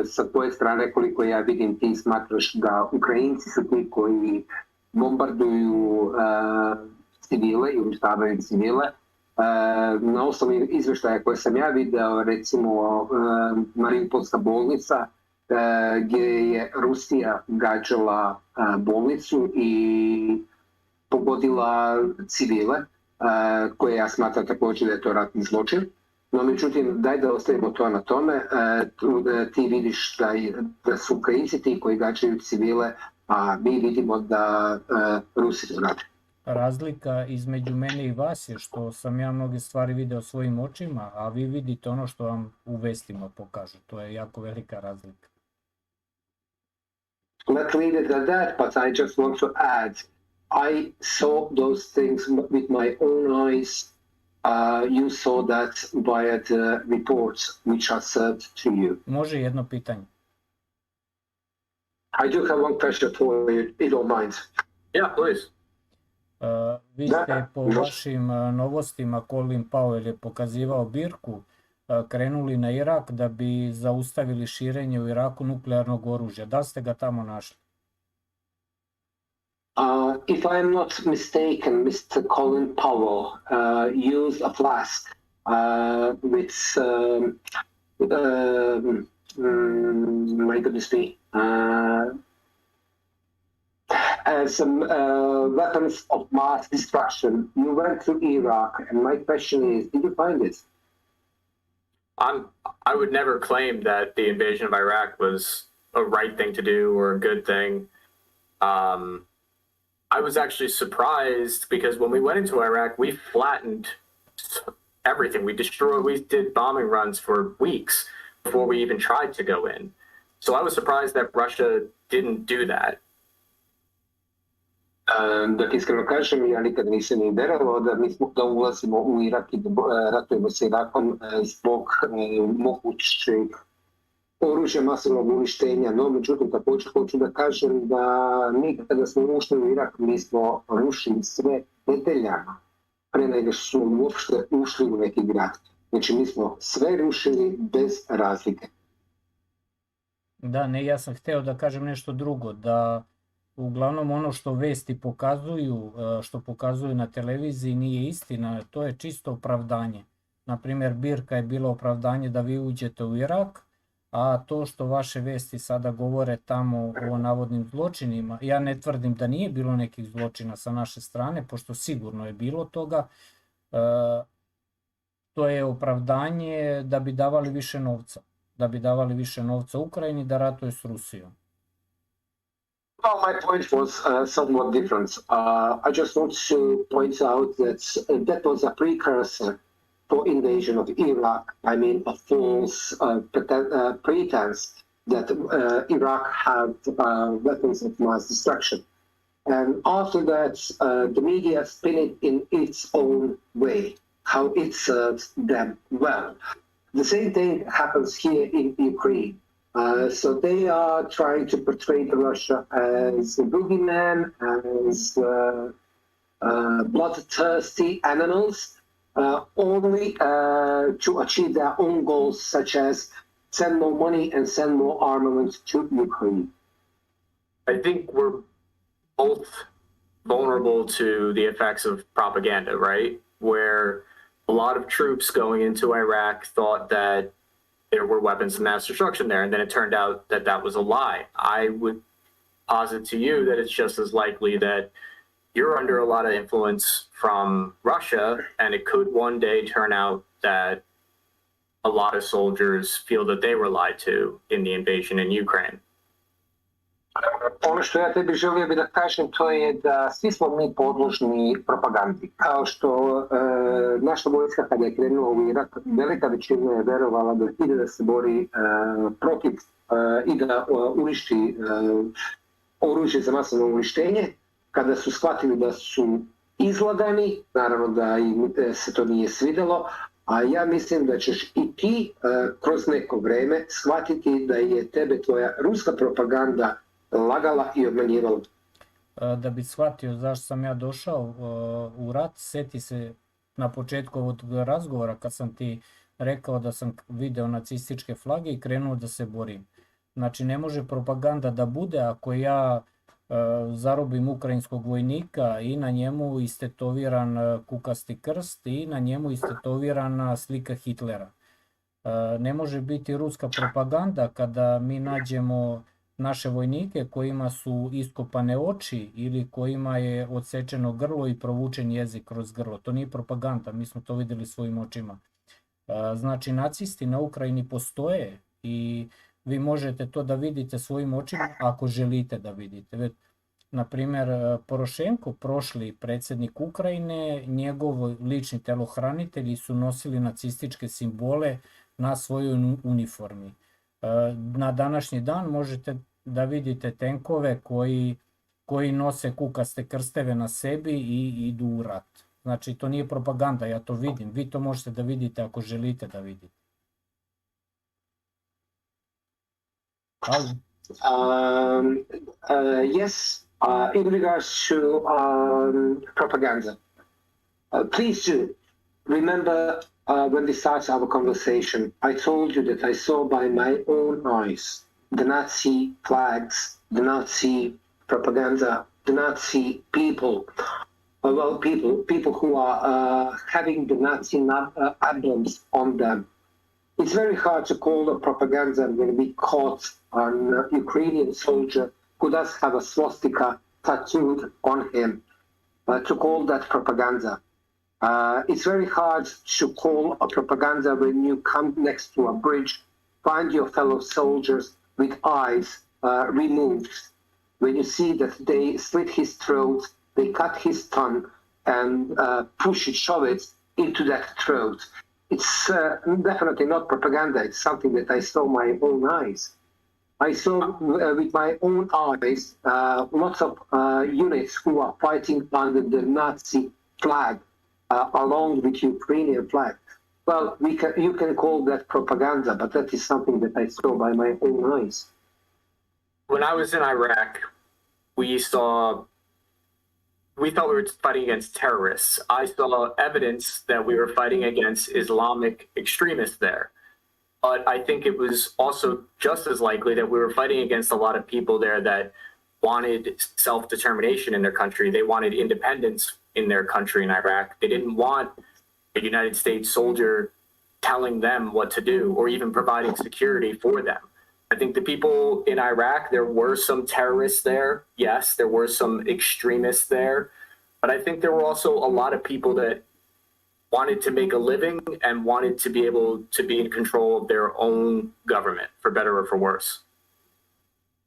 S3: Sa tvoje strane, koliko ja vidim, ti smatraš da Ukrajinci su ti koji bombarduju civile i uništavaju civile. Na osnovi izveštaja koje sam ja video, recimo Mariupolska bolnica gdje je Rusija gađala bolnicu i pogodila civile, koje ja smatram također da je to ratni zločin. No, međutim, daj da ostavimo to na tome. Ti vidiš da su Ukrajinci ti koji gađaju civile, a mi vidimo da Rusi to rade.
S5: Razlika između mene i vas je što sam ja mnoge stvari video svojim očima, a vi vidite ono što vam u vestima pokažu. To je jako velika razlika.
S3: Let's leave it at that, but I just want to add, I saw those things with my own eyes. You saw that via the reports which are served to you.
S5: Može jedno pitanje?
S3: I do have one question for you, if you don't mind.
S1: Yeah, please.
S5: Vi ste po vašim novostima, Colin Powell je pokazivao birku, krenuli na Irak da bi zaustavili širenje u Iraku nuklearnog oružja. Da li ste ga tamo našli?
S3: If I am not mistaken, Mr. Colin Powell used a flask with, my goodness me, some weapons of mass destruction. You went to Iraq, and my question is, did you find it?
S1: I would never claim that the invasion of Iraq was a right thing to do or a good thing. I was actually surprised because when we went into Iraq, we flattened everything. We did bombing runs for weeks before we even tried to go in. So I was surprised that Russia didn't do that.
S3: Da ti iskreno kažem, ja nikad nisam ni verovao da ulazimo u Irak i da ratujemo sa Irakom zbog mogućeg oružja masovnog uništenja. No, međutim, također hoću da kažem da mi kada smo ušli u Irak, mi smo rušili sve detaljama pre nego što smo uopšte ušli u neki grad. Znači, mi smo sve rušili bez razlike.
S5: Da, ne, ja sam hteo da kažem nešto drugo, da uglavnom ono što vesti pokazuju, što pokazuju na televiziji nije istina, to je čisto opravdanje. Naprimjer, birka je bilo opravdanje da vi uđete u Irak, a to što vaše vesti sada govore tamo o navodnim zločinima, ja ne tvrdim da nije bilo nekih zločina sa naše strane, pošto sigurno je bilo toga, to je opravdanje da bi davali više novca. Da bi davali više novca Ukrajini da ratuje s Rusijom.
S3: Well, my point was somewhat different. I just want to point out that was a precursor for invasion of Iraq. I mean, a false pretense that Iraq had weapons of mass destruction. And after that, the media spin it in its own way, how it serves them well. The same thing happens here in Ukraine. So they are trying to portray Russia as a boogeyman, as bloodthirsty animals, only to achieve their own goals, such as send more money and send more armament to Ukraine.
S1: I think we're both vulnerable to the effects of propaganda, right? Where a lot of troops going into Iraq thought that there were weapons of mass destruction there, and then it turned out that that was a lie. I would posit to you that it's just as likely that you're under a lot of influence from Russia, and it could one day turn out that a lot of soldiers feel that they were lied to in the invasion in Ukraine.
S3: Ono što ja tebi želio bi da kažem, to je da svi smo mi podložni propagandi. Kao što naša vojska kada je krenula u Irak, velika većina je verovala da ide da se bori protiv i da uništi oružje za masovno uništenje. Kada su shvatili da su izlagani, naravno da im se to nije svidelo, a ja mislim da ćeš i ti kroz neko vreme shvatiti da je tebe tvoja ruska propaganda lagala i obmanjivala.
S5: Da bi shvatio zašto sam ja došao u rat, seti se na početku ovog razgovora kad sam ti rekao da sam video nacističke flage i krenuo da se borim. Znači ne može propaganda da bude ako ja zarobim ukrajinskog vojnika i na njemu istetoviran kukasti krst i na njemu istetovirana slika Hitlera. Ne može biti ruska propaganda kada mi nađemo naše vojnike kojima su iskopane oči ili kojima je odsečeno grlo i provučen jezik kroz grlo. To nije propaganda, mi smo to vidjeli svojim očima. Znači, nacisti na Ukrajini postoje i vi možete to da vidite svojim očima ako želite da vidite. Naprimjer, Porošenko, prošli predsjednik Ukrajine, njegovi lični telohranitelji su nosili nacističke simbole na svojoj uniformi. Na današnji dan možete da vidite tenkove koji nose kukaste krsteve na sebi i idu u rat. Znači, to nije propaganda, ja to vidim. Vi to možete da vidite ako želite da vidite.
S3: Yes, in regards to propaganda, please do remember when we started our conversation, I told you that I saw by my own eyes the Nazi flags, the Nazi propaganda, the Nazi people. People who are having the Nazi emblems on them. It's very hard to call a propaganda when we caught an Ukrainian soldier who does have a swastika tattooed on him, to call that propaganda. It's very hard to call a propaganda when you come next to a bridge, find your fellow soldiers with eyes removed, when you see that they slit his throat, they cut his tongue and push it, shove it into that throat. It's definitely not propaganda. It's something that I saw with my own eyes. I saw with my own eyes lots of units who are fighting under the Nazi flag along with Ukrainian flag. Well, you can call that propaganda, but that is something that I saw by my own eyes.
S1: When I was in Iraq, we thought we were fighting against terrorists. I saw evidence that we were fighting against Islamic extremists there. But I think it was also just as likely that we were fighting against a lot of people there that wanted self-determination in their country. They wanted independence in their country in Iraq. They didn't want a United States soldier telling them what to do or even providing security for them. I think the people in Iraq, there were some terrorists there. Yes, there were some extremists there. But I think there were also a lot of people that wanted to make a living and wanted to be able to be in control of their own government, for better or for worse.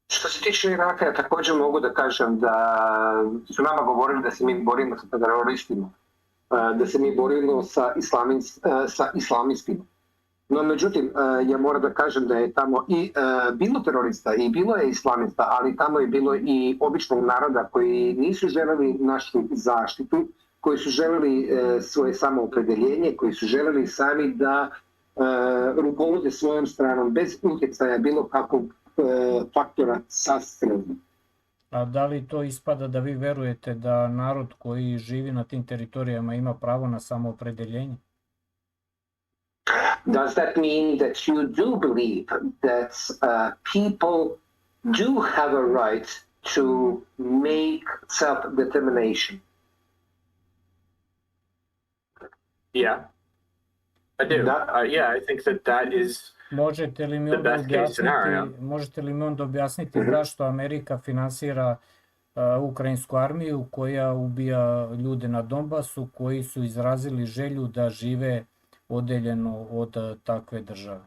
S3: Što se tiče Iraka, ja također mogu da kažem da su nama govorili da se mi borimo sa teroristima, da se mi borimo sa islamistima. No, međutim, ja moram da kažem da je tamo i bilo terorista i bilo je islamista, ali tamo je bilo i običnog naroda koji nisu želeli našu zaštitu, koji su želeli svoje samoopredeljenje, koji su želeli sami da rukovode svojom stranom bez utjecaja bilo kakvog faktora sa strane.
S5: A da li to ispada da vi verujete da narod koji živi na tim teritorijama ima pravo na samoopredeljenje?
S3: Does that mean that you do believe that people do have a right to make self-determination?
S1: Yeah, I do. Yeah, I think that is
S5: Možete li mi onda objasniti zašto Amerika finansira ukrajinsku armiju koja ubija ljude na Donbasu koji su izrazili želju da žive odeljeno od takve države?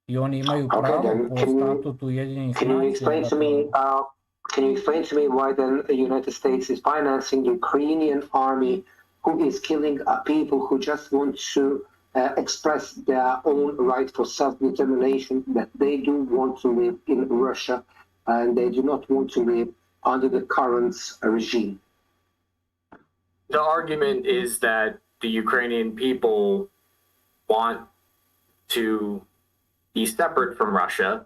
S5: I oni imaju pravo po statutu Ujedinjenih nacija.
S3: Can you explain to me why then the United States is financing the Ukrainian army who is killing people who just want to express their own right for self-determination, that they do want to live in Russia and they do not want to live under the current regime?
S1: The argument is that the Ukrainian people want to be separate from Russia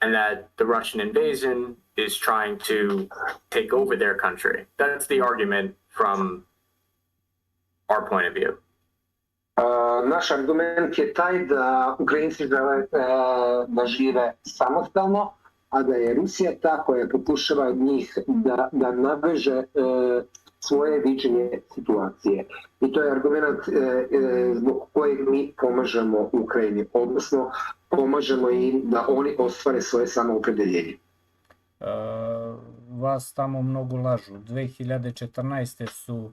S1: and that the Russian invasion is trying to take over their country. That's the argument from our point of view.
S3: Naš argument je taj da Ukrajinci žele da žive samostalno, a da je Rusija ta koja pokušava od njih da naveže svoje viđenje situacije. I to je argument zbog kojeg mi pomažemo Ukrajini, odnosno pomažemo im da oni ostvare svoje samoopredeljenje.
S5: Vas tamo mnogo lažu. 2014. su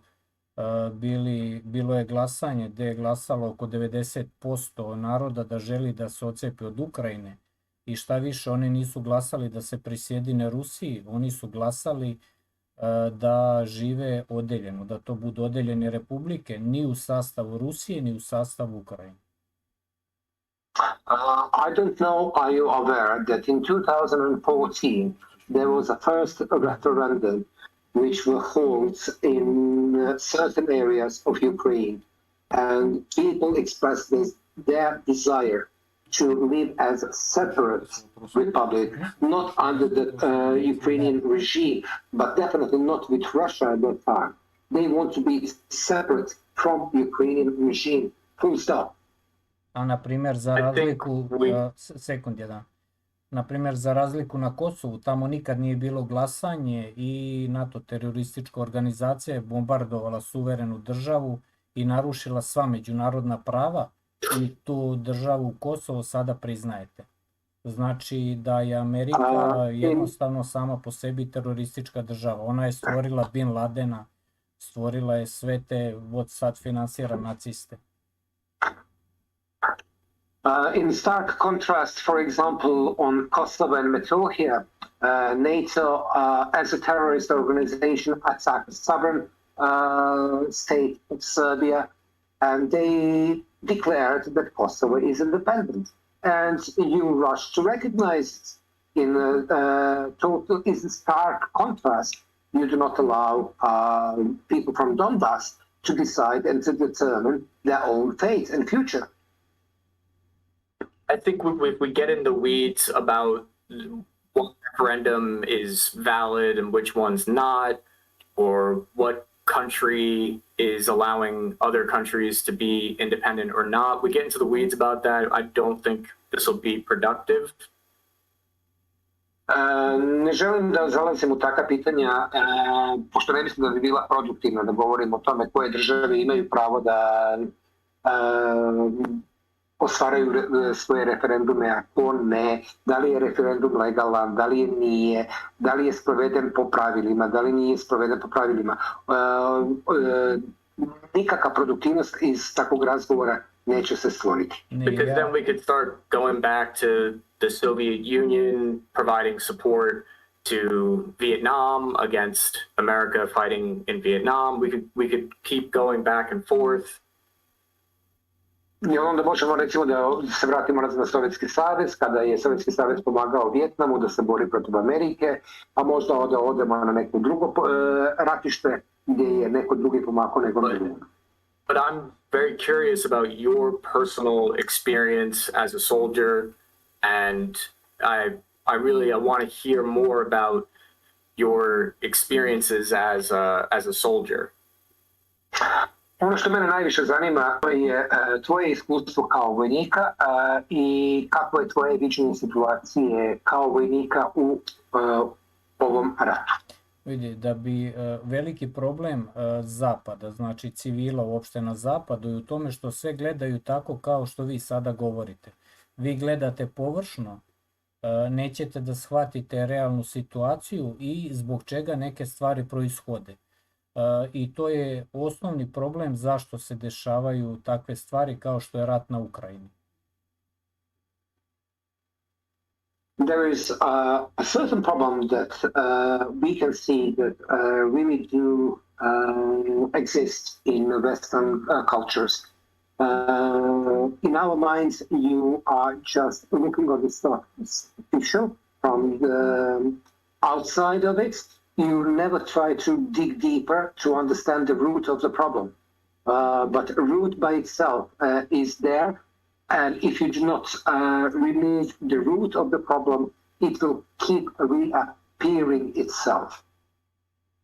S5: bilo je glasanje gde je glasalo oko 90% naroda da želi da se odcepi od Ukrajine. I šta više, oni nisu glasali da se prisjedine Rusiji, oni su glasali da žive odeljeno, da to budu odeljene republike, ni u sastavu Rusije, ni u sastavu Ukrajine.
S3: I don't know, are you aware that in 2014 there was a first referendum which were held in certain areas of Ukraine, and people expressed their desire to live as a separate republic, not under the Ukrainian regime, but definitely not with Russia at that time. They want to be separate from Ukrainian regime, full stop.
S5: A na primjer za razliku, sekund jedan, na primjer za razliku na Kosovu, tamo nikad nije bilo glasanje i NATO teroristička organizacija je bombardovala suverenu državu i narušila sva međunarodna prava i tu državu Kosovo sada priznajete. Znači da je Amerika jednostavno sama po sebi teroristička država. Ona je stvorila Bin Ladena, stvorila je sve te, vod sad finansira naciste.
S3: In stark contrast, for example, on Kosovo and Metohija, NATO, as a terrorist organization, attacked the southern state of Serbia, and they declared that Kosovo is independent. And you rush to recognize it. In stark contrast, you do not allow people from Donbass to decide and to determine their own fate and future.
S1: I think if we get in the weeds about what referendum is valid and which one's not, or what country is allowing other countries to be independent or not, we get into the weeds about that, I don't think this will be productive.
S3: Ne želim da zalazim u taka pitanja, pošto ne mislim da bi bila produktivna da govorim o tome koje države imaju pravo da ostvaraju svoje referendume, a ko ne, da li je referendum legalan, da li je nije, da li je sproveden po pravilima, da li nije sproveden po pravilima. Nikakva produktivnost iz takvog razgovora neće se stvoriti.
S1: Because then we could start going back to the Soviet Union providing support to Vietnam against America fighting in Vietnam. We could keep going back and forth.
S3: I onda možemo recimo da se vratimo na Sovjetski savez, kada je Sovjetski savez pomagao Vijetnamu da se bori protiv Amerike, a možda odemo na neko drugo ratište gdje je neko drugi pomagao nego drugo.
S1: But I'm very curious about your personal experience as a soldier, and I really want to hear more about your experiences as a soldier.
S3: Ono što mene najviše zanima je tvoje iskustvo kao vojnika i kako je tvoje viđenje situacije kao vojnika u ovom ratu.
S5: Vidi, da bi veliki problem zapada, znači civila uopšte na zapadu, je u tome što sve gledaju tako kao što vi sada govorite. Vi gledate površno, nećete da shvatite realnu situaciju i zbog čega neke stvari proishode. I to je osnovni problem zašto se dešavaju takve stvari kao što je rat na Ukrajini.
S3: There is a certain problem that we can see that really do exist in Western cultures. In our minds, you are just looking at the stuff superficial from the outside of it. You never try to dig deeper to understand the root of the problem. But the root by itself is there. And if you do not remove the root of the problem, it will keep reappearing itself.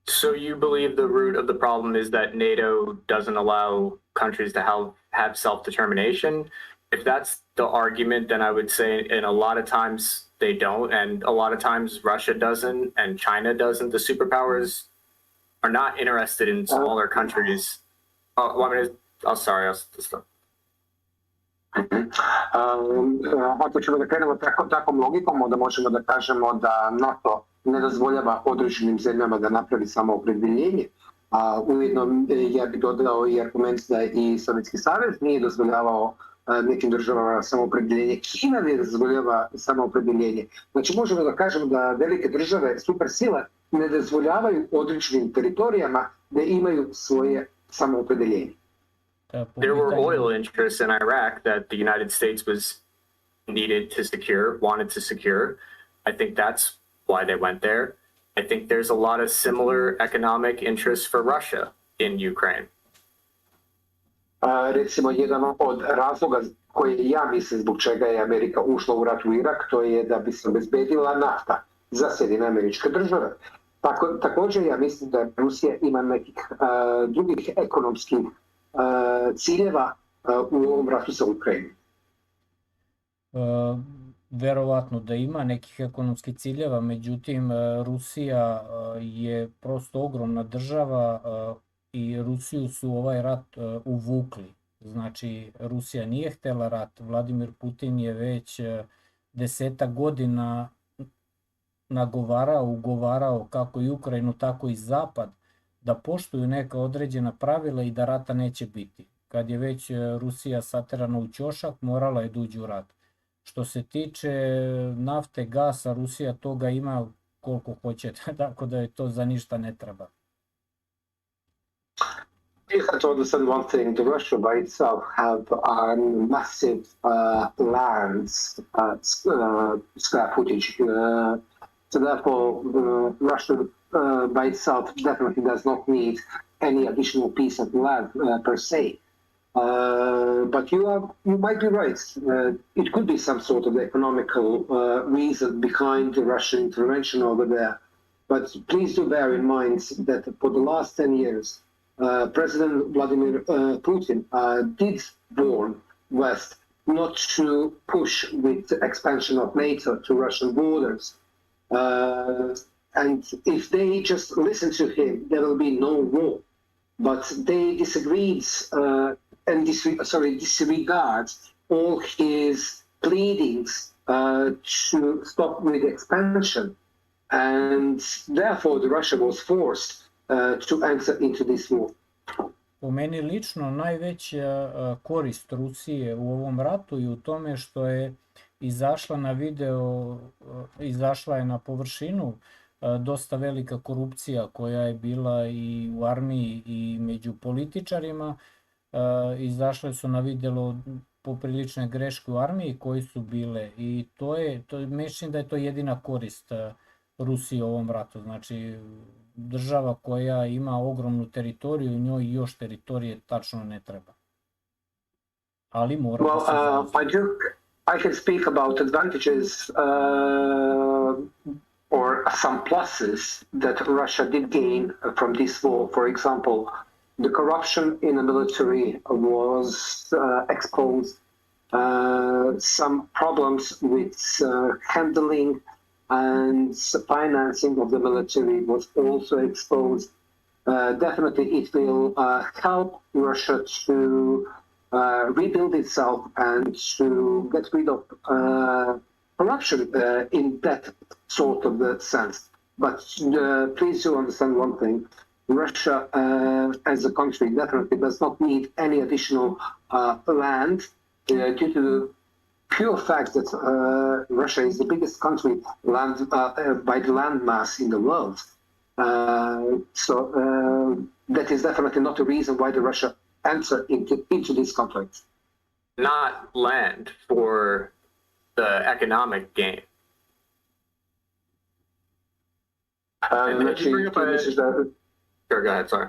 S1: So you believe the root of the problem is that NATO doesn't allow countries to have self-determination? If that's the argument, then I would say, and a lot of times they don't, and a lot of times Russia doesn't, and China doesn't. The superpowers are not interested in smaller countries. Sorry, I'll stop.
S3: Ako ćemo da krenemo takvom logikom, onda možemo da kažemo da NATO ne dozvoljava određenim zemljama da napravi samoopredjeljenje, a ujedno ja bih dodao i argument da i Sovjetski savez nije dozvoljavao nekim državama samoopredjeljenje. Kina ne dozvoljava samoopredjeljenje. Znači možemo da kažemo da velike države, supersile, ne dozvoljavaju određenim teritorijama da imaju svoje samoopredjeljenje.
S1: There were oil interests in Iraq that the United States wanted to secure. I think that's why they went there. I think there's a lot of similar economic interests for Russia in Ukraine.
S3: Recimo, jedan od razloga koje ja mislim zbog čega je Amerika ušla u rat u Irak, to je da bi se obezbedila nafta za Sjedinjene Američke Države. Također ja mislim da Rusija ima nekih drugih ekonomskih ciljeva u ovom ratu sa Ukrajinom.
S5: Verovatno da ima nekih ekonomskih ciljeva, međutim Rusija je prosto ogromna država i Rusiju su ovaj rat uvukli. Znači Rusija nije htela rat, Vladimir Putin je već 10 godina ugovarao kako i Ukrajinu, tako i Zapad da poštuju neka određena pravila i da rata neće biti. Kad je već Rusija saterana u ćošak, morala je da uđe u rat. Što se tiče nafte, gasa, Rusija toga ima koliko hoćete, tako da je to za ništa ne treba.
S3: You have to understand one thing, the Russia by itself have massive lands, square footage. So therefore, Russia by itself definitely does not need any additional piece of land per se. But you might be right. It could be some sort of economical reason behind the Russian intervention over there. But please do bear in mind that for the last 10 years, President Vladimir Putin did warn West not to push with the expansion of NATO to Russian borders. And if they just listen to him, there will be no war. But they disagreed and disregard all his pleadings to stop with expansion. And therefore, Russia was forced to enter into this war.
S5: Po meni lično najveća korist Rusije u ovom ratu je u tome što je izašla na video, izašla je na površinu dosta velika korupcija koja je bila i u armiji i među političarima. Izašle su na video poprilične greške u armiji koji su bile i mislim da je to jedina korist Rusije u ovom ratu. Znači država koja ima ogromnu teritoriju, njoj još teritorije tačno ne treba. Ali mora da se zauzme.
S3: I can speak about advantages or some pluses that Russia did gain from this war. For example, the corruption in the military was exposed. Some problems with handling and financing of the military was also exposed. Definitely it will help Russia to rebuild itself and to get rid of corruption in that sort of sense. But please do understand one thing. Russia as a country definitely does not need any additional land due to the pure fact that Russia is the biggest country by the land mass in the world. So that is definitely not a reason why the Russia enter into this conflict.
S1: Not land for the economic gain. Sure, go ahead, sorry.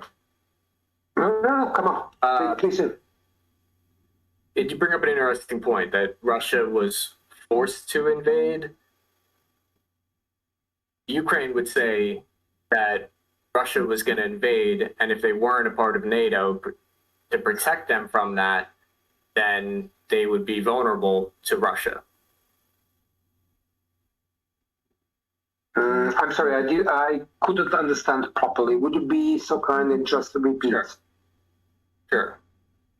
S3: No, come on. Please do.
S1: Did you bring up an interesting point that Russia was forced to invade? Ukraine would say that Russia was going to invade, and if they weren't a part of NATO, to protect them from that, then they would be vulnerable to Russia.
S3: I'm sorry, I couldn't understand properly. Would you be so kind and just repeat?
S1: Sure.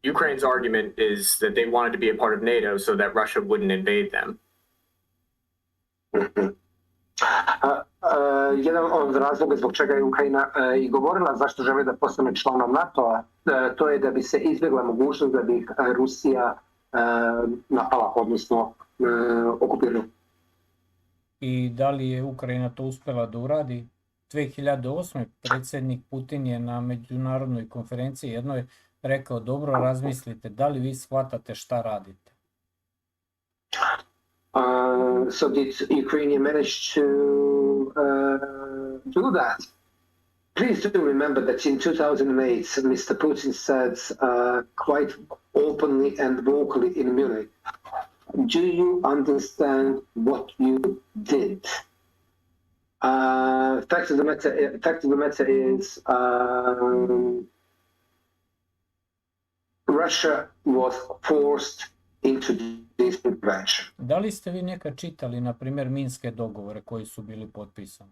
S1: Ukraine's argument is that they wanted to be a part of NATO so that Russia wouldn't invade them.
S3: Jedan od razloga zbog čega je Ukrajina i govorila zašto želi da postane članom NATO-a, to je da bi se izbjegla mogućnost da bi Rusija napala, odnosno okupirala.
S5: I da li je Ukrajina to uspela da uradi? 2008. predsjednik Putin je na međunarodnoj konferenciji jednoj rekao, dobro razmislite, da li vi shvatate šta radite?
S3: So did Ukraine manage to do that? Please do remember that in 2008, Mr. Putin said quite openly and vocally in Munich, do you understand what you did? Fact of the matter is, Russia was forced into this intervention.
S5: Da li ste vi nekad čitali, na primjer, minske dogovore koji su bili potpisani?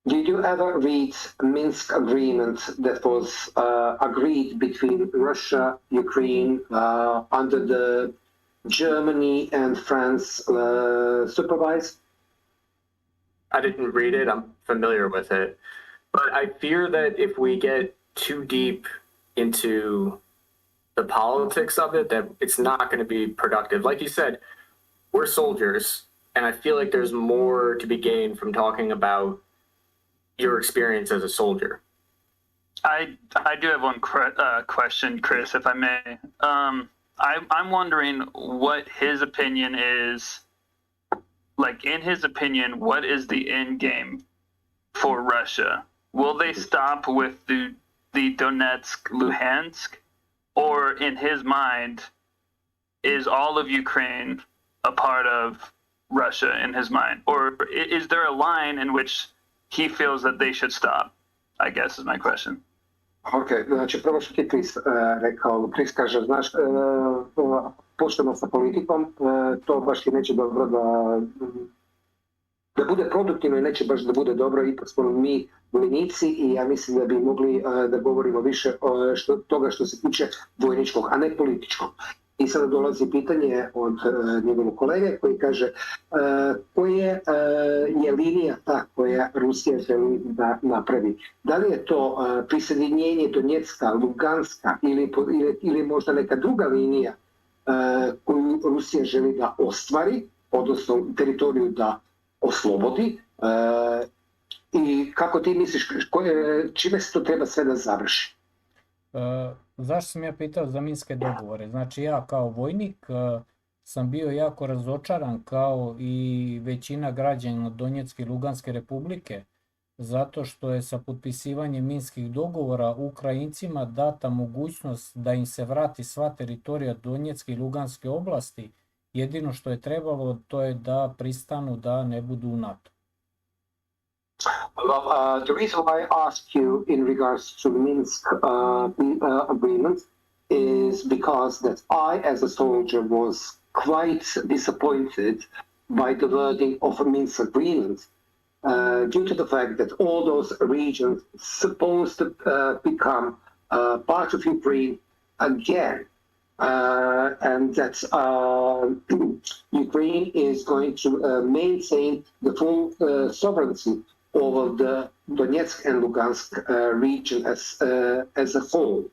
S3: Did you ever read Minsk agreement that was agreed between Russia, Ukraine, under the Germany and France supervise?
S1: I didn't read it. I'm familiar with it. But I fear that if we get too deep into the politics of it, that it's not going to be productive. Like you said, we're soldiers, and I feel like there's more to be gained from talking about your experience as a soldier.
S2: I do have one question, Chris, if I may. I'm wondering what his opinion is. Like, in his opinion, what is the end game for Russia? Will they stop with the Donetsk, Luhansk? Or in his mind, is all of Ukraine a part of Russia in his mind? Or is there a line in which he feels that they should stop? I guess is my question.
S3: Ok, znači prvo što ti Chris rekao, Chris kaže, znaš, počnemo sa politikom, to baš ti neće dobro da bude produktivno i neće baš da bude dobro, ipak smo mi vojnici i ja mislim da bi mogli da govorimo više toga što se tiče vojničkog, a ne političkog. I sada dolazi pitanje od njegovog kolege koji kaže koja je linija ta koja Rusija želi da napravi. Da li je to prisjedinjenje Donjecka, Luganska ili možda neka druga linija koju Rusija želi da ostvari, odnosno teritoriju da oslobodi, i kako ti misliš, čime se to treba sve da završi?
S5: Zašto sam ja pitao za minske dogovore? Znači ja kao vojnik sam bio jako razočaran kao i većina građana Donjecke i Luganske republike zato što je sa potpisivanjem minskih dogovora Ukrajincima data mogućnost da im se vrati sva teritorija Donjecke i Luganske oblasti. Jedino što je trebalo to je da pristanu da ne budu u NATO.
S3: Well, the reason why I asked you in regards to Minsk agreement is because that I, as a soldier, was quite disappointed by the wording of a Minsk agreement due to the fact that all those regions supposed to become part of Ukraine again. And that Ukraine is going to maintain the full sovereignty over the Donetsk and Lugansk region as a whole.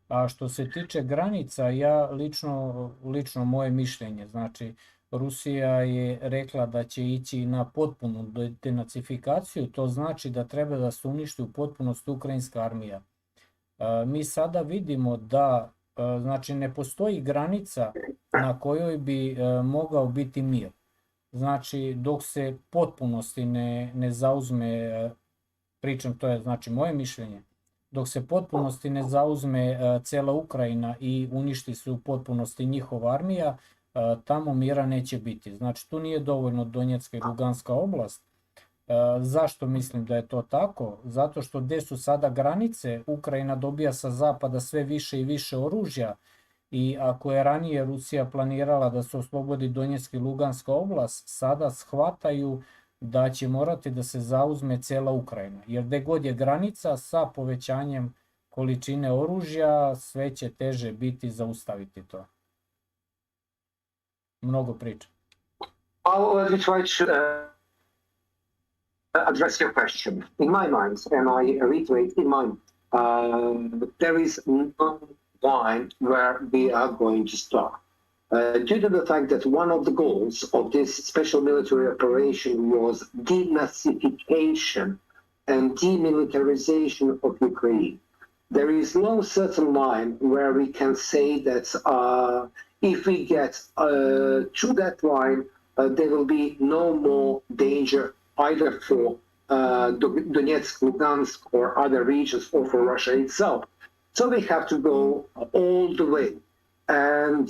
S5: A što se tiče granica, ja lično moje mišljenje, znači Rusija je rekla da će ići na potpunu denacifikaciju, to znači da treba da se uništi u potpunosti ukrajinska armija. Mi sada vidimo da znači ne postoji granica na kojoj bi mogao biti mir. Znači dok se potpunosti ne zauzme, pričam to je znači moje mišljenje, dok se potpunosti ne zauzme cela Ukrajina i uništi se u potpunosti njihova armija, tamo mira neće biti. Znači tu nije dovoljno Donjecka i Luganska oblast. Zašto mislim da je to tako? Zato što gdje su sada granice, Ukrajina dobija sa zapada sve više i više oružja I ako je ranije Rusija planirala da se oslobodi Donjeck i Luganska oblast, sada shvataju da će morati da se zauzme cela Ukrajina. Jer gde god je granica, sa povećanjem količine oružja, sve će teže biti zaustaviti to. Mnogo priča.
S3: Well, let me try to address your question. In my mind, and I reiterate, in my mind, there is no line where we are going to stop. Due to the fact that one of the goals of this special military operation was denazification and demilitarization of Ukraine, there is no certain line where we can say that if we get to that line, there will be no more danger either for Donetsk, Lugansk, or other regions, or for Russia itself. So we have to go all the way and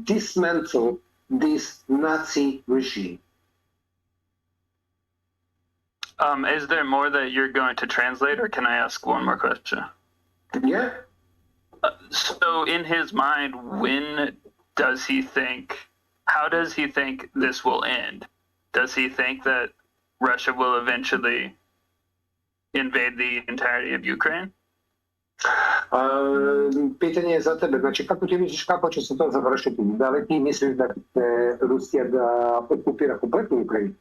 S3: dismantle this Nazi regime.
S2: Is there more that you're going to translate, or can I ask one more question?
S3: Yeah.
S2: So in his mind, when does he think, how does he think this will end? Does he think that Russia will eventually invade the entirety of Ukraine?
S3: Pitanje je za tebe, znači kako ti misliš kako će se to završiti? Da li ti misliš da će Rusija da okupira kompletnu Ukrajinu?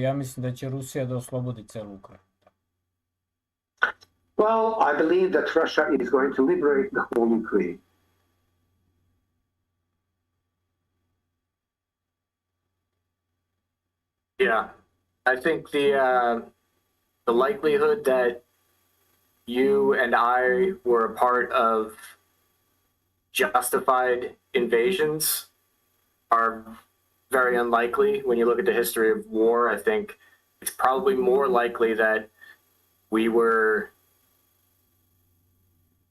S5: Ja mislim da će Rusija da oslobodi celu Ukrajinu.
S3: Well, I believe that Russia is going to liberate the whole Ukraine.
S1: Yeah, I think the likelihood that you and I were a part of justified invasions are very unlikely. When you look at the history of war, I think it's probably more likely that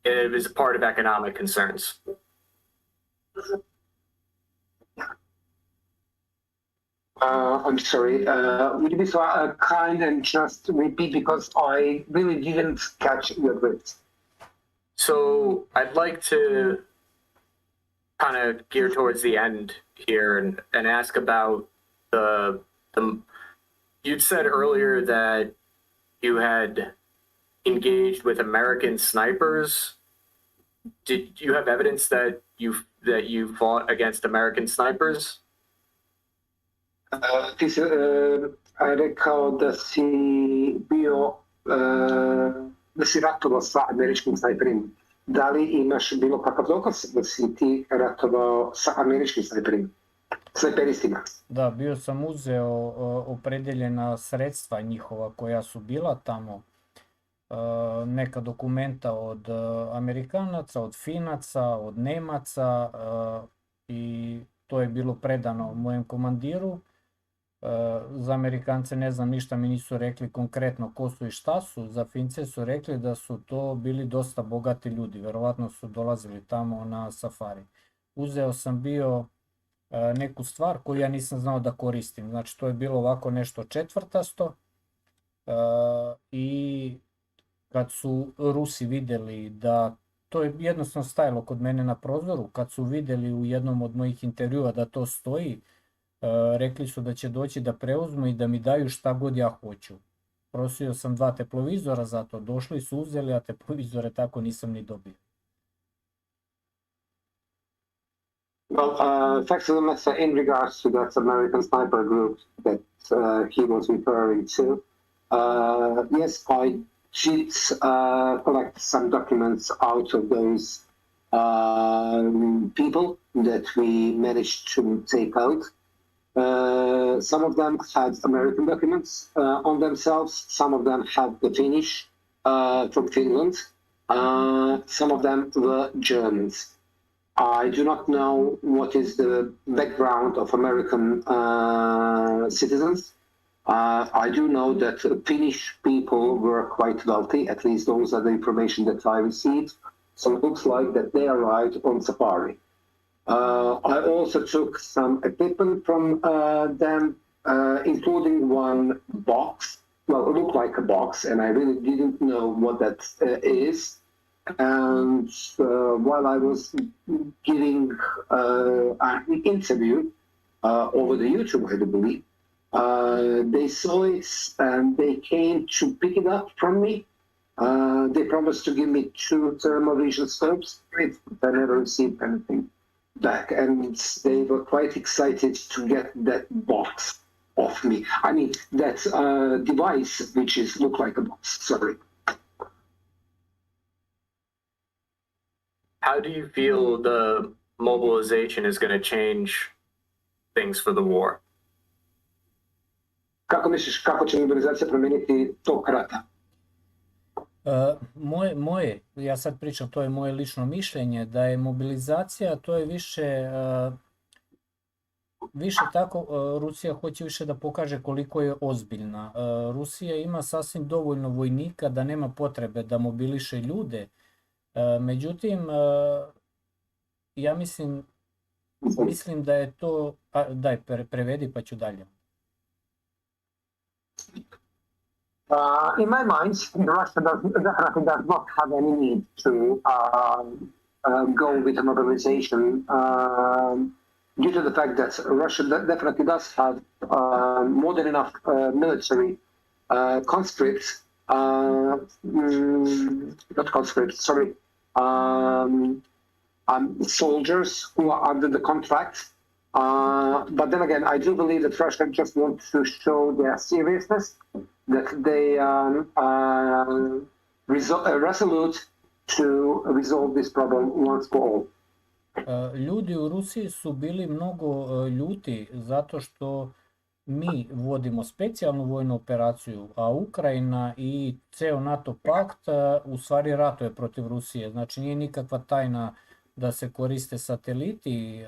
S1: it was a part of economic concerns.
S3: I'm sorry, would you be so kind and just repeat, because I really didn't catch your words.
S1: So I'd like to kind of gear towards the end here and ask about the you'd said earlier that you had engaged with American snipers. Did you have evidence that you fought against American snipers?
S3: Ti si rekao da si bio, da si ratovao sa američkim snajperima. Da li imaš bilo kakav dokaz da si ti ratovao sa američkim snajperistima?
S5: Da, bio sam uzeo opredeljena sredstva njihova koja su bila tamo, neka dokumenta od Amerikanaca, od Finaca, od Nemaca, i to je bilo predano mojem komandiru. Za Amerikance ne znam ništa, mi nisu rekli konkretno ko su i šta su. Za Fince su rekli da su to bili dosta bogati ljudi, verovatno su dolazili tamo na safari. Uzeo sam bio neku stvar koju ja nisam znao da koristim, znači to je bilo ovako nešto četvrtasto, i kad su Rusi videli da to je jednostavno stajalo kod mene na prozoru, kad su videli u jednom od mojih intervjua da to stoji, rekli su da će doći da preuzmu i da mi daju šta god ja hoću. Prosio sam 2 teplovizora za to, došli su, uzeli, a teplovizore tako nisam ni dobio.
S3: Well, facts of the matter in regards to that American sniper group that he was referring to, yes, I did collect some documents out of those people that we managed to take out. Some of them had American documents on themselves. Some of them had the Finnish from Finland. Some of them were Germans. I do not know what is the background of American citizens. I do know that Finnish people were quite wealthy, at least those are the information that I received. So it looks like that they arrived on safari. I also took some equipment from them, including one box. Well, it looked like a box, and I really didn't know what that is. And while I was giving an interview over the YouTube, I do believe, they saw it and they came to pick it up from me. They promised to give me 2 thermal vision scopes, but I never received anything back. And they were quite excited to get that box off me. I mean, that device, which is look like a box, sorry.
S1: How do you feel the mobilization is going to change things for the war?
S3: Kako misliš, kako će mobilizacija promijeniti tog rata?
S5: Ja sad pričam, to je moje lično mišljenje, da je mobilizacija, to je više tako, Rusija hoće više da pokaže koliko je ozbiljna. Rusija ima sasvim dovoljno vojnika da nema potrebe da mobiliše ljude. Međutim, ja mislim da je to, daj prevedi pa ću dalje.
S3: In my mind, Russia definitely does not have any need to go with a mobilization due to the fact that Russia definitely does have more than enough military conscripts, not conscripts, sorry, soldiers who are under the contract. But then again, I do believe that Russia just wants to show their seriousness, that they are resolute to resolve this problem once for all.
S5: Ljudi u Rusiji su bili mnogo ljuti zato što mi vodimo specijalnu vojnu operaciju, a Ukrajina i ceo NATO pakt u stvari ratuje protiv Rusije. Znači nije nikakva tajna da se koriste sateliti,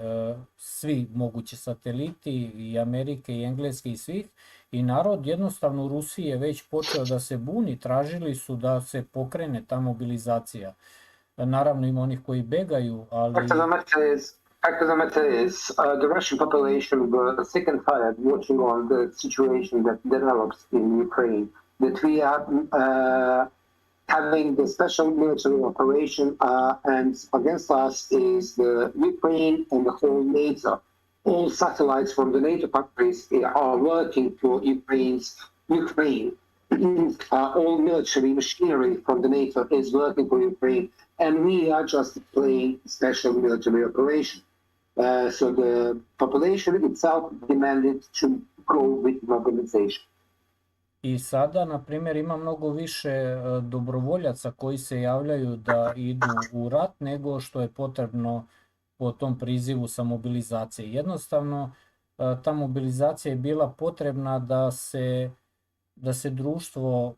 S5: svi mogući sateliti i Amerike i Engleske i svih, i narod jednostavno u Rusiji je već počeo da se buni, tražili su da se pokrene ta mobilizacija. Naravno ima onih koji begaju, ali...
S3: Fact of the matter is, the Russian population were sick and tired watching on the situation that develops in Ukraine, that we are having the special military operation and against us is the Ukraine and the whole NATO. All satellites from the NATO countries are working for Ukraine. All military machinery from the NATO is working for Ukraine, and we are just playing special military operation. So the population itself demanded to go with mobilization.
S5: I sada, na primjer, ima mnogo više dobrovoljaca koji se javljaju da idu u rat nego što je potrebno po tom prizivu sa mobilizacije. Jednostavno, ta mobilizacija je bila potrebna da se društvo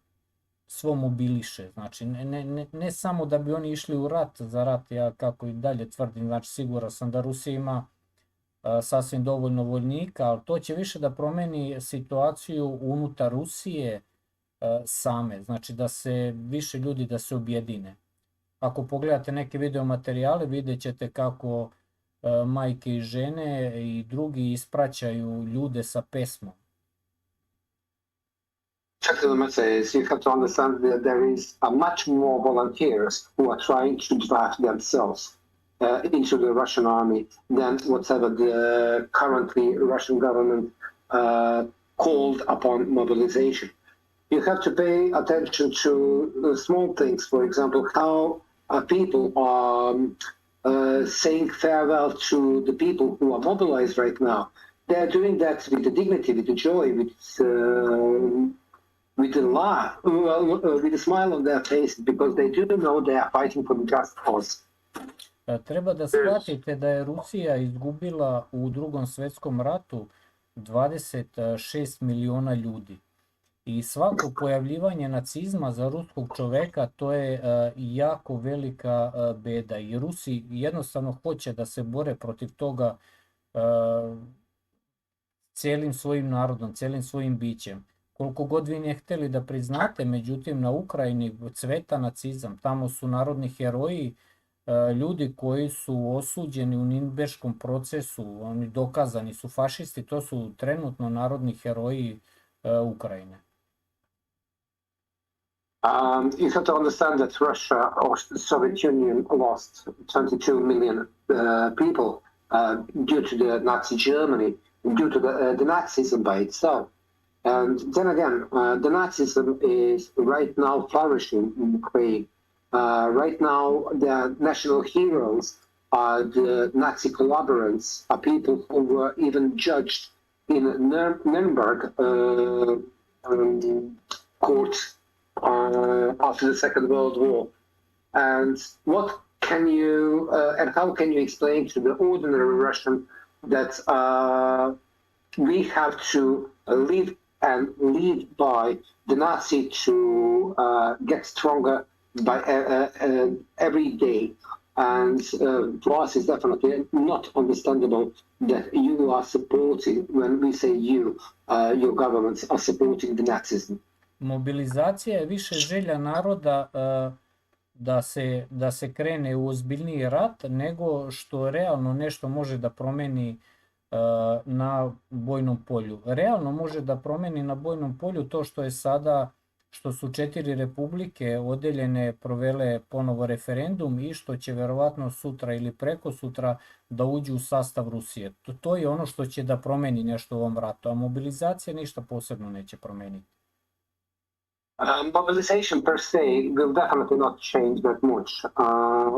S5: svo mobiliše. Znači, ne samo da bi oni išli u rat za rat, ja kako i dalje tvrdim, znači siguran sam da Rusija ima sasvim dovoljno vojnika, ali to će više da promeni situaciju unutar Rusije same, znači da se više ljudi da se objedine. Ako pogledate neke video materijale, vidjet ćete kako majke i žene i drugi ispraćaju ljude sa pesmom.
S3: Fact of the matter is, you have to understand that there is much more volunteers who are trying to draft themselves into the Russian army than whatever the currently Russian government called upon mobilization. You have to pay attention to small things, for example, how people are saying farewell to the people who are mobilized right now. They are doing that with the dignity, with the joy, with a laugh, with a smile on their face, because they do know they are fighting for the just cause.
S5: Treba da shvatite da je Rusija izgubila u Drugom svetskom ratu 26 miliona ljudi. I svako pojavljivanje nacizma za ruskog čoveka to je jako velika beda. I Rusi jednostavno hoće da se bore protiv toga cijelim svojim narodom, cijelim svojim bićem. Koliko god vi ne htjeli da priznate, međutim na Ukrajini cveta nacizam. Tamo su narodni heroji, ljudi koji su osuđeni u Nürnberškom procesu, oni dokazani su fašisti, to su trenutno narodni heroji Ukrajine.
S3: You have to understand that Russia or the Soviet Union lost 22 million people due to the Nazi Germany, due to the Nazism by itself. And then again, the Nazism is right now flourishing in Ukraine. Right now, the national heroes are the Nazi collaborators, are people who were even judged in Nuremberg court after the Second World War. And what can you and how can you explain to the ordinary Russian that we have to live and lead by the Nazi to get stronger by every day? And to us, it's definitely not understandable that you are supporting, when we say you, your governments are supporting the Nazism.
S5: Mobilizacija je više želja naroda da se krene u ozbiljniji rat nego što realno nešto može da promeni na bojnom polju. Realno može da promeni na bojnom polju to što je sada, što su 4 republike odeljene provele ponovo referendum i što će verovatno sutra ili preko sutra da uđu u sastav Rusije. To je ono što će da promeni nešto u ovom ratu, a mobilizacija ništa posebno neće promeniti.
S3: Mobilization per se will definitely not change that much.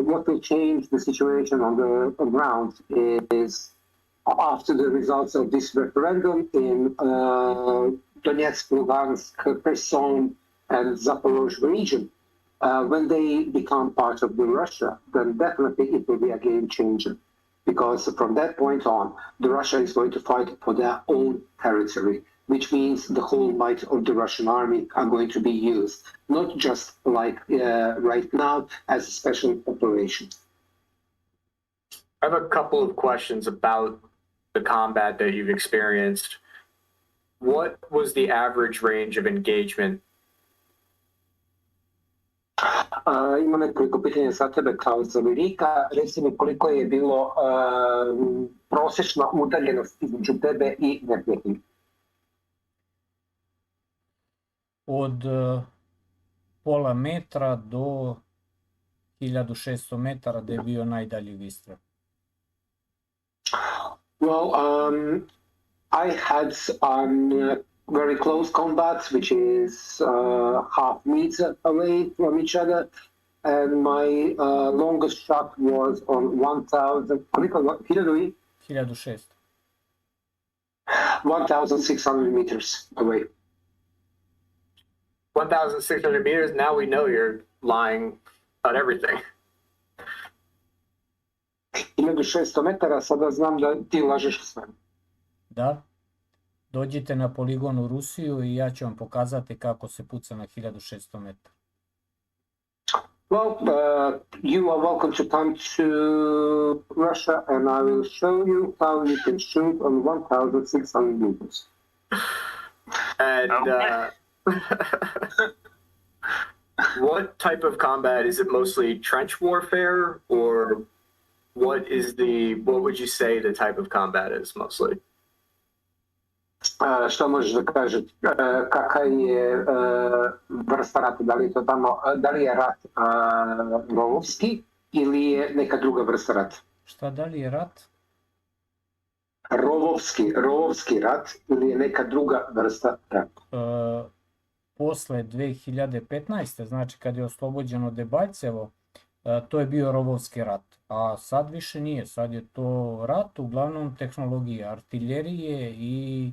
S3: What will change the situation on the ground is after the results of this referendum in Donetsk, Lugansk, Kherson, and Zaporozhye region. When they become part of the Russia, then definitely it will be a game changer. Because from that point on, the Russia is going to fight for their own territory, which means the whole might of the Russian army are going to be used, not just like right now as a special operation.
S1: I have a couple of questions about the combat that you've experienced. What was the average range of engagement?
S3: Imam nekoliko pitanja za tebe kao zavirika. Reci mi koliko je bilo prosječna udaljenost između tebe i neprijatelja?
S5: Od pola metra do 1600 metara da je bio najdalji vistrel.
S3: Well, I had very close combats, which is half meter away from each other, and my longest shot was on 1,600 meters away.
S1: 1,600 meters? Now we know you're lying about everything.
S3: 1600 metara, sada znam da ti lažeš sve.
S5: Da. Dođite na poligon u Rusiju i ja ću vam pokazati kako se puca na 1600 metara.
S3: Well, you are welcome to come to Russia and I will show you how you can shoot on 1,600 meters.
S1: And what type of combat? Is it mostly trench warfare, or what would you say the type of combat is mostly?
S3: Što možeš da kažeš, kakav je vrsta rata, da li je rat rovovski ili je neka druga vrsta rata?
S5: Šta, da li je rat?
S3: Rovovski rat ili je neka druga vrsta rata?
S5: Posle 2015. znači kad je oslobođeno Debaljevo, to je bio rovovski rat, a sad više nije, sad je to rat uglavnom tehnologije, artiljerije i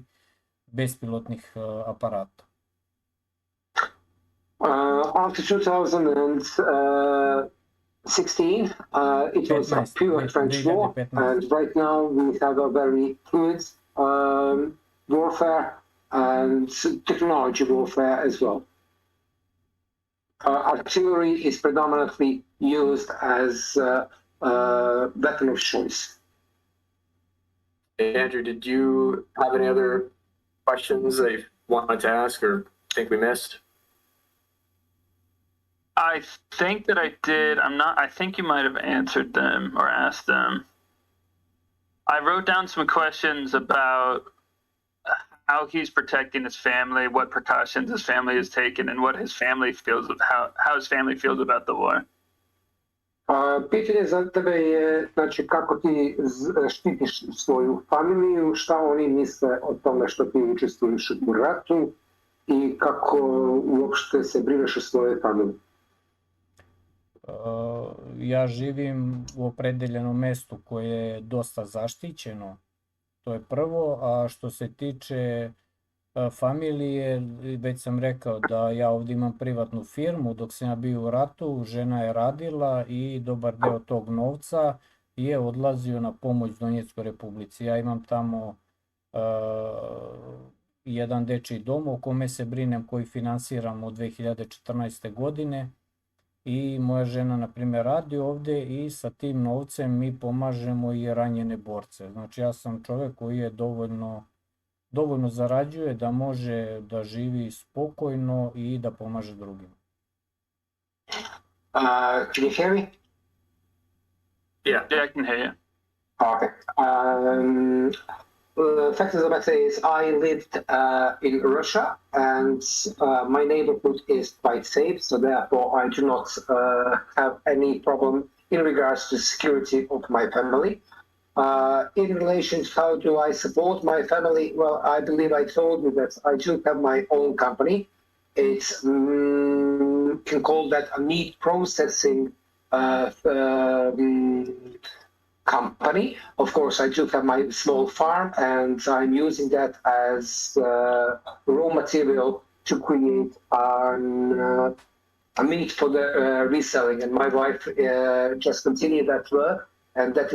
S5: bespilotnih aparata.
S3: After 2016, it was a pure trench war, and right now we have a very fluid warfare and technology warfare as well. Artillery is predominantly used as a weapon of choice.
S1: Andrew, did you have any other questions that you wanted to ask or think we missed?
S2: I think that I did. I think you might have answered them or asked them. I wrote down some questions about how he's protecting his family, what precautions his family has taken, and what his family feels how his family feels about the war.
S3: Pitanje za tebe je, znači, kako ti štitiš svoju familiju, šta oni misle o tome što ti učestvuješ u ratu i kako uopšte se brineš o svojoj familiji.
S5: Ja živim u opredeljenom mestu koje je dosta zaštićeno, to je prvo, a što se tiče familije, već sam rekao da ja ovdje imam privatnu firmu, dok sam ja bio u ratu, žena je radila i dobar deo tog novca je odlazio na pomoć Donjeckoj republici. Ja imam tamo jedan dečiji dom u kome se brinem, koji finansiram od 2014. godine i moja žena, na primjer, radi ovdje i sa tim novcem mi pomažemo i ranjene borce. Znači ja sam čovjek koji je dovoljno zarađuje da može da živi spokojno i da pomaže drugima.
S3: Can you hear me?
S2: Yeah, I can hear you.
S3: Okay. Fact of the matter is, I lived in Russia, and my neighborhood is quite safe, so therefore I do not have any problem in regards to security of my family. In relation to how do I support my family, well, I believe I told you that I do have my own company. It's, can call that a meat processing company. Of course, I do have my small farm, and I'm using that as raw material to create a meat for the reselling. And my wife just continued that work, and that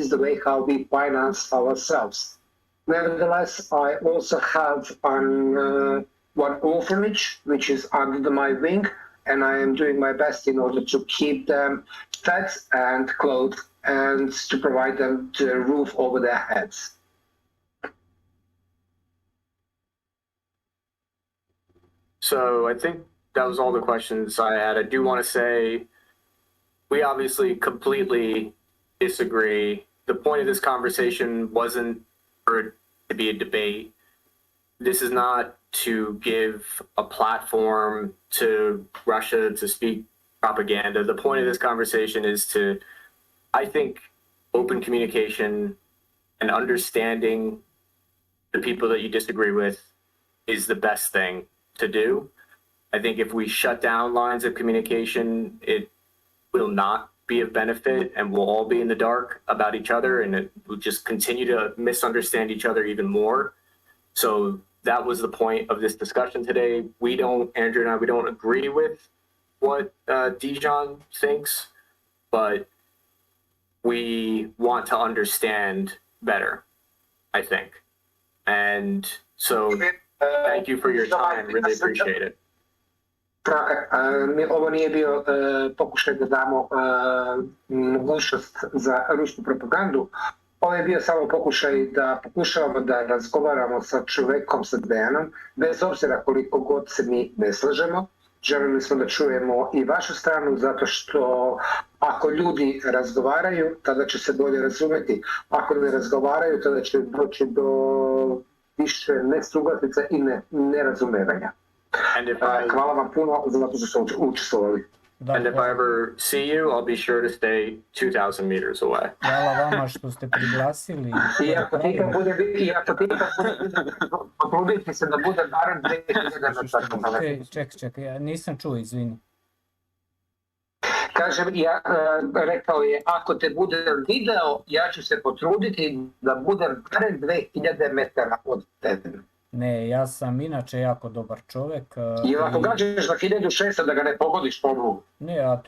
S3: is the way how we finance ourselves. Nevertheless, I also have one orphanage which is under my wing, and I am doing my best in order to keep them fed and clothed, and to provide them the roof over their heads.
S1: So I think that was all the questions I had. I do want to say we obviously completely disagree. The point of this conversation wasn't for it to be a debate. This is not to give a platform to Russia to speak propaganda. The point of this conversation is to, I think, open communication and understanding the people that you disagree with is the best thing to do. I think if we shut down lines of communication, it will not be of benefit, and we'll all be in the dark about each other, and it will just continue to misunderstand each other even more. So that was the point of this discussion today. Andrew and I, we don't agree with what Dejan thinks, but we want to understand better, I think. And so thank you for your time. Really appreciate it.
S3: Ovo nije bio pokušaj da damo mogućnost za rusku propagandu. Ovo je bio samo pokušaj da pokušavamo da razgovaramo sa čovekom, sa Dejanom, bez obzira koliko god se mi ne slažemo. Želeli smo da čujemo i vašu stranu, zato što ako ljudi razgovaraju, tada će se bolje razumeti. Ako ne razgovaraju, tada će doći do više nesuglasica i nerazumevanja. Hvala vam puno zato što ste učestvovali.
S1: And if I ever see you, I'll be sure to stay 2,000 meters away.
S5: Hvala vama što ste priglasili.
S3: I ako ti kad bude, potrudite se da bude barem 2,000 metara.
S5: Čekaj, ja nisam čuo, izvini.
S3: Kažem, rekao je, ako te budem video, ja ću se potruditi da budem barem 2,000 metara od tebe.
S5: Ne, ja sam inače jako dobar čovjek.
S3: I ako gađaš na 1600 da ga ne pogodiš ponovo?
S5: Ne, a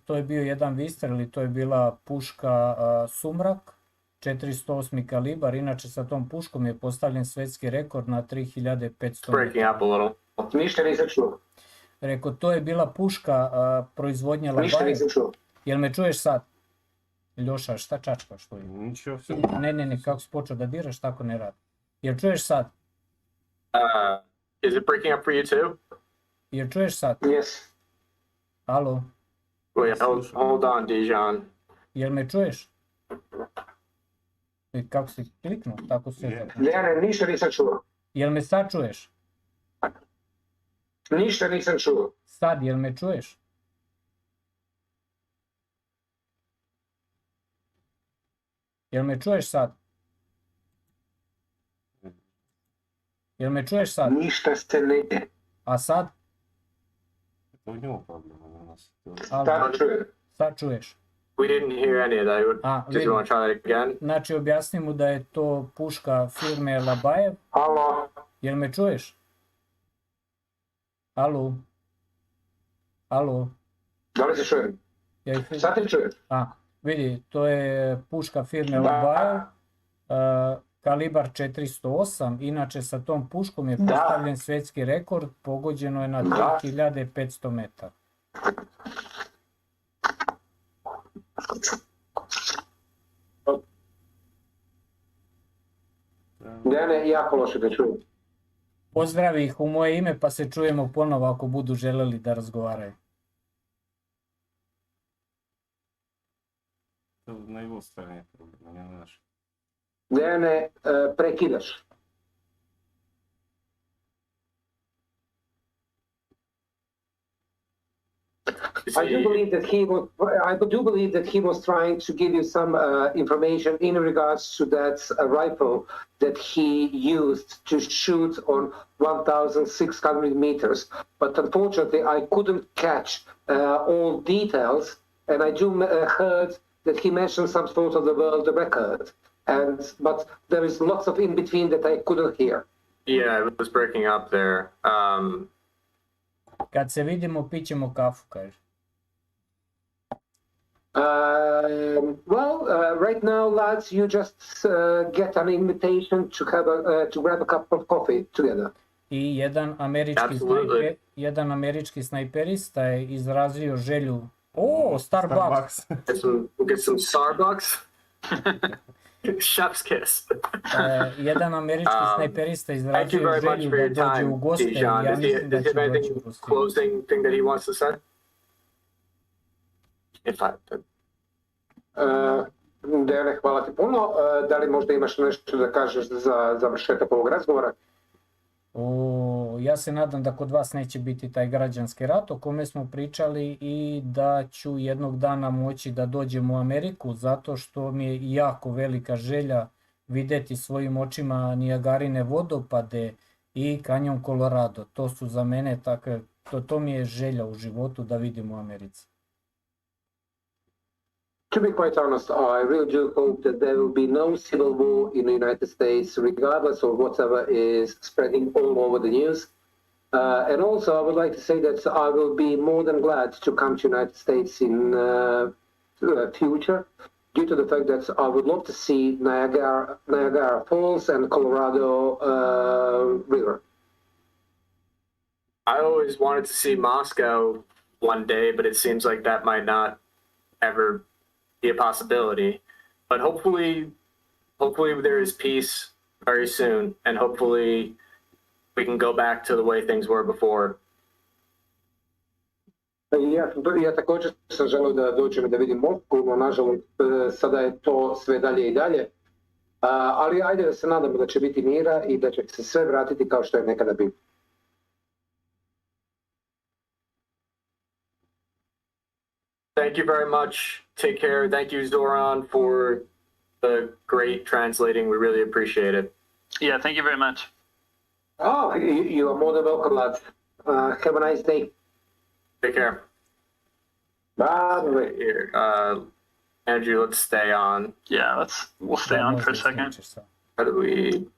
S5: to je bio jedan vistrel i to je bila puška Sumrak, 408 kalibar. Inače sa tom puškom je postavljen svetski rekord na 3500 metara.
S3: Ništa nisam čuo.
S5: Rekao, to je bila puška proizvodnje Labaje.
S3: Ništa nisam čuo.
S5: Jel me čuješ sad? Ljoša, šta čačkaš?
S4: Ničo se.
S5: Ne, kako si počeo da diraš, tako ne radi. Jel čuješ sad?
S1: Is it breaking up for you too?
S5: Jel čuješ sad?
S3: Yes.
S5: Alo?
S1: Wait, hold on, Dejan.
S5: Jel me čuješ? Kako si kliknuo? Tako se...
S3: Ne, ništa nisam čuo.
S5: Jel me sad čuješ?
S3: Ništa nisam čuo.
S5: Sad, jel me čuješ? Jel me čuješ sad? Jel me čuješ sad?
S3: Ništa se ne ide.
S5: A sad?
S3: Sada čujem.
S5: Sad čuješ.
S1: We didn't hear any of that. Did you want to try that again?
S5: Znači, objasni mu da je to puška firme Labajev.
S3: Halo?
S5: Jel me čuješ? Alo? Alo?
S3: Da li se čujem? Sad te čujem.
S5: Vidi, to je puška firme Labajev, kalibar 408, inače sa tom puškom je postavljen svetski rekord, pogođeno je na 3500 metara.
S3: Ne, jako loše da čujem.
S5: Pozdravi ih u moje ime pa se čujemo ponovo ako budu želeli da razgovaraju.
S4: Na jego strane problem, nie na naszej.
S3: Ne, prekidaš. I do believe that he was trying to give you some information in regards to that rifle that he used to shoot on 1,600 meters. But unfortunately, I couldn't catch all details, and I do heard that he mentioned some sort of the world record, but there is lots of in between that I couldn't hear.
S1: Yeah, it was breaking up there.
S5: Kad se vidimo, pićemo kafu, kaže.
S3: Right now, lads, you just get an invitation to have to grab a cup of coffee together.
S5: I jedan američki snajperista je izrazio želju. Starbucks!
S1: Get some Starbucks? Chef's kiss.
S5: Jedan američki snajperista izrazio želju da dođe u goste. Ja mislim da će doći u goste.
S1: Closing thing that he wants to say?
S3: Dejane, hvala ti puno. Da li možda imaš nešto da kažeš za završetak ovog razgovora?
S5: Ja se nadam da kod vas neće biti taj građanski rat o kome smo pričali i da ću jednog dana moći da dođem u Ameriku, zato što mi je jako velika želja videti svojim očima Nijagarine vodopade i kanjon Colorado. To su za mene takve, to mi je želja u životu da vidim u Americi.
S3: To be quite honest, I really do hope that there will be no civil war in the United States, regardless of whatever is spreading all over the news. And also, I would like to say that I will be more than glad to come to the United States in future, due to the fact that I would love to see Niagara Falls and Colorado River.
S1: I always wanted to see Moscow one day, but it seems like that might not ever be a possibility. But hopefully there is peace very soon, and hopefully we can go back to the way things were before.
S3: Ja također sam želeo da dođem i da vidim Moskvu, no nažalost sada je to sve dalje i dalje. Ali ajde da se nadamo da će biti mira i da će se sve vratiti kao što je nekada bilo.
S1: Thank you very much. Take care. Thank you, Zoran, for the great translating. We really appreciate it.
S2: Yeah, thank you very much.
S3: Oh, you are more than welcome, lads. Have a nice day.
S1: Take care.
S3: Bye.
S1: Here, Andrew, let's stay on.
S2: Yeah, we'll stay on for a second.
S1: How do we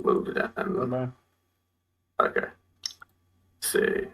S1: move them?
S4: Bye-bye.
S1: Okay. Let's see.